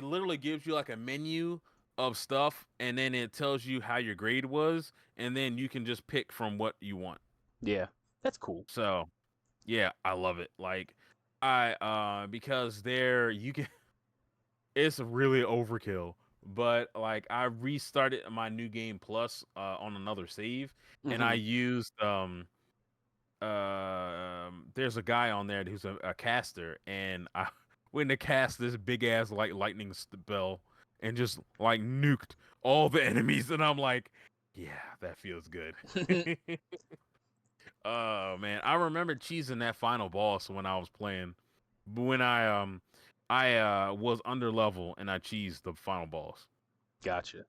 literally gives you like a menu of stuff, and then it tells you how your grade was, and then you can just pick from what you want. Yeah. That's cool. So yeah, I love it. Like because there you can it's really overkill. But like I restarted my new game plus on another save and I Mm-hmm. used there's a guy on there who's a caster and I went to cast this big ass like lightning spell and just like nuked all the enemies and I'm like, yeah, that feels good. Oh man, I remember cheesing that final boss when I was playing. When I was under level and I cheesed the final boss. Gotcha.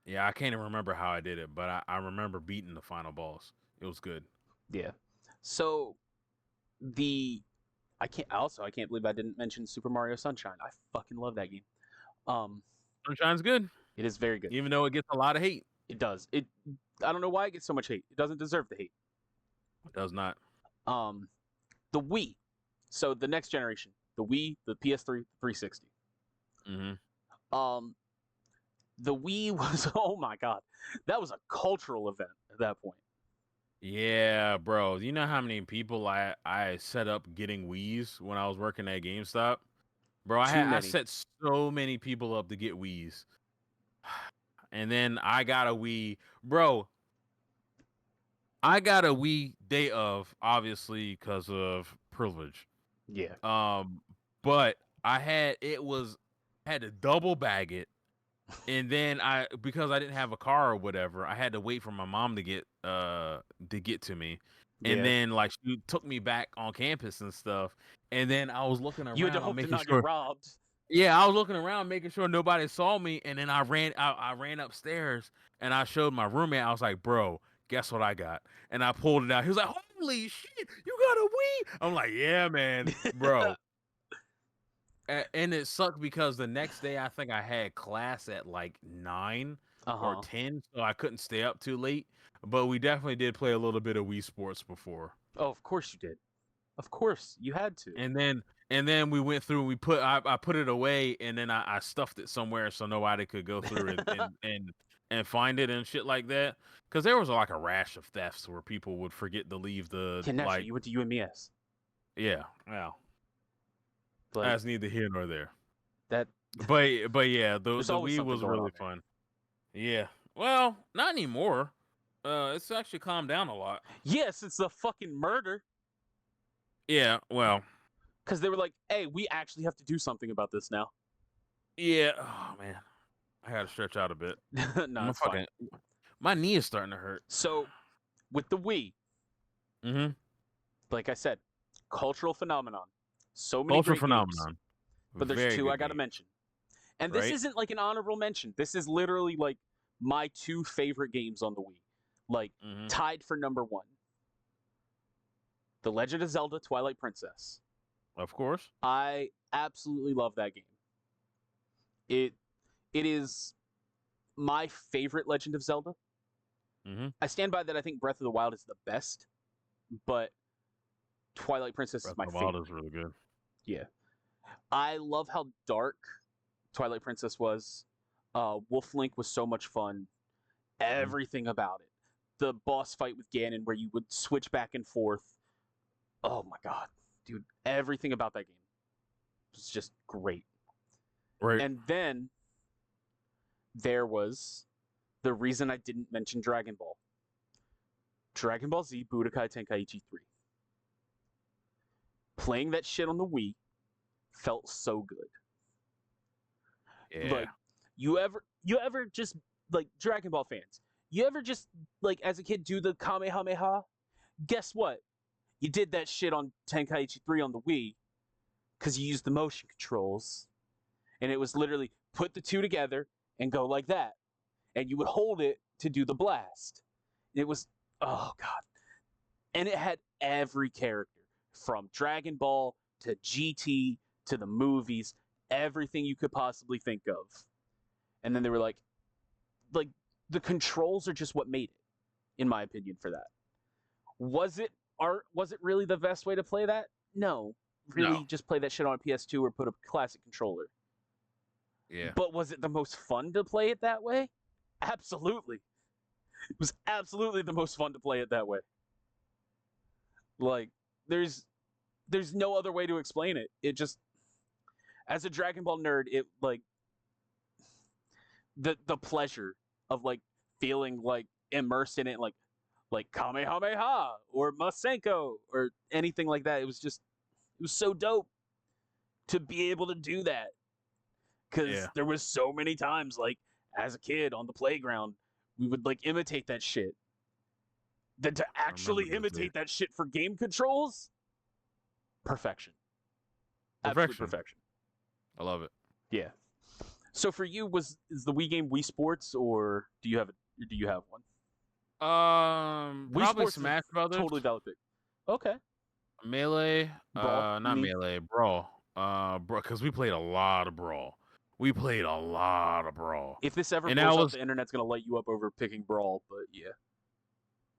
Yeah, I can't even remember how I did it, but I remember beating the final boss. It was good. Yeah. So the I can't believe I didn't mention Super Mario Sunshine. I fucking love that game. Um, Sunshine's good, it is very good. even though it gets a lot of hate. It does. I don't know why it gets so much hate. It doesn't deserve the hate. It does not. Um, the Wii. So the next generation, the Wii, the PS3, 360. Hmm. Um, the Wii was oh my god, that was a cultural event at that point. Yeah, bro. You know how many people I set up getting Wii's when I was working at GameStop? Bro, Too I many. set so many people up to get Wii's. And then I got a Wii. Bro, I got a Wii day of, obviously, because of privilege. Yeah. Um, but I had to double bag it, and then because I didn't have a car or whatever, I had to wait for my mom to get to me, and Yeah. then like she took me back on campus and stuff, and then I was looking You had to around, hope to making not get sure. robbed. Yeah, I was looking around, making sure nobody saw me, and then I ran upstairs, and I showed my roommate. I was like, "Bro, guess what I got?" And I pulled it out. He was like, "Holy shit, you got a Wii?" I'm like, "Yeah, man, bro." And it sucked because the next day I think I had class at like 9 or Uh-huh. 10, so I couldn't stay up too late. But we definitely did play a little bit of Wii Sports before. Oh, of course you did. Of course you had to. And then we went through and I put it away, and then I stuffed it somewhere so nobody could go through it and find it and shit like that. Because there was like a rash of thefts where people would forget to leave the Yeah, naturally, like you went to UMES. yeah, well, Like that's neither here nor there. that But yeah, there's the always Wii something was going really on there. fun. Yeah. Well, not anymore. It's actually calmed down a lot. Yes, it's the fucking murder. Yeah, well, Because they were like, hey, we actually have to do something about this now. yeah. Oh man, I gotta stretch out a bit. No, it's fine. My knee is starting to hurt. So with the Wii, Mm-hmm. like I said, cultural phenomenon. So many Cultural great games. phenomenon. But there's Very two I good gotta game, mention. And this right? isn't like an honorable mention. This is literally like my two favorite games on the Wii. Like Mm-hmm. tied for number one. The Legend of Zelda Twilight Princess. Of course. I absolutely love that game. It it is my favorite Legend of Zelda. Mm-hmm. I stand by that. I think Breath of the Wild is the best, but Twilight Princess is Breath my of the Wild favorite. is really good. Yeah, I love how dark Twilight Princess was. Wolf Link was so much fun. Mm-hmm. Everything about it. The boss fight with Ganon, where you would switch back and forth. Oh my god, dude! Everything about that game was just great. Right. And then there was the reason I didn't mention Dragon Ball. Dragon Ball Z Budokai Tenkaichi 3. Playing that shit on the Wii felt so good. Yeah. Like you ever just like Dragon Ball fans, you ever just like as a kid do the Kamehameha? Guess what? You did that shit on Tenkaichi 3 on the Wii because you used the motion controls. And it was literally put the two together and go like that. And you would hold it to do the blast. It was, oh god. And it had every character from Dragon Ball to GT to the movies, everything you could possibly think of. And then they were like the controls are just what made it, in my opinion, for that. Was it art? Was it really the best way to play that? No. No. Really just play that shit on a PS2 or put a classic controller. Yeah. But was it the most fun to play it that way? Absolutely. It was absolutely the most fun to play it that way. Like there's no other way to explain it. It just as a Dragon Ball nerd, it like the pleasure of like feeling like immersed in it like Kamehameha or Masenko or anything like that. It was so dope to be able to do that. Cause Yeah. there was so many times like as a kid on the playground, we would like imitate that shit. Then to I remember actually those days. imitate that shit for game controls, perfection. Absolute Perfection. perfection. I love it. Yeah. So for you, is the Wii game Wii Sports, or do you have one? Wii Probably Sports is Smash Brothers, totally valid pick. Okay. Melee, Brawl, you not mean? Melee, Brawl. Bro, because we played a lot of Brawl. We played a lot of Brawl, If this ever and that blows up, was the internet's gonna light you up over picking Brawl. But yeah, I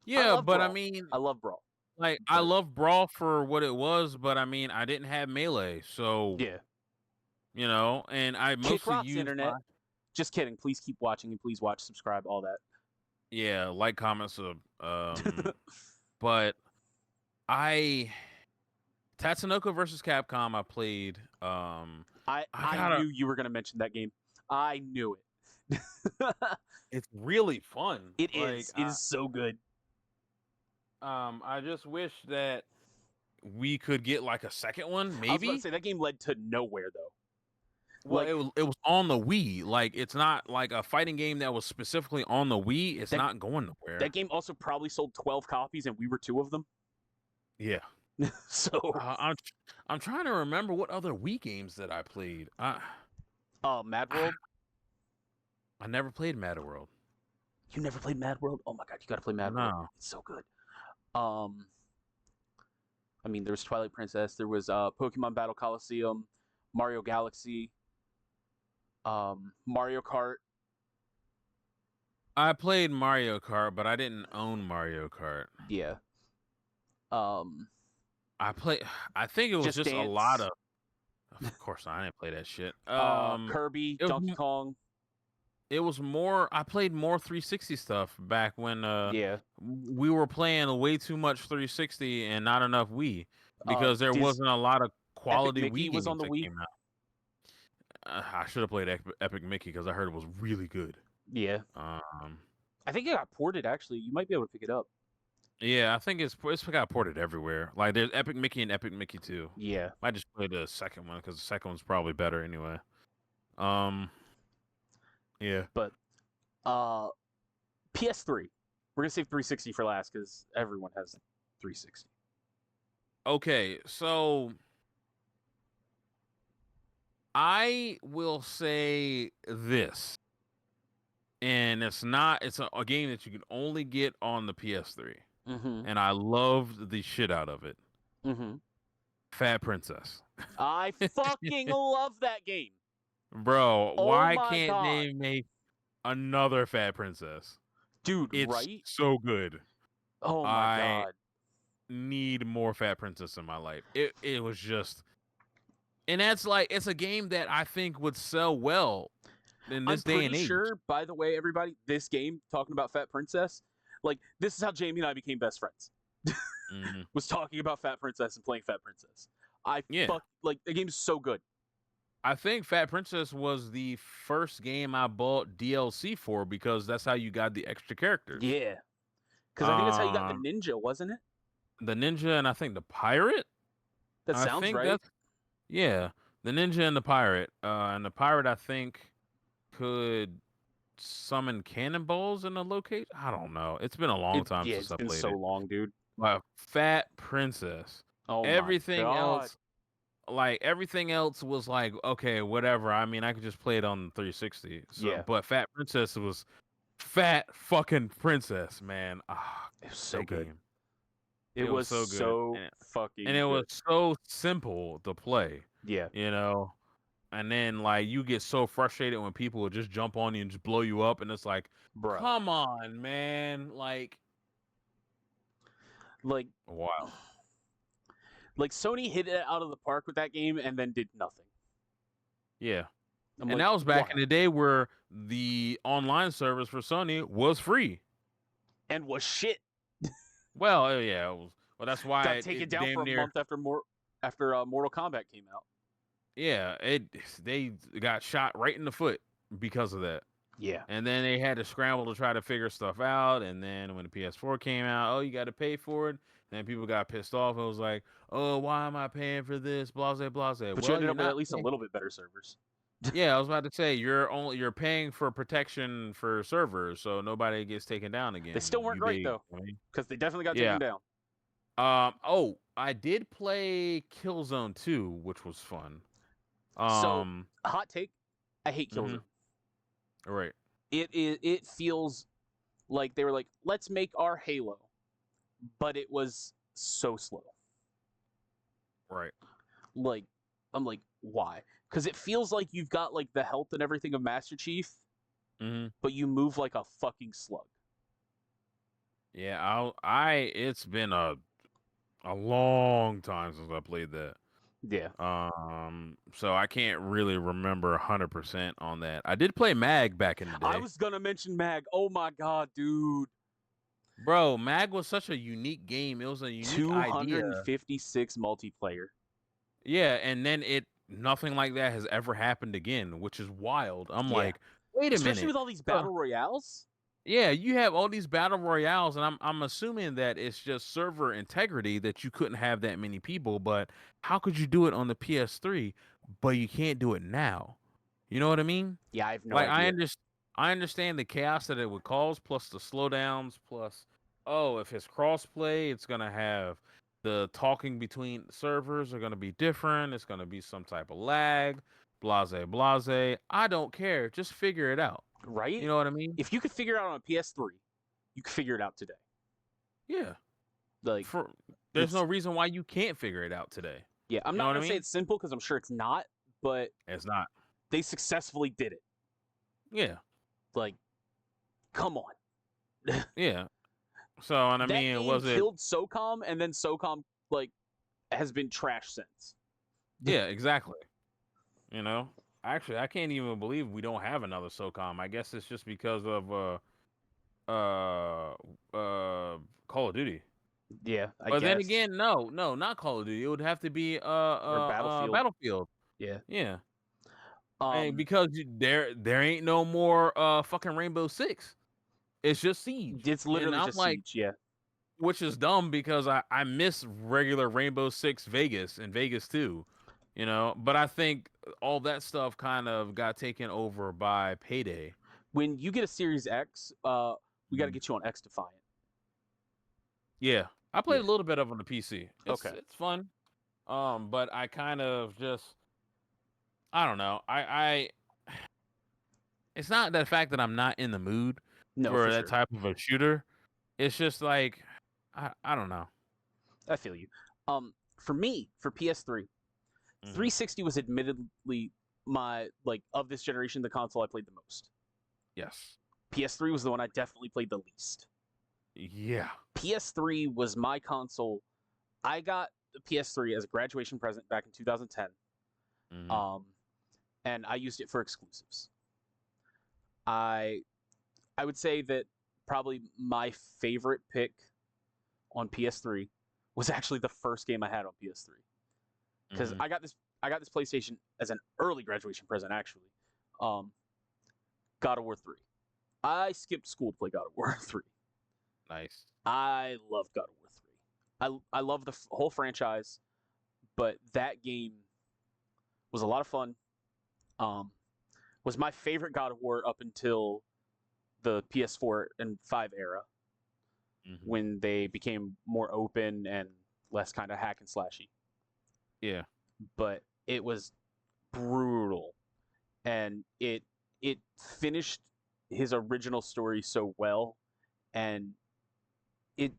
yeah. love But I Brawl. mean, I love Brawl. like, I But love Brawl for what it was, but I mean, I didn't have Melee, so yeah, and I kick mostly rocks, used my internet. Just kidding. Please keep watching and please watch, subscribe, all that. yeah, like, comments, but I Tatsunoko versus Capcom. I played. I I gotta. knew you were gonna mention that game. I knew it. It's really fun. It Like, is. It is so good. I just wish that we could get like a second one, maybe. I was about to say that game led to nowhere though. Well, it was on the Wii. Like, it's not like a fighting game that was specifically on the Wii. It's not going nowhere. That game also probably sold 12 copies, and we were 2 of them. Yeah. So I'm trying to remember what other Wii games that I played. Mad World. I never played Mad World. You never played Mad World? Oh my god, you got to play Mad World. It's so good. I mean, there was Twilight Princess. There was Pokemon Battle Coliseum, Mario Galaxy, Mario Kart. I played Mario Kart, but I didn't own Mario Kart. Yeah. I think it was just a lot of. Of course, I didn't play that shit. Kirby, Donkey Kong. It was more. I played more 360 stuff back when. We were playing way too much 360 and not enough Wii because there wasn't a lot of quality Epic Mickey Wii was games on the that Wii. came out. I should have played Epic Mickey because I heard it was really good. Yeah. I think it got ported. Actually, you might be able to pick it up. Yeah, I think it's got ported everywhere. Like there's Epic Mickey and Epic Mickey 2. Yeah. I just played the second one because the second one's probably better anyway. Yeah. But PS3. We're gonna save 360 for last because everyone has 360. Okay, so I will say this, and it's a game that you can only get on the PS3, and I loved the shit out of it. Fat Princess. I fucking love that game, bro. Why can't they make another Fat Princess? Dude, it's right? So good. Oh my god. Need more Fat Princess in my life. It was just, and that's like, it's a game that I think would sell well in this day and age. I'm pretty sure, by the way, everybody, this game, talking about Fat Princess, like, this is how Jamie and I became best friends. Was talking about Fat Princess and playing Fat Princess. The game's so good. I think Fat Princess was the first game I bought DLC for because that's how you got the extra characters. Yeah. Because I think that's how you got the ninja, wasn't it? The ninja and I think the pirate? That sounds right. Yeah. The ninja and the pirate. And the pirate, I think, could summon cannonballs in a location. I don't know. It's been a long time since I played it. It's been so long, dude. Fat Princess. Oh everything my God. else, like everything else was like, okay, whatever. I mean, I could just play it on 360. So, yeah. But Fat Princess was Fat fucking Princess, man. It was so good. Game. It was so fucking and it was so simple to play. Yeah. You know? And then like you get so frustrated when people will just jump on you and just blow you up, and it's like, bro, come on, man. Like wow. Like Sony hit it out of the park with that game and then did nothing. Yeah. And that was back in the day where the online service for Sony was free. And was shit. Well, yeah, it was. Well, that's why got taken down for a month after Mortal Kombat came out. Yeah, they got shot right in the foot because of that. Yeah. And then they had to scramble to try to figure stuff out. And then when the PS4 came out, you got to pay for it. And then people got pissed off. It was like, oh, why am I paying for this? Blase, blase. But you ended up with at least a little bit better servers. Yeah, I was about to say you're paying for protection for servers, so nobody gets taken down again. They still weren't great though, because they definitely got taken down. I did play Killzone 2, which was fun. So hot take, I hate Killzone. Right. It feels like they were like, let's make our Halo, but it was so slow. Right. Like, I'm like, why? Because it feels like you've got like the health and everything of Master Chief, but you move like a fucking slug. Yeah, it's been a long time since I played that. Yeah. So I can't really remember 100% on that. I did play Mag back in the day. I was gonna mention Mag. Oh my god, dude. Bro, Mag was such a unique game. It was a unique 256 multiplayer. Yeah, and then nothing like that has ever happened again, which is wild. I'm like, wait a minute. Especially with all these battle royales. Yeah, you have all these battle royales, and I'm assuming that it's just server integrity that you couldn't have that many people. But how could you do it on the PS3, but you can't do it now? You know what I mean? Yeah, I have no Like idea. I understand the chaos that it would cause, plus the slowdowns, plus if it's crossplay, it's gonna have the talking between servers are gonna be different. It's gonna be some type of lag, blase blase. I don't care. Just figure it out. You Right? know what I mean? If you could figure it out on a PS3, you could figure it out today. Yeah. Like For there's no it's reason why you can't figure it out today. yeah, I'm You know not what I gonna say mean? it's simple because I'm sure it's not, but It's not. they successfully did it. Yeah. Like, come on. Yeah. So, and I That mean, game was it killed SOCOM, and then SOCOM like has been trash since. yeah, exactly. You know? Actually, I can't even believe we don't have another SOCOM. I guess it's just because of uh Call of Duty. Yeah, I But then guess. again, no, not Call of Duty. It would have to be Or Battlefield. Battlefield. Yeah. Yeah. And Um, because there ain't no more fucking Rainbow Six. It's just Siege. it's And literally I'm just like, Siege. Yeah. which is dumb because I miss regular Rainbow Six Vegas and Vegas too, you know. But I think all that stuff kind of got taken over by Payday. When you get a Series X, we got to Mhm. get you on X Defiant. Yeah, I played Yeah. a little bit of on the PC. Okay. It's fun. But I kind of just I don't know. It's not the fact that I'm not in the mood No, for for that sure. type of a shooter. It's just like I don't know. I feel you. For me, for PS3, Hmm. 360 was admittedly my like of this generation the console I played the most. Yes. PS3 was the one I definitely played the least. Yeah. PS3 was my console. I got the PS3 as a graduation present back in 2010. Hmm. Um, and I used it for exclusives. I I would say that probably my favorite pick on PS3 was actually the first game I had on PS3 because Hmm. I got this PlayStation as an early graduation present actually. Um, God of War 3. I skipped school to play God of War 3. Nice. I love God of War 3. I love the whole franchise, but that game was a lot of fun. Um, was my favorite God of War up until the PS4 and 5 era Hmm. when they became more open and less kind of hack and slashy. Yeah. But it was brutal, and it finished his original story so well, and it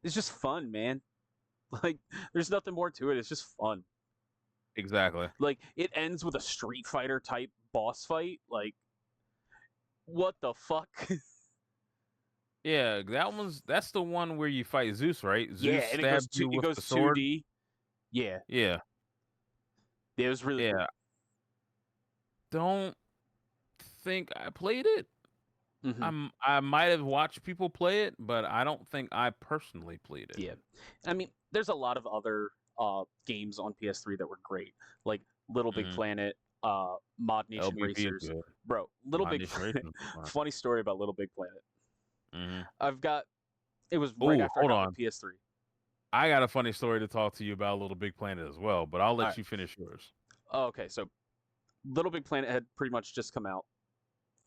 it's just fun, man. Like there's nothing more to it. It's just fun. Exactly. Like it ends with a Street Fighter type boss fight. Like what the fuck? Yeah, that's the one where you fight Zeus, right? Yeah, Zeus and stabs you it with goes the sword. 2D. Yeah, Yeah. it was really Yeah. cool. Don't think I played it. Hmm. I might have watched people play it, but I don't think I personally played it. Yeah, I mean, there's a lot of other games on PS3 that were great, like Little Big Hmm. Planet, Mod Nation LBP is Racers. good. Bro, Little My Big Nation Planet. Racing is fun. Funny story about Little Big Planet. Hmm. I've got. It was right Oh, after I hold got my on. PS3. I got a funny story to talk to you about Little Big Planet as well, but I'll All let right. you finish yours. Oh, okay, so Little Big Planet had pretty much just come out.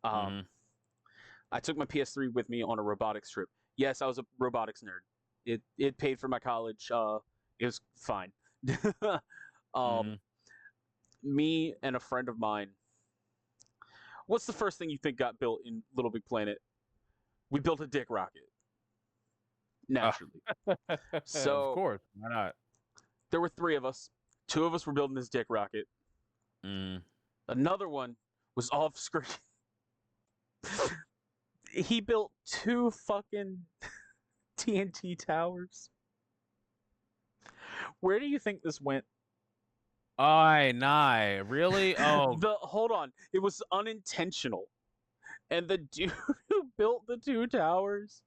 Um, Hmm. I took my PS3 with me on a robotics trip. Yes, I was a robotics nerd. It paid for my college. It was fine. um, Hmm. Me and a friend of mine. What's the first thing you think got built in Little Big Planet? We built a dick rocket, naturally. Of So course. Why not? there were three of us. Two of us were building this dick rocket. Mm. Another one was off screen. He built two fucking TNT towers. Where do you think this went? I nigh. Really? Oh, The hold on, it was unintentional. And the dude who built the two towers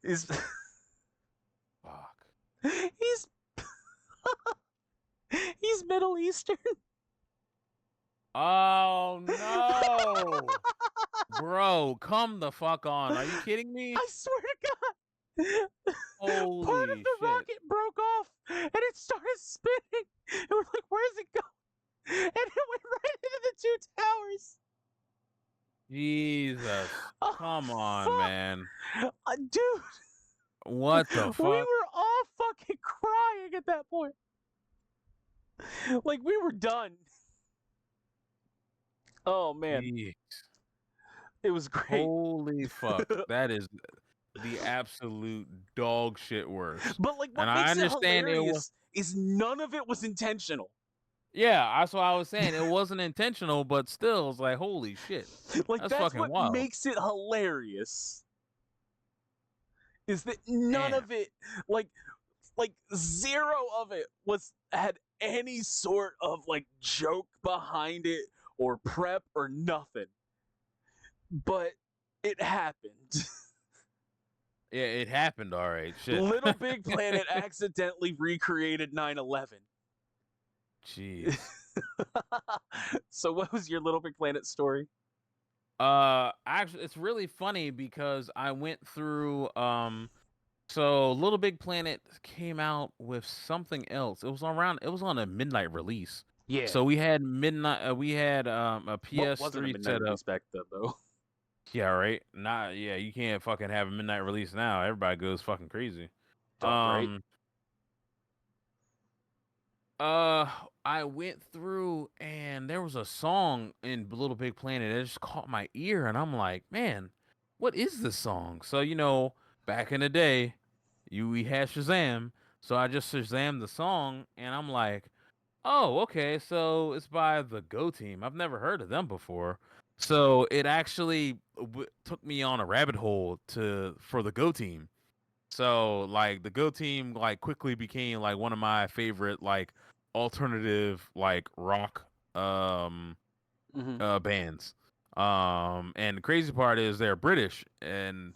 is fuck. he's he's Middle Eastern. Oh no. Bro, come the fuck on. Are you kidding me? I swear to God. Part of Holy the shit. rocket broke off and it started spinning. And we're like, where's it going? And it went right into the two towers. Jesus. Oh, Come on, fuck. man. Dude, What the we fuck? were all fucking crying at that point. Like, we were done. Oh, man. Jeez. It was great. Holy fuck. That is the absolute dog shit worst. But, like, And what I makes it understand it was hilarious is none of it was intentional. yeah, that's what I was saying. It wasn't intentional, but still, it's like, holy shit. Like, That's that's fucking what wild. makes it hilarious. Is that none Damn. of it, like zero of it had any sort of like joke behind it or prep or nothing. But it happened. Yeah, it happened, all right. Shit. Little Big Planet accidentally recreated 9/11. Jeez. So what was your Little Big Planet story? Actually, it's really funny because I went through so Little Big Planet came out with something else. It was on a midnight release. Yeah. So we had a What wasn't a PS3 midnight setup. release back then though? Yeah, right. Yeah, you can't fucking have a midnight release now. Everybody goes fucking crazy. Fuck, right? Um I went through and there was a song in Little Big Planet that just caught my ear, and I'm like, man, what is this song? So back in the day, we had Shazam, so I just Shazammed the song, and I'm like, oh, okay, so it's by the Go Team. I've never heard of them before, so it actually took me on a rabbit hole for the Go Team. So like the Go Team like quickly became like one of my favorite like alternative like rock Mm-hmm. bands. And the crazy part is they're British, and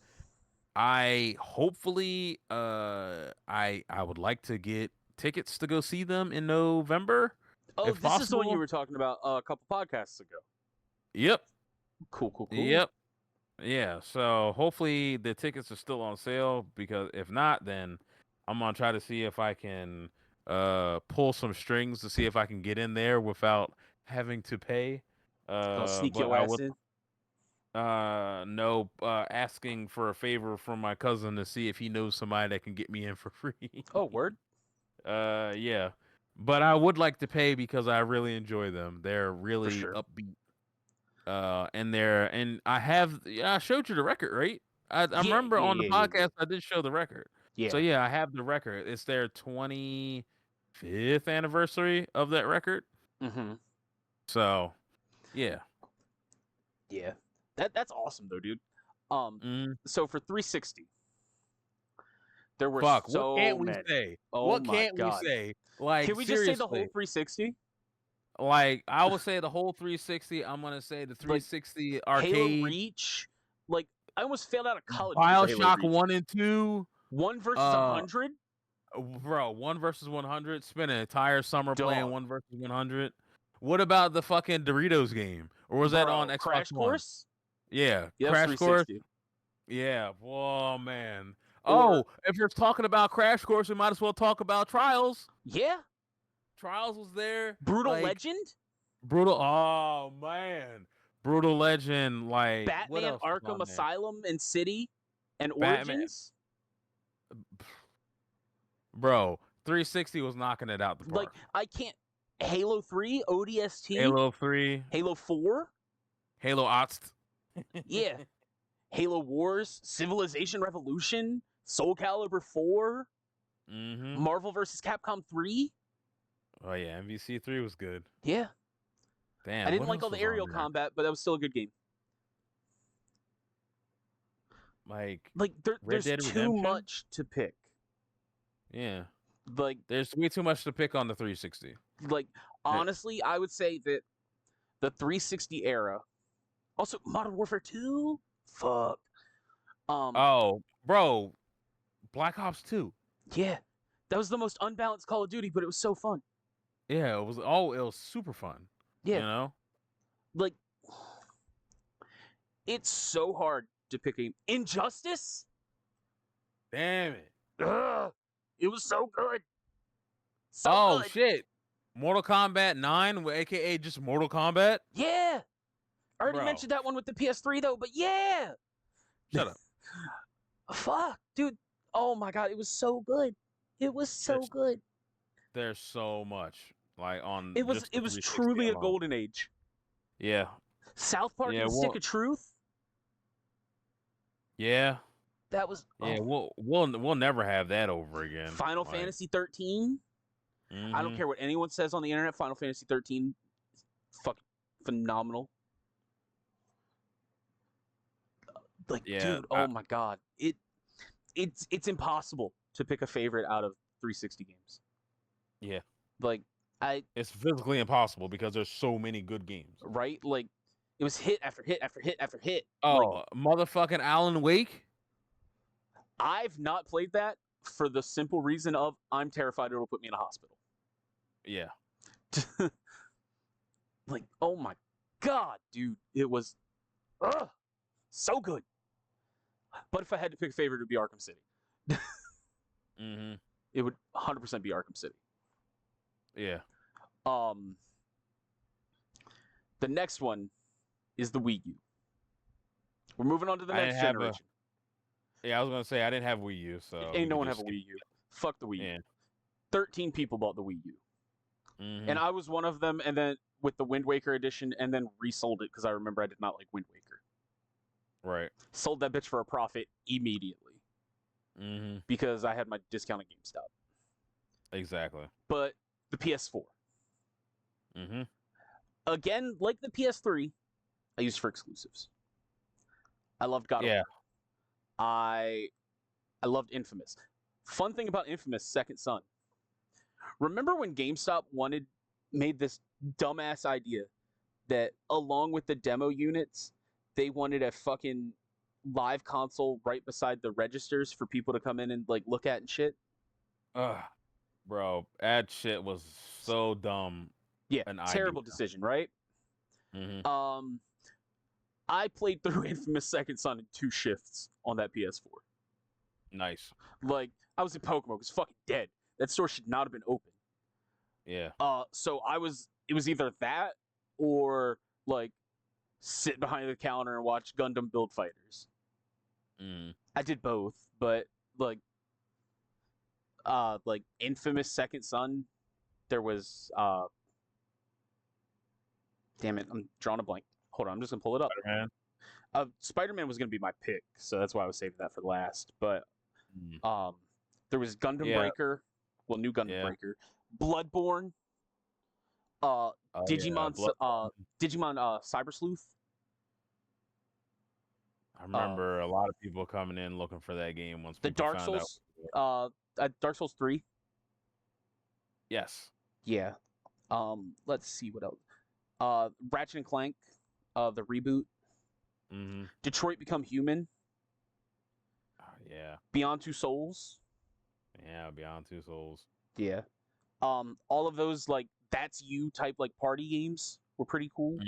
I hopefully I would like to get tickets to go see them in November Oh, if this is the one you possible. were talking about a couple podcasts ago. Yep. Cool, cool, cool. Yep. Yeah, so hopefully the tickets are still on sale, because if not, then I'm gonna try to see if I can pull some strings to see if I can get in there without having to pay. Gonna sneak But your I ass would in. no asking for a favor from my cousin to see if he knows somebody that can get me in for free. Oh, word? Yeah. But I would like to pay because I really enjoy them. They're For really sure. upbeat. And I showed you the record, right? I Yeah, remember yeah, on the yeah, yeah, yeah. podcast I did show the record. So Yeah. yeah, I have the record. It's their 25th anniversary of that record. Mm-hmm. So yeah. Yeah. That's awesome though, dude. Mm, So for 360, there were fuck. What so can't we many. say? Oh What my can't we god. say? Like Can we just say the whole seriously. 360? Like I would say the whole 360. I'm gonna say the Like 360 Halo arcade, Reach? Like I almost failed out of college because of Halo BioShock Reach. 1 and 2. One versus Uh 100? Bro, 1 versus 100. Spent an entire summer playing Dog. 1 versus 100. What about the fucking Doritos game? Or was that on Bro, Xbox Crash One? Course? Yeah, Yeah, that's Crash Course. 360. Yeah. Oh man. Or Oh, if you're talking about Crash Course, we might as well talk about Trials. yeah, Trials was there. Brutal Like Legend? brutal. Oh man, Brutal Legend. Like what Batman else was Arkham on there? Asylum and City and Batman. Origins? Bro, 360 was knocking it out the Like park. I can't Halo 3, ODST, Halo 3, Halo 4? Halo Ots. Yeah. Halo Wars, Civilization Revolution, Soul Calibur 4, Mm-hmm. Marvel vs. Capcom 3? Oh yeah, MVC3 was good. Yeah. I Damn, didn't what like all else the was on aerial there? combat, but that was still a good game. Like Like Red there's Dead too Redemption? much to pick. Yeah. Like There's way too much to pick on the 360. like Eh, honestly, I would say that the 360 era. Also Modern Warfare 2? Fuck. Um Oh, bro, Black Ops 2. yeah. That was the most unbalanced Call of Duty, but it was so fun. Yeah, it was super fun. You Yeah. know? Like It's so hard to pick a Injustice. Damn it. Ugh, it was so good. So Oh good. shit. Mortal Kombat 9, aka just Mortal Kombat? Yeah. I already Bro. mentioned that one with the PS3 though, but yeah. Shut up. Fuck, dude. Oh my god, it was so good. It was so good. There's so much. Like on It was just the it was 360 truly a alone. golden age. Yeah. South Park Yeah, and the Stick of Truth. yeah. That was Yeah, we'll never have that over again. Final Like, Fantasy 13. I don't care what anyone says on the internet. Final Fantasy 13, fucking phenomenal. Like, yeah, dude, oh my god, it's impossible to pick a favorite out of 360 games. yeah. Like, It's physically impossible because there's so many good games. right, like it was hit after hit after hit after hit. Oh, Like, motherfucking Alan Wake? I've not played that for the simple reason of I'm terrified it'll put me in a hospital. Yeah. Like, oh my god, dude, it was so good. But if I had to pick a favorite, it would be Arkham City. Mm-hmm. It would 100% be Arkham City. Yeah. The next one is the Wii U. We're moving on to the I next didn't have generation. Yeah, I was gonna say I didn't have Wii U, so Ain't no one have a Wii U. Fuck the Wii U. Yeah. 13 people bought the Wii U. Mm-hmm. And I was one of them, and then with the Wind Waker edition, and then resold it because I remember I did not like Wind Waker. Right. Sold that bitch for a profit immediately Mm-hmm. because I had my discount at GameStop. Exactly. But the PS4. Mm-hmm. Again, like the PS3, I used for exclusives. I loved God of War. I loved Infamous. Fun thing about Infamous Second Son. Remember when GameStop made this dumbass idea that along with the demo units, they wanted a fucking live console right beside the registers for people to come in and like look at and shit? Bro, that shit was so dumb. Yeah, terrible decision, right? Mm-hmm. I played through Infamous Second Son in 2 shifts on that PS4. Nice. Like, I was in Pokemon, it was fucking dead. That store should not have been open. Yeah. So it was either that or like sit behind the counter and watch Gundam Build Fighters. Mm. I did both, but like Infamous Second Son, there was damn it, I'm drawing a blank. Hold on, I'm just gonna pull it up. Spider-Man. Spider-Man was gonna be my pick, so that's why I was saving that for last. But there was Gundam Breaker, new Gundam Breaker, Bloodborne, Digimon, Digimon Cyber Sleuth. I remember a lot of people coming in looking for that game once the Dark found Souls, Dark Souls 3. Yes. Yeah. Let's see what else. Ratchet and Clank, the reboot. Mm-hmm. Detroit Become Human. Yeah. Beyond Two Souls. Yeah, Beyond Two Souls. Yeah. All of those like That's You type like party games were pretty cool.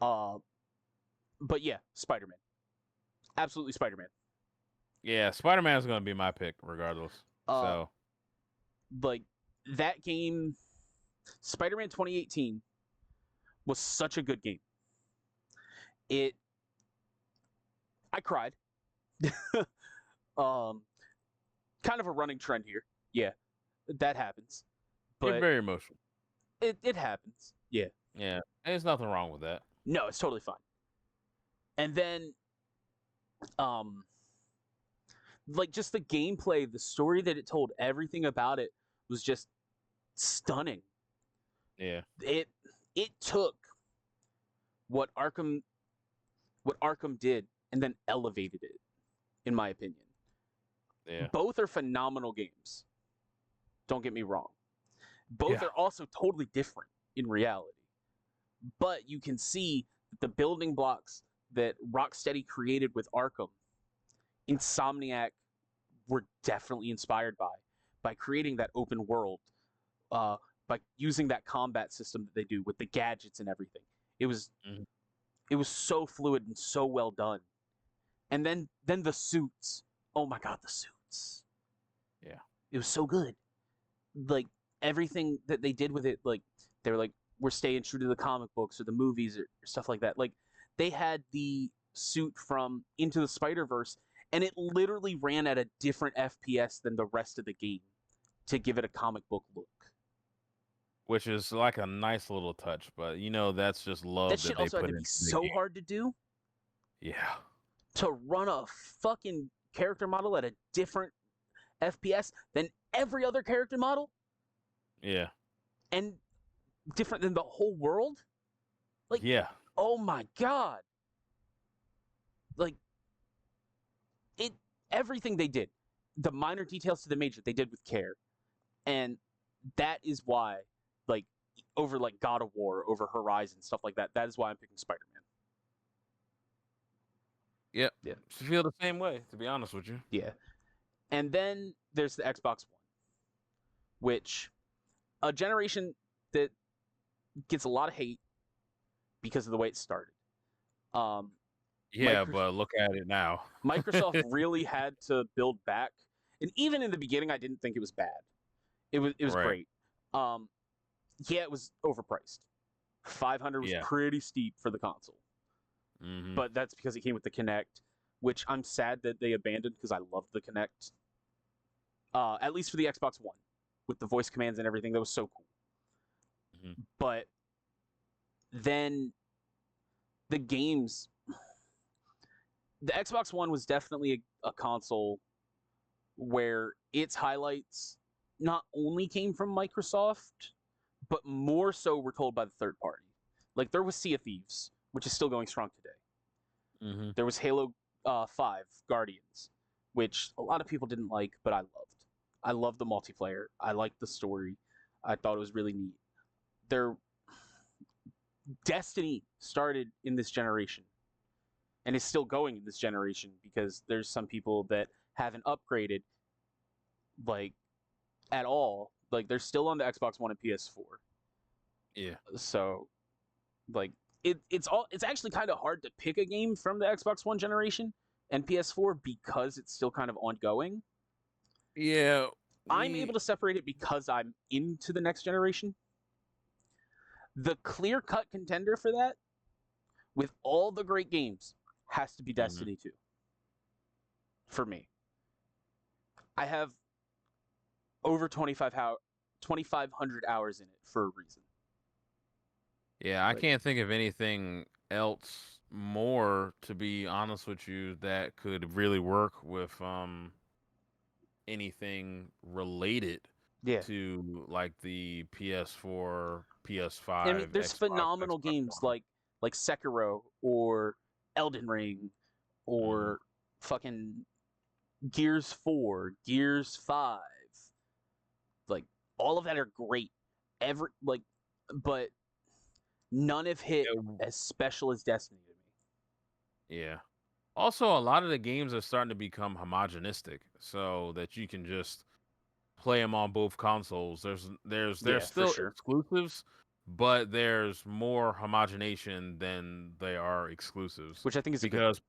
Mm-hmm. But yeah, Spider-Man. Absolutely Spider-Man. Yeah, Spider-Man is going to be my pick regardless. So like that game, Spider-Man 2018 was such a good game. I cried. Kind of a running trend here. Yeah, that happens. But you're very emotional. It happens. Yeah. Yeah, there's nothing wrong with that. No, it's totally fine. And then, like just the gameplay, the story that it told, everything about it was just stunning. Yeah. It took what Arkham did and then elevated it, in my opinion. Yeah. Both are phenomenal games. Don't get me wrong. Both are also totally different in reality. But you can see that the building blocks that Rocksteady created with Arkham, Insomniac were definitely inspired by creating that open world, by using that combat system that they do with the gadgets and everything. It was It was so fluid and so well done. And then the suits. Oh my god, the suits. Yeah. It was so good. Like everything that they did with it, like they were like, we're staying true to the comic books or the movies or stuff like that. Like they had the suit from Into the Spider-Verse, and it literally ran at a different FPS than the rest of the game to give it a comic book look. Which is like a nice little touch, but that's just That love shit that they also had put to be into the so game. hard to do, Yeah. to run a fucking character model at a different FPS than every other character model Yeah. and different than the whole world. Like, Yeah. oh my god. Like it everything they did, the minor details to the major, they did with care. And that is why, like, over like God of War, over Horizon, stuff like that, that is why I'm picking Spider-Man. Yep. Yeah. I feel the same way, to be honest with you. Yeah. And then there's the Xbox One, which a generation that gets a lot of hate because of the way it started. Yeah, but look at it now. Microsoft really had to build back, and even in the beginning, I didn't think it was bad. It was Right. great. Yeah, it was overpriced. 500 was Yeah. pretty steep for the console, Mm-hmm. but that's because it came with the Kinect, which I'm sad that they abandoned because I loved the Kinect. At least for the Xbox One, with the voice commands and everything, that was so cool. Mm-hmm. But then the games, the Xbox One was definitely a console where its highlights not only came from Microsoft, but more so were told by the third party. Like there was Sea of Thieves, which is still going strong today. Mm-hmm. There was Halo 5 Guardians, which a lot of people didn't like, but I loved. I loved the multiplayer. I liked the story. I thought it was really neat. Their Destiny started in this generation and is still going in this generation because there's some people that haven't upgraded like at all. Like they're still on the Xbox One and PS4. Yeah. So like it's actually kind of hard to pick a game from the Xbox One generation and PS4 because it's still kind of ongoing. Yeah. I'm able to separate it because I'm into the next generation. The clear-cut contender for that, with all the great games, has to be Destiny 2. For me. I have over 2,500 hours in it for a reason. Yeah, I can't think of anything else more, to be honest with you, that could really work with anything related to like the PS4, PS5, I mean, there's phenomenal Xbox games One. like Sekiro or Elden Ring or fucking Gears 4, Gears 5. Like all of that are great. But none have hit as special as Destiny to me. Yeah. Also, a lot of the games are starting to become homogenistic, so that you can just play them on both consoles. There's still sure. exclusives, but there's more homogenation than they are exclusives. Which I think is because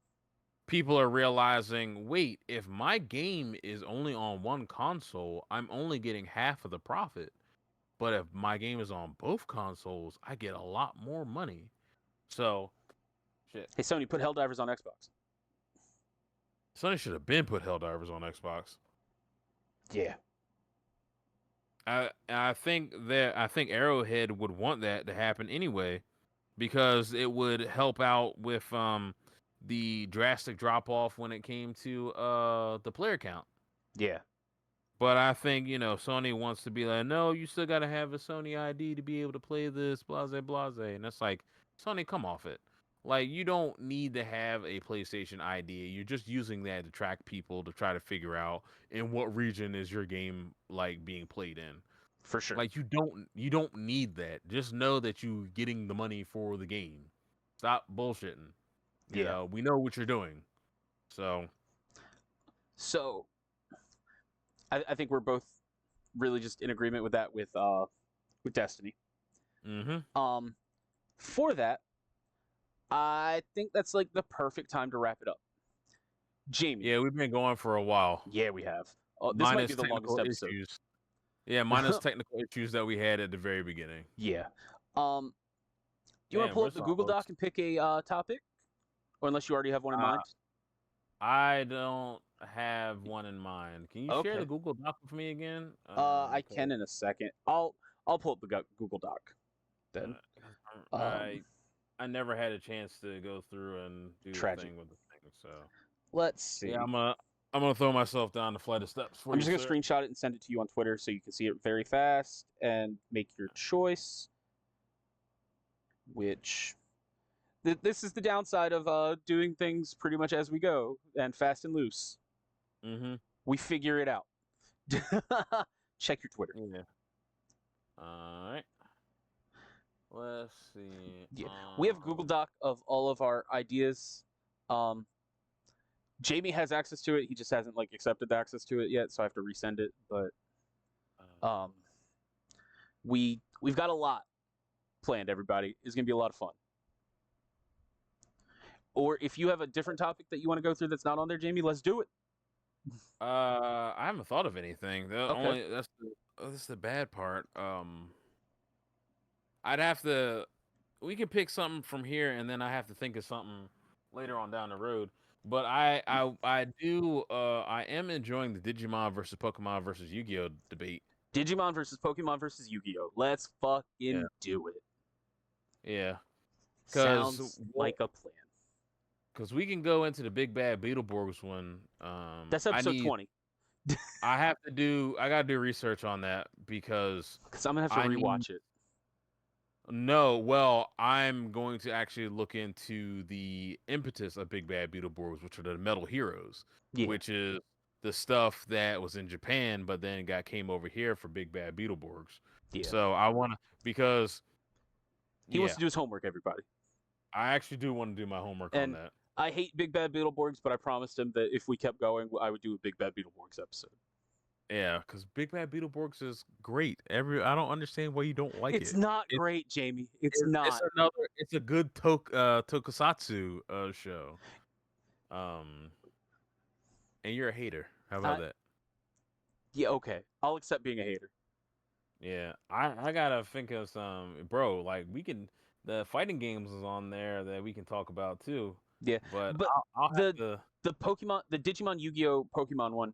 people are realizing, wait, if my game is only on one console, I'm only getting half of the profit. But if my game is on both consoles, I get a lot more money. So, shit. Hey, Sony, put Helldivers on Xbox. Sony should have been put Helldivers on Xbox. Yeah. I think Arrowhead would want that to happen anyway, because it would help out with the drastic drop off when it came to the player count. Yeah. But I think, Sony wants to be like, no, you still got to have a Sony ID to be able to play this, blase, blase. And it's like, Sony, come off it. Like, you don't need to have a PlayStation ID. You're just using that to track people to try to figure out in what region is your game, like, being played in. For sure. Like, you don't need that. Just know that you're getting the money for the game. Stop bullshitting. You know, we know what you're doing. So I think we're both really just in agreement with that with Destiny. Mm-hmm. For that, I think that's like the perfect time to wrap it up. Jamie. Yeah, we've been going for a while. Yeah, we have. Oh, this might be Minus the longest technical episode. issues. Yeah, minus technical issues that we had at the very beginning. Yeah. Do you want to Damn, pull we're up the so Google Doc almost. and pick a topic? Or unless you already have one in Uh, mind? I don't have one in mind. Can you share the Okay. Google Doc with me again? I can in a second. I'll pull up the Google Doc then. 'Cause Um, I never had a chance to go through and do the tragic. thing with the thing. So Let's yeah, see. I'm gonna throw myself down the flight of steps for I'm you, just gonna sir. screenshot it and send it to you on Twitter so you can see it very fast and make your choice. Which this is the downside of doing things pretty much as we go and fast and loose. Mm-hmm. We figure it out. Check your Twitter. Yeah. All right. Let's see. Yeah, we have a Google Doc of all of our ideas. Jamie has access to it. He just hasn't like accepted the access to it yet, so I have to resend it. But um, we've got a lot planned. Everybody, it's gonna be a lot of fun. Or if you have a different topic that you want to go through that's not on there, Jamie, let's do it. I haven't thought of anything. The Okay. only that's the bad part. I'd have to. We can pick something from here, and then I have to think of something later on down the road. But I am enjoying the Digimon versus Pokemon versus Yu-Gi-Oh debate. Digimon versus Pokemon versus Yu-Gi-Oh. Let's Yeah, fucking do it. yeah. Sounds like a plan. Because we can go into the Big Bad Beetleborgs one. That's episode 20. I gotta do research on that because I'm gonna have to I need. rewatch it. No, well, I'm going to actually look into the impetus of Big Bad Beetleborgs, which are the Metal Heroes, Yeah. which is the stuff that was in Japan, but then came over here for Big Bad Beetleborgs. Yeah. So I want to because he wants to do his homework. Everybody. I actually do want to do my homework on that. I hate Big Bad Beetleborgs, but I promised him that if we kept going, I would do a Big Bad Beetleborgs episode. Yeah, because Big Bad Beetleborgs is great. I don't understand why you don't like it. It's not great, Jamie. It's not. It's a good tokusatsu show. And you're a hater. How about that? Yeah, okay. I'll accept being a hater. Yeah, I gotta think of some, bro. Like the fighting games is on there that we can talk about too. Yeah, but I'll have the Pokemon, the Digimon Yu-Gi-Oh Pokemon one,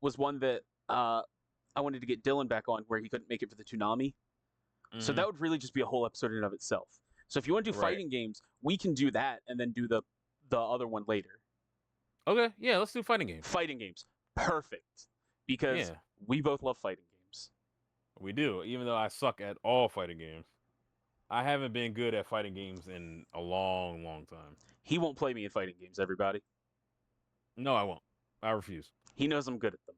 was one that I wanted to get Dylan back on where he couldn't make it for the Toonami. Mm-hmm. So that would really just be a whole episode in and of itself. So if you want to do fighting games, we can do that and then do the other one later. Okay, yeah, let's do fighting games. Fighting games, perfect, because we both love fighting games. We do, even though I suck at all fighting games. I haven't been good at fighting games in a long, long time. He won't play me in fighting games, everybody. No, I won't. I refuse. He knows I'm good at them.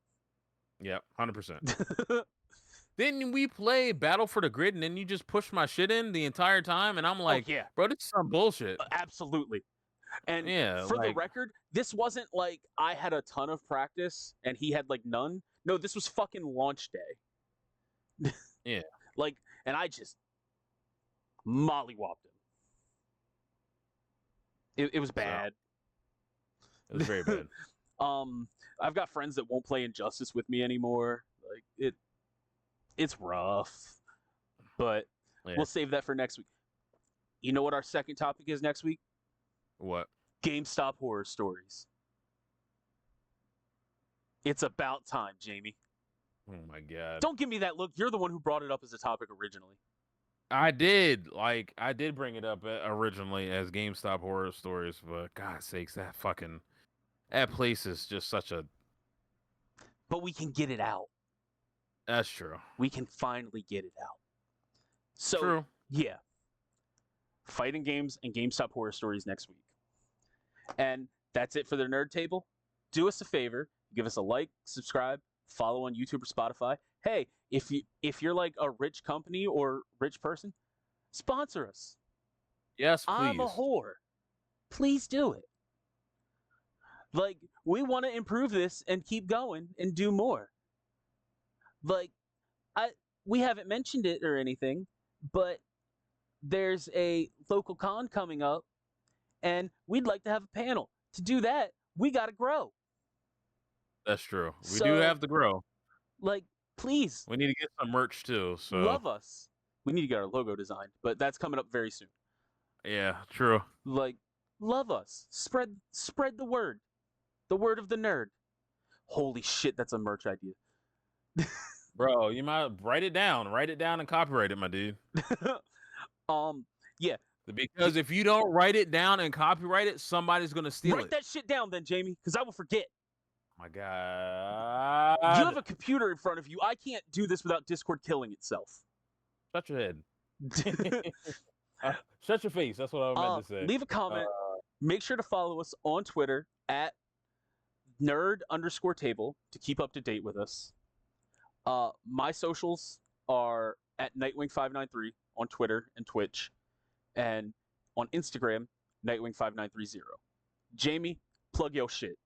Yeah, 100%. Then we play Battle for the Grid, and then you just push my shit in the entire time, and I'm like, oh, yeah, bro, this is some bullshit. Absolutely. And for the record, this wasn't like I had a ton of practice and he had like none. No, this was fucking launch day. Yeah. And I just mollywopped him. It was bad. It was very bad. I've got friends that won't play Injustice with me anymore. It's rough. But we'll save that for next week. You know what our second topic is next week? What? GameStop horror stories. It's about time, Jamie. Oh my god. Don't give me that look. You're the one who brought it up as a topic originally. I did. I did bring it up originally as GameStop horror stories, but God's sakes, that place is just such a... But we can get it out. That's true. We can finally get it out. So, true. Yeah. Fighting games and GameStop horror stories next week. And that's it for the Nerd Table. Do us a favor, give us a like, subscribe, follow on YouTube or Spotify. Hey, if you're like a rich company or rich person, sponsor us. Yes, please. I'm a whore. Please do it. We want to improve this and keep going and do more. We haven't mentioned it or anything, but there's a local con coming up and we'd like to have a panel. To do that, we got to grow. That's true. We do So, have to grow. like, please We need to get some merch too. So love us. We need to get our logo designed, but that's coming up very soon. yeah, true. Like, love us. Spread the word. The word of the nerd. Holy shit, that's a merch idea. Bro, you might write it down. Write it down and copyright it, my dude. Yeah. Because if you don't write it down and copyright it, somebody's gonna steal Write it. that shit down then, Jamie, because I will forget. My You have God. a computer in front of you. I can't do this without Discord killing itself. Shut your head. Shut your face. That's what I meant to say. Leave a comment. Make sure to follow us on Twitter at nerd_table to keep up to date with us. My socials are at Nightwing593 on Twitter and Twitch, and on Instagram, Nightwing5930. Jamie, plug your shit.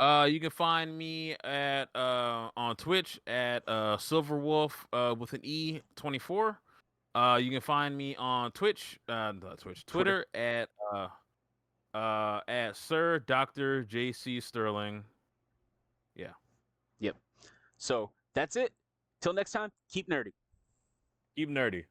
You can find me at on Twitch at Silverwolf with an E24. You can find me on Twitter at Sir Dr. JC Sterling. Yeah. Yep. So that's it. Till next time, keep nerdy. Keep nerdy.